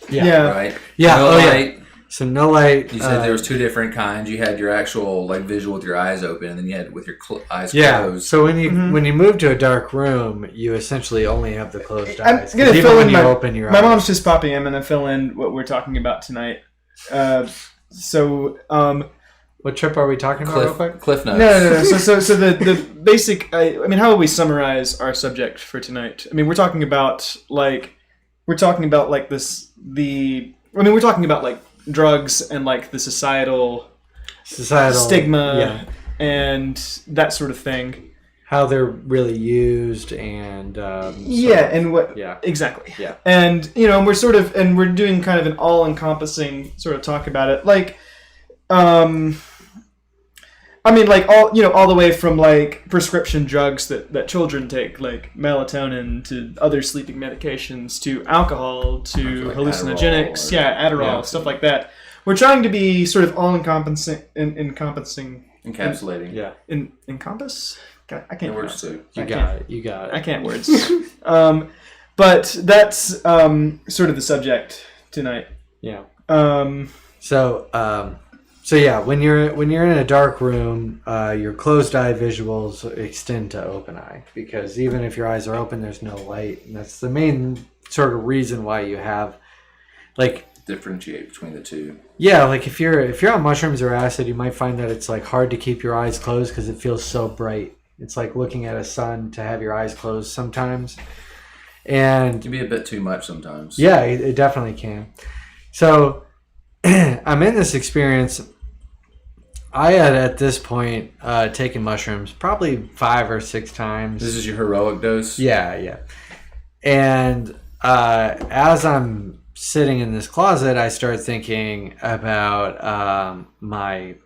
Yeah. right? Yeah. No light. So no light. You said there was 2 different kinds. You had your actual like visual with your eyes open, and then you had with your eyes Yeah. closed. So when you move to a dark room, you essentially only have the closed I'm eyes. gonna 'Cause fill even when in you my open your my eyes. mom's just popping in. I'm gonna fill in what we're talking about tonight. What trip are we talking about real quick? Cliff notes. No. So the basic. I mean, how would we summarize our subject for tonight? I mean, we're talking about like we're talking about like drugs and like the societal stigma and that sort of thing. How they're really used and And what exactly. Yeah. And you know, we're doing kind of an all-encompassing sort of talk about it. Like I mean, like all the way from like prescription drugs that children take, like melatonin, to other sleeping medications, to alcohol, to like hallucinogenics, Adderall, Yeah. stuff like that. We're trying to be sort of all-encompassing, Encapsulating. Yeah. encompass. God, I can't. It works too. You got it. I can't words. But that's sort of the subject tonight. Yeah. So yeah, when you're in a dark room, your closed eye visuals extend to open eye, because even if your eyes are open, there's no light, and that's the main sort of reason why you have like Differentiate between the 2. Yeah, like if you're on mushrooms or acid, you might find that it's like hard to keep your eyes closed because it feels so bright. It's like looking at a sun to have your eyes closed sometimes. And It can be a bit too much sometimes. yeah, it definitely can. So I'm in this experience I had at this point taken mushrooms probably 5 or 6 times. This is your heroic dose? Yeah. And as I'm sitting in this closet, I start thinking about my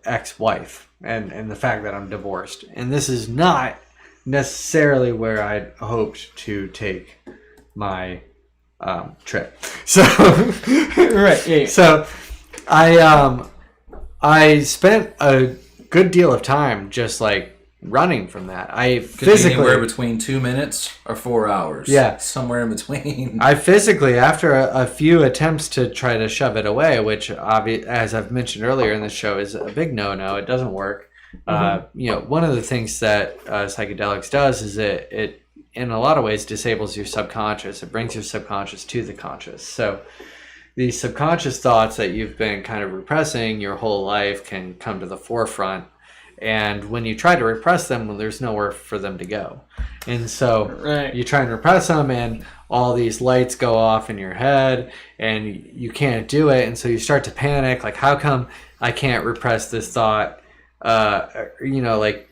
ex-wife and the fact that I'm divorced. And this is not necessarily where I'd hoped to take my trip. So Right. Yeah. So I spent a good deal of time just like running from that. I physically anywhere between 2 minutes or 4 hours. Yeah. Somewhere in between. I physically, after a few attempts to try to shove it away, which as I've mentioned earlier in the show is a big no-no. It doesn't work. One of the things that psychedelics does is it in a lot of ways disables your subconscious. It brings your subconscious to the conscious. So these subconscious thoughts that you've been kind of repressing your whole life can come to the forefront. And when you try to repress them, well, there's nowhere for them to go. And so you try and repress them and all these lights go off in your head and you can't do it. And so you start to panic, like, how come I can't repress this thought? Like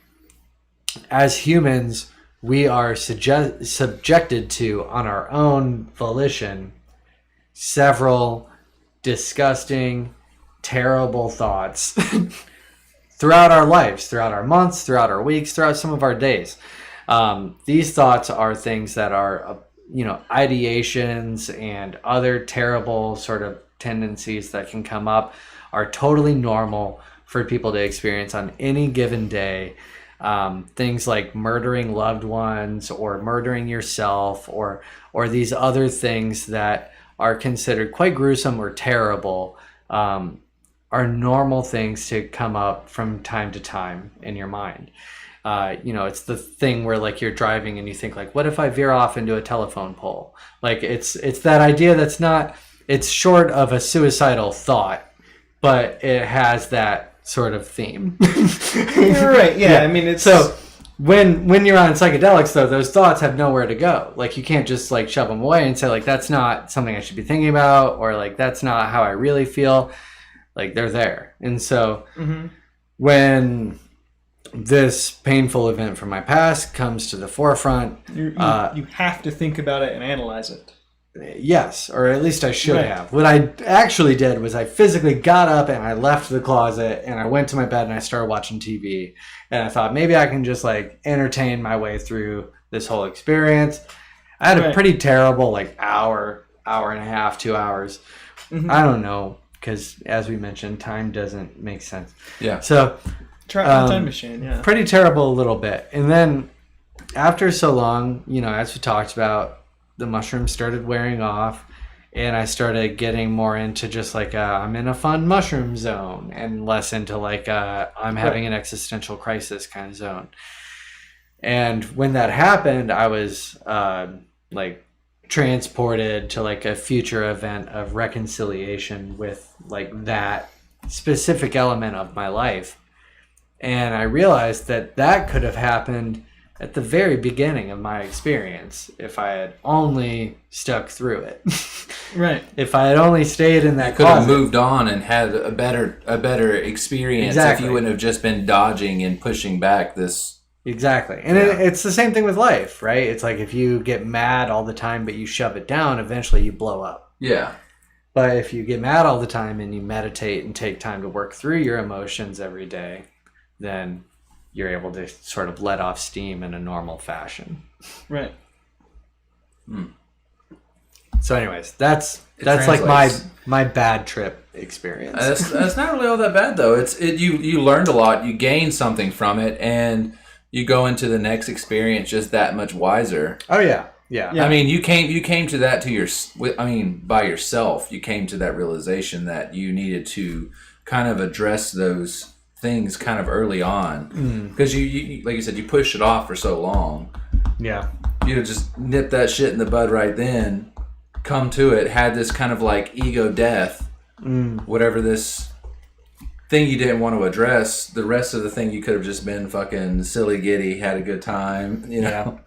as humans, we are subjected to, on our own volition, several disgusting, terrible thoughts throughout our lives, throughout our months, throughout our weeks, throughout some of our days. These thoughts are things that are, ideations and other terrible sort of tendencies that can come up are totally normal for people to experience on any given day. Things like murdering loved ones or murdering yourself or these other things that are considered quite gruesome or terrible are normal things to come up from time to time in your mind. It's the thing where like you're driving and you think like, what if I veer off into a telephone pole? Like it's that idea it's short of a suicidal thought, but it has that sort of theme. You're right. Yeah. I mean, it's so when you're on psychedelics though, those thoughts have nowhere to go. Like you can't just like shove them away and say like, that's not something I should be thinking about, or like, that's not how I really feel. Like they're there. And so when this painful event from my past comes to the forefront, you have to think about it and analyze it. Yes, or at least I should have. What I actually did was I physically got up and I left the closet and I went to my bed and I started watching TV. And I thought maybe I can just like entertain my way through this whole experience. I had a pretty terrible like hour and a half, 2 hours. I don't know, because as we mentioned, time doesn't make sense. Yeah. So try a time machine. Yeah. Pretty terrible a little bit. And then after so long, as we talked about, the mushrooms started wearing off and I started getting more into just like I'm in a fun mushroom zone and less into like I'm having an existential crisis kind of zone. And when that happened, I was like transported to like a future event of reconciliation with like that specific element of my life. And I realized that could have happened at the very beginning of my experience if I had only stuck through it. Right. If I had only stayed in that closet. You could have closet. moved on and had a better experience if you wouldn't have just been dodging and pushing back this. Exactly. And it's the same thing with life, right? It's like if you get mad all the time but you shove it down, eventually you blow up. Yeah. But if you get mad all the time and you meditate and take time to work through your emotions every day, then you're able to sort of let off steam in a normal fashion. Right. So anyways, that's like my bad trip experience. That's not really all that bad though. You learned a lot, you gained something from it, and you go into the next experience just that much wiser. Oh yeah. I mean, you came to that by yourself. You came to that realization that you needed to kind of address those things kind of early on, because you like you said, you pushed it off for so long. Yeah, you just nip that shit in the bud right then, come to it, had this kind of like ego death, whatever this thing you didn't want to address. The rest of the thing you could have just been fucking silly giddy, had a good time, Yeah,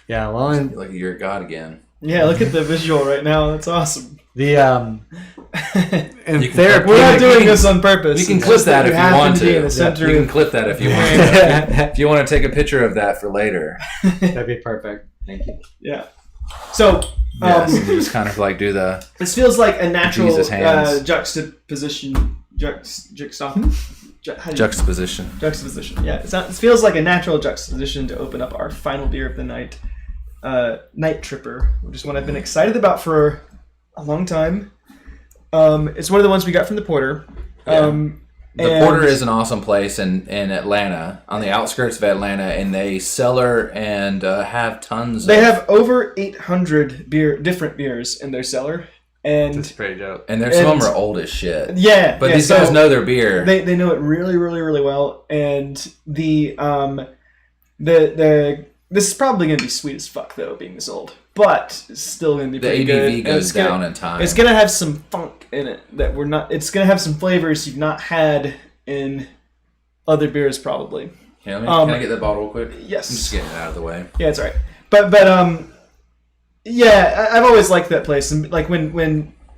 well, and like you're God again. Yeah, look at the visual right now. That's awesome. The in You can- therapy, We're not doing this on purpose. We can It's clip just that if you happen want to be in to. the center You can of- clip that if you want to. If you want to take a picture of that for later. that'd be perfect. Thank you. Yeah. So, Yes, and you just kind of like do the. this feels like a natural Jesus hands. juxtaposition. Juxtaposition. Juxtaposition. Yeah, it feels like a natural juxtaposition to open up our final beer of the night, Night Tripper, which is one I've been excited about for a long time. It's one of the ones we got from the Porter. The Porter is an awesome place in Atlanta, on the outskirts of Atlanta, and they cellar and have tons. They have over 800 different beers in their cellar, and That's pretty dope. and some of them are old as shit. yeah, But yeah, these so guys know their beer. They know it really, really, really well, and the this is probably gonna be sweet as fuck though, being this old, but it's still gonna be The pretty ABV good. And goes it's gonna- down in time. It's gonna have some funk in it that we're not. It's gonna have some flavors you've not had in other beers, probably. Yeah, can I get that bottle real quick? Yes. I'm just getting it out of the way. Yeah, it's alright. But yeah, I've always liked that place, and like when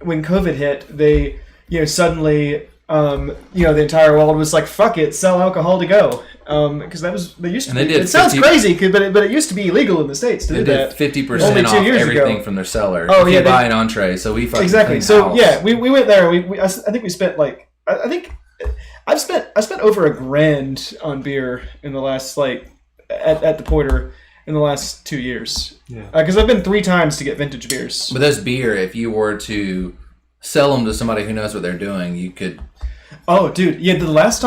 COVID hit, they suddenly the entire world was like, fuck it, sell alcohol to go, because they used to. And they be, did it sounds 50 cbut it used to be illegal in the States to They do did that. 50% Only 2 off years everything ago. from their cellar. Oh, if yeah, you buy an entree, so we fucking Exactly. cleaned So house. yeah, we went there. I think we spent like I think I spent over $1,000 on beer in the last at the Porter in the last 2 years. Yeah. Because I've been 3 times to get vintage beers. But those beer, if you were to sell them to somebody who knows what they're doing, you could. Oh, dude, yeah. The last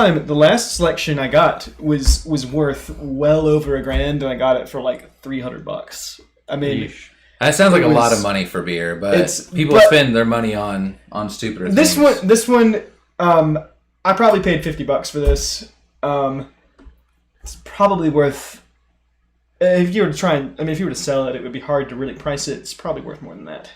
selection I got was worth well over $1,000, and I got it for like $300. I mean. Yeesh. That sounds like It a lot was- of money for beer, but It's- people but- spend their money on stupider This things. one, I probably paid $50 for this. It's probably worth. If you were to sell it, it would be hard to really price it. It's probably worth more than that.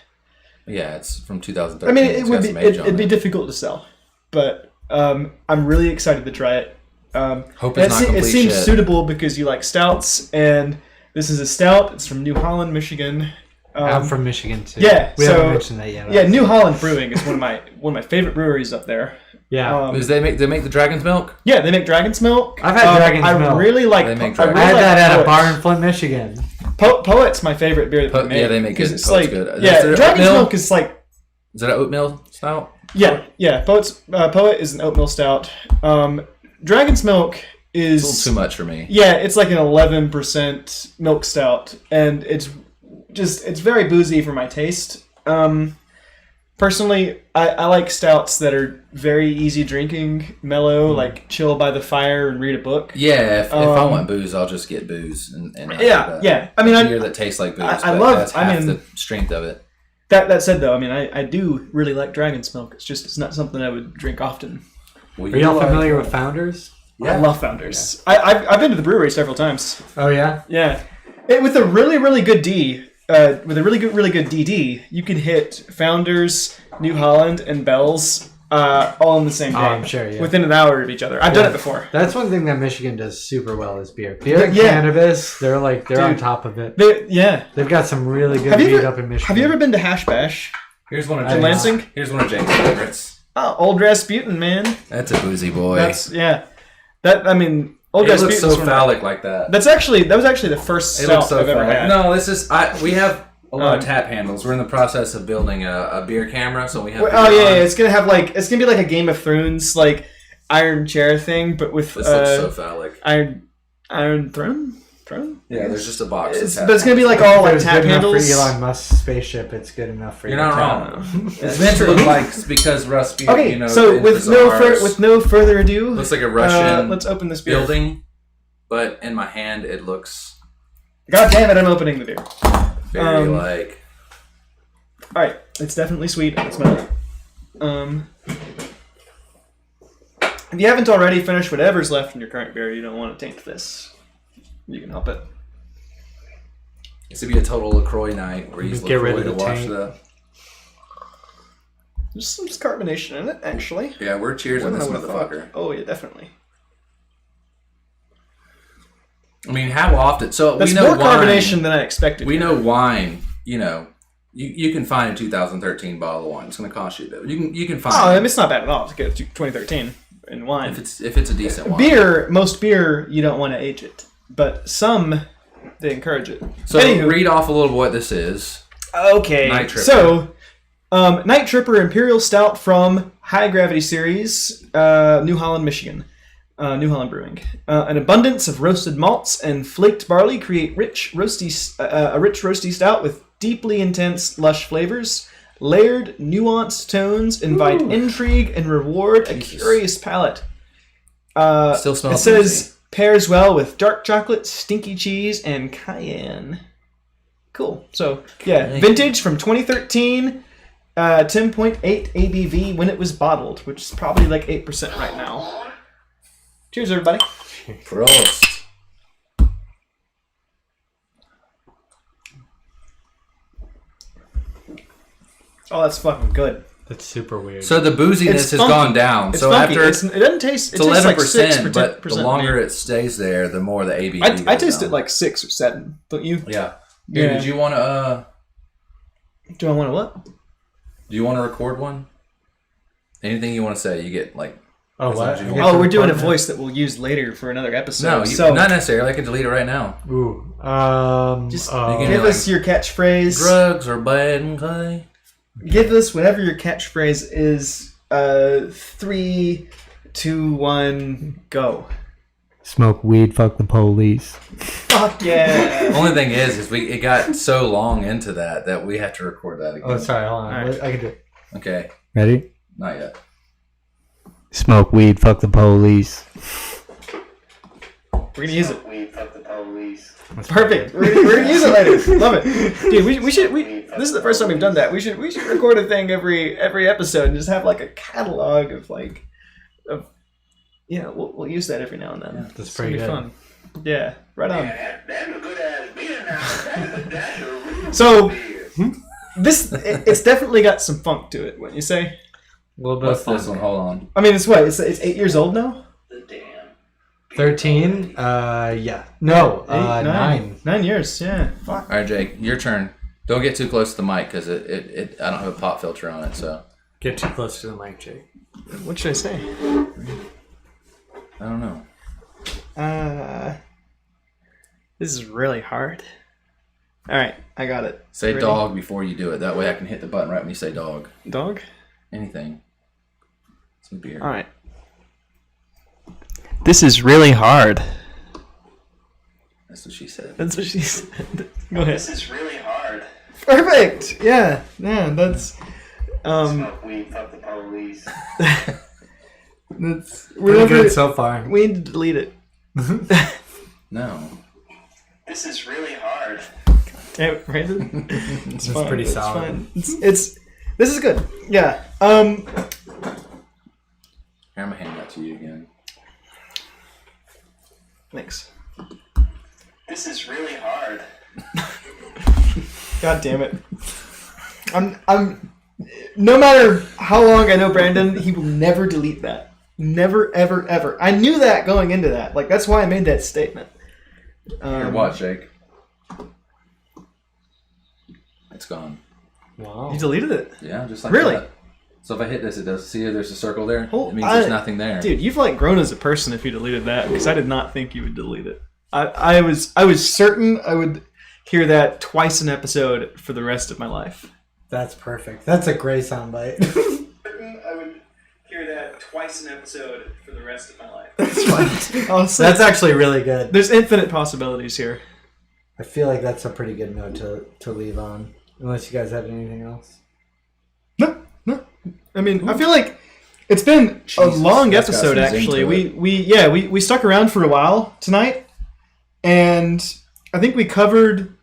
Yeah, it's from 2013. I mean, It's it got would be some age on it'd be it. difficult to sell, but I'm really excited to try it. Hope And it's not it complete seems shit. suitable because you like stouts, and this is a stout. It's from New Holland, Michigan. I'm from Michigan too. yeah, we so- haven't mentioned that yet. Yeah, New Holland Brewing is one of my favorite breweries up there. Yeah. Is they make the dragon's milk? Yeah, they make Dragon's Milk. I've had Dragon's I Milk. really like. They make I I really had like that at a Poets. bar in Flint, Michigan. Poet's my favorite beer that they make. Yeah, they make because good. it's Poet's like good. yeah, Is there Dragon's oatmeal? Milk is like Is that an oatmeal stout? yeah. Poet is an oatmeal stout. Dragon's Milk is It's a little too much for me. Yeah, it's like an 11% milk stout, and it's very boozy for my taste. Personally, I like stouts that are very easy drinking, mellow, like chill by the fire and read a book. Yeah, if I want booze, I'll just get booze and not get Yeah. I mean, beer that tastes like booze. I but love- That's I half mean- the strength of it. That said, though, I mean, I do really like Dragon's Milk. It's not something I would drink often. Well, Are y'all like- familiar with Founders? I love Founders. I've been to the brewery several times. Oh yeah. Yeah, with a really good D, with a really good DD, you can hit Founders, New Holland, and Bell's all in the same day. I'm sure, yeah. Within an hour of each other. I've done it before. That's one thing that Michigan does super well is beer. Beer and Yeah. cannabis, they're on Dude. top of it. Yeah. They've got some really good Have you weed ever up in Michigan. Have you ever been to Hash Bash Here's one of in James. Lansing? Here's one of James' favorites. Oh, Old Rasputin, man. That's a boozy boy. That's I mean, Old it looks Rasputin's so one- phallic like that. that was actually the first It stout looks so I've ever phallic. had. No, this is we have a lot of Um, tap handles. We're in the process of building a beer camera, so we have. Oh beer yeah, on. it's gonna be like a Game of Thrones iron chair thing, but with This looks so phallic. iron throne. Yeah, there's just a box. of tap But it's gonna be handles. like all If like it was tap good enough handles. for Elon Musk's spaceship, it's good enough for You're your not town. wrong. It's meant to look like because Rasputin. Okay, you know, so in with bazaars, no further ado, looks like a Russian let's open this beer. building, but in my hand it looks God damn it! I'm opening the beer. very like. All right, it's definitely sweet. I can smell it. If you haven't already finished whatever's left in your current beer, you don't want to taint this. You can help it. This would be a total LaCroix night where you use Get rid LaCroix of to the wash taint. the. There's some carbonation in it, actually. Yeah, we're cheers on this motherfucker. Oh yeah, definitely. I mean, how often? So That's we know more wine. carbonation than I expected. We know wine. You know, You can find a 2013 bottle of wine. It's going to cost you though. You can find. Oh, I mean, it's not bad at all to get a 2013 in wine. If it's a decent wine. Most beer, you don't want to age it, but some they encourage it. So read off a little of what this is. Okay, Night Tripper. So Night Tripper Imperial Stout from High Gravity Series, New Holland, Michigan. New Holland Brewing. An abundance of roasted malts and flaked barley create a rich roasty stout with deeply intense, lush flavors. Layered, nuanced tones invite intrigue and reward a curious palate. Still smells. It says pairs well with dark chocolate, stinky cheese, and cayenne. Cool. So yeah, vintage from 2013. 10.8 ABV when it was bottled, which is probably like 8% right now. Cheers, everybody. Prost. Oh, that's fucking good. That's super weird. So the booziness has gone down. It's so funky. after it doesn't taste. It it's tastes 11%, like 6%, but the longer it stays there, the more the ABV. I taste down. it like 6 or 7. Don't you? Yeah. Dude, Yeah. did you want to? Do I want to what? Do you want to record one? Anything you want to say, you get like. Oh, what? Oh, we're doing a voice that we'll use later for another episode. No, so not necessarily. I can delete it right now. Ooh. just can give do, us your catchphrase. Drugs are bad and clay. Give us whatever your catchphrase is. 3, 2, 1, go. Smoke weed, fuck the police. Fuck yeah! Only thing is it got so long into that we have to record that again. Oh, sorry, hold on. Right. I can do it. Okay, Ready? not yet. Smoke weed, fuck the police. We're gonna use it. Weed, fuck the police. Perfect. We're gonna use it later. Love it, dude. We should. This is the first time we've done that. We should record a thing every episode and just have like a catalog of we'll use that every now and then. Yeah, that's It's pretty gonna be good. fun. Yeah, right on. That's a good ass beer now. That's a real So beer. it's definitely got some funk to it. Wouldn't you say? A little bit What's of fun. this one? Hold on. I mean, it's what? It's 8 years old now. The damn. 13? Yeah. No, 9. 9 years. Yeah. Fuck. All right, Jake, your turn. Don't get too close to the mic because it I don't have a pop filter on it, so Get too close to the mic, Jake. What should I say? I don't know. This is really hard. All right, I got it. Say Ready? dog before you do it. That way I can hit the button right when you say dog. Dog. Anything. Some beer. All right. This is really hard. That's what she said. That's what she said. Go ahead. This is really hard. Perfect. Yeah. That's. Smoke weed, fuck the police. That's. Pretty good so far. We need to delete it. No. This is really hard. Damn it, Brandon. It's fine. pretty it's solid. Fine. It's. This is good. Yeah. Here, I'm gonna hand that to you again. Thanks. This is really hard. God damn it. I'm. No matter how long I know Brandon, he will never delete that. Never, ever, ever. I knew that going into that. Like, that's why I made that statement. Here, watch, Jake. It's gone. Wow. You deleted it? Yeah, just like Really? that. So if I hit this, it does. See, there's a circle there. Oh, It means there's nothing there. Dude, you've like grown as a person if you deleted that, because I did not think you would delete it. I was certain I would hear that twice an episode for the rest of my life. That's perfect. That's a great soundbite. I would hear that twice an episode for the rest of my life. That's fun. Honestly, That's actually really good. there's infinite possibilities here. I feel like that's a pretty good note to leave on. Unless you guys have anything else. No. I mean, I feel like it's been a long that's got episode. some zing Actually, to we stuck around for a while tonight, and I think we covered.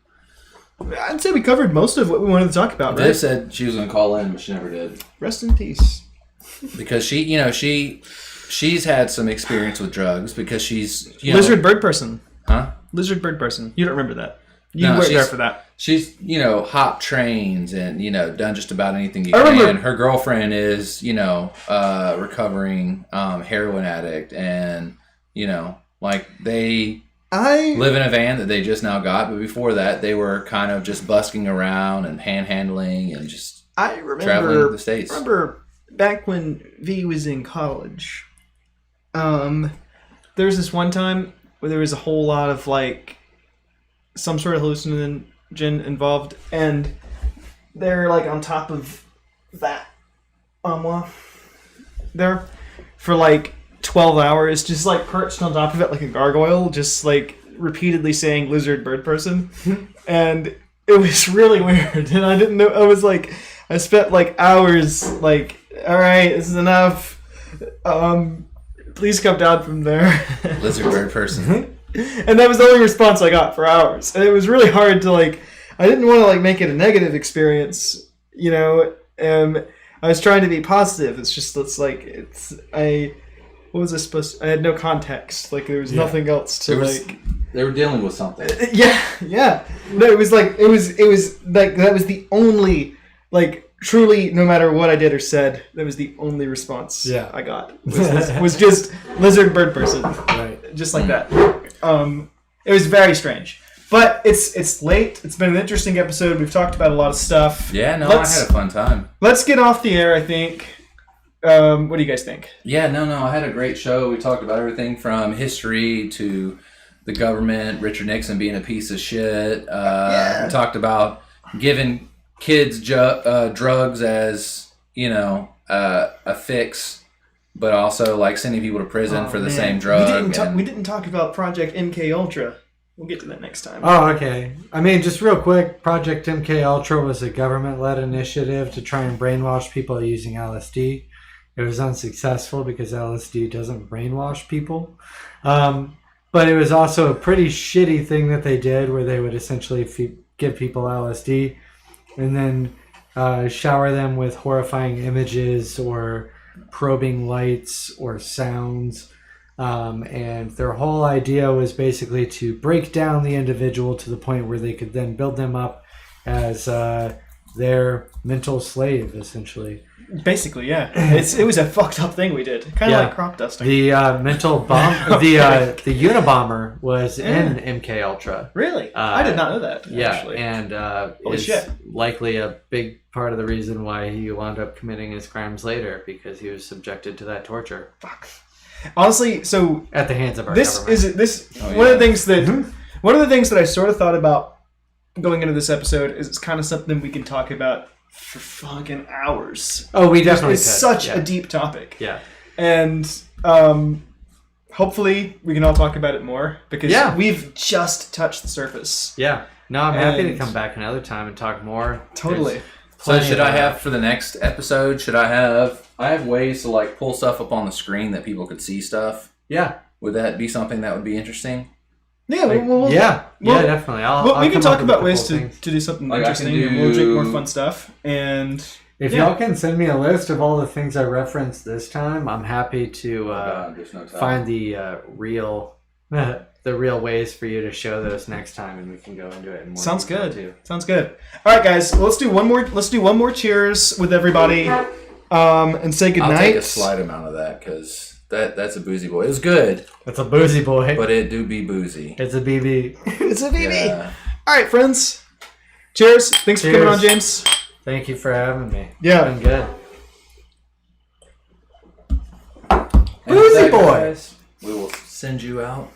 I'd say we covered most of what we wanted to talk about. Viv Right? said she was going to call in, but she never did. Rest in peace. Because she's had some experience with drugs because she's Lizard bird person. Huh? Lizard bird person. You don't remember that. You No, weren't there she's- for that. She's hop trains and done just about anything you I can. remember- Her girlfriend is recovering heroin addict, and like they live in a van that they just now got, but before that, they were kind of just busking around and panhandling and just traveling the States. I remember back when V was in college, there was this one time where there was a whole lot of like some sort of hallucinogen involved, and they're like on top of that there for like 12 hours, just like perched on top of it like a gargoyle, just like repeatedly saying lizard bird person. And it was really weird, and I didn't know. I spent like hours like, all right, this is enough, please come down from there. Lizard bird person. And that was the only response I got for hours, and it was really hard to like, I didn't want to like make it a negative experience, you know. I was trying to be positive. It's just, what was I supposed to, I had no context. Like, there was nothing else to, They were dealing with something. Yeah. No, it was like, that was the only, like, truly, no matter what I did or said, that was the only response I got. Was just lizard bird person. Right. Just like that. It was very strange. But it's late. It's been an interesting episode. We've talked about a lot of stuff. Yeah, no, I had a fun time. Let's get off the air, I think. What do you guys think? Yeah, no, I had a great show. We talked about everything from history to the government, Richard Nixon being a piece of shit. We talked about giving kids drugs as, you know, a fix, but also like sending people to prison for the same drug. We didn't talk about Project MK Ultra. We'll get to that next time. Oh, okay. I mean, just real quick, Project MK Ultra was a government-led initiative to try and brainwash people using LSD. It was unsuccessful because LSD doesn't brainwash people. But it was also a pretty shitty thing that they did, where they would essentially give people LSD and then shower them with horrifying images or probing lights or sounds. And their whole idea was basically to break down the individual to the point where they could then build them up as their mental slave, essentially. Basically, yeah. It was a fucked up thing we did. Kind of like crop dusting. The mental bomb, the Unabomber was in MK Ultra. Really? I did not know that. Actually. And is shit. likely a big part of the reason why he wound up committing his crimes later, because he was subjected to that torture. Fuck. Honestly, so at the hands of our government. One of the things that I sort of thought about going into this episode is it's kind of something we can talk about for fucking hours. Oh, we definitely It's such a deep topic. Yeah. And hopefully we can all talk about it more, because we've just touched the surface. Yeah. No, I'm happy to come back another time and talk more. Totally. So should I have, for the next episode, I have ways to like pull stuff up on the screen that people could see stuff? Yeah. Would that be something that would be interesting? Yeah, definitely. We can talk about ways to do something interesting, and we'll drink more fun stuff. And if y'all can send me a list of all the things I referenced this time, I'm happy to find the real ways for you to show those next time, and we can go into it in more. Sounds good. Too. Sounds good. All right, guys. Let's do one more cheers with everybody, and say goodnight. I'll take a slight amount of that, because that's a boozy boy. It was good. That's a boozy boy. But it do be boozy. It's a BB. It's a BB. Yeah. All right, friends. Cheers. Thanks for coming on, James. Thank you for having me. Yeah. It's been good. Boozy boy. Guys, we will send you out.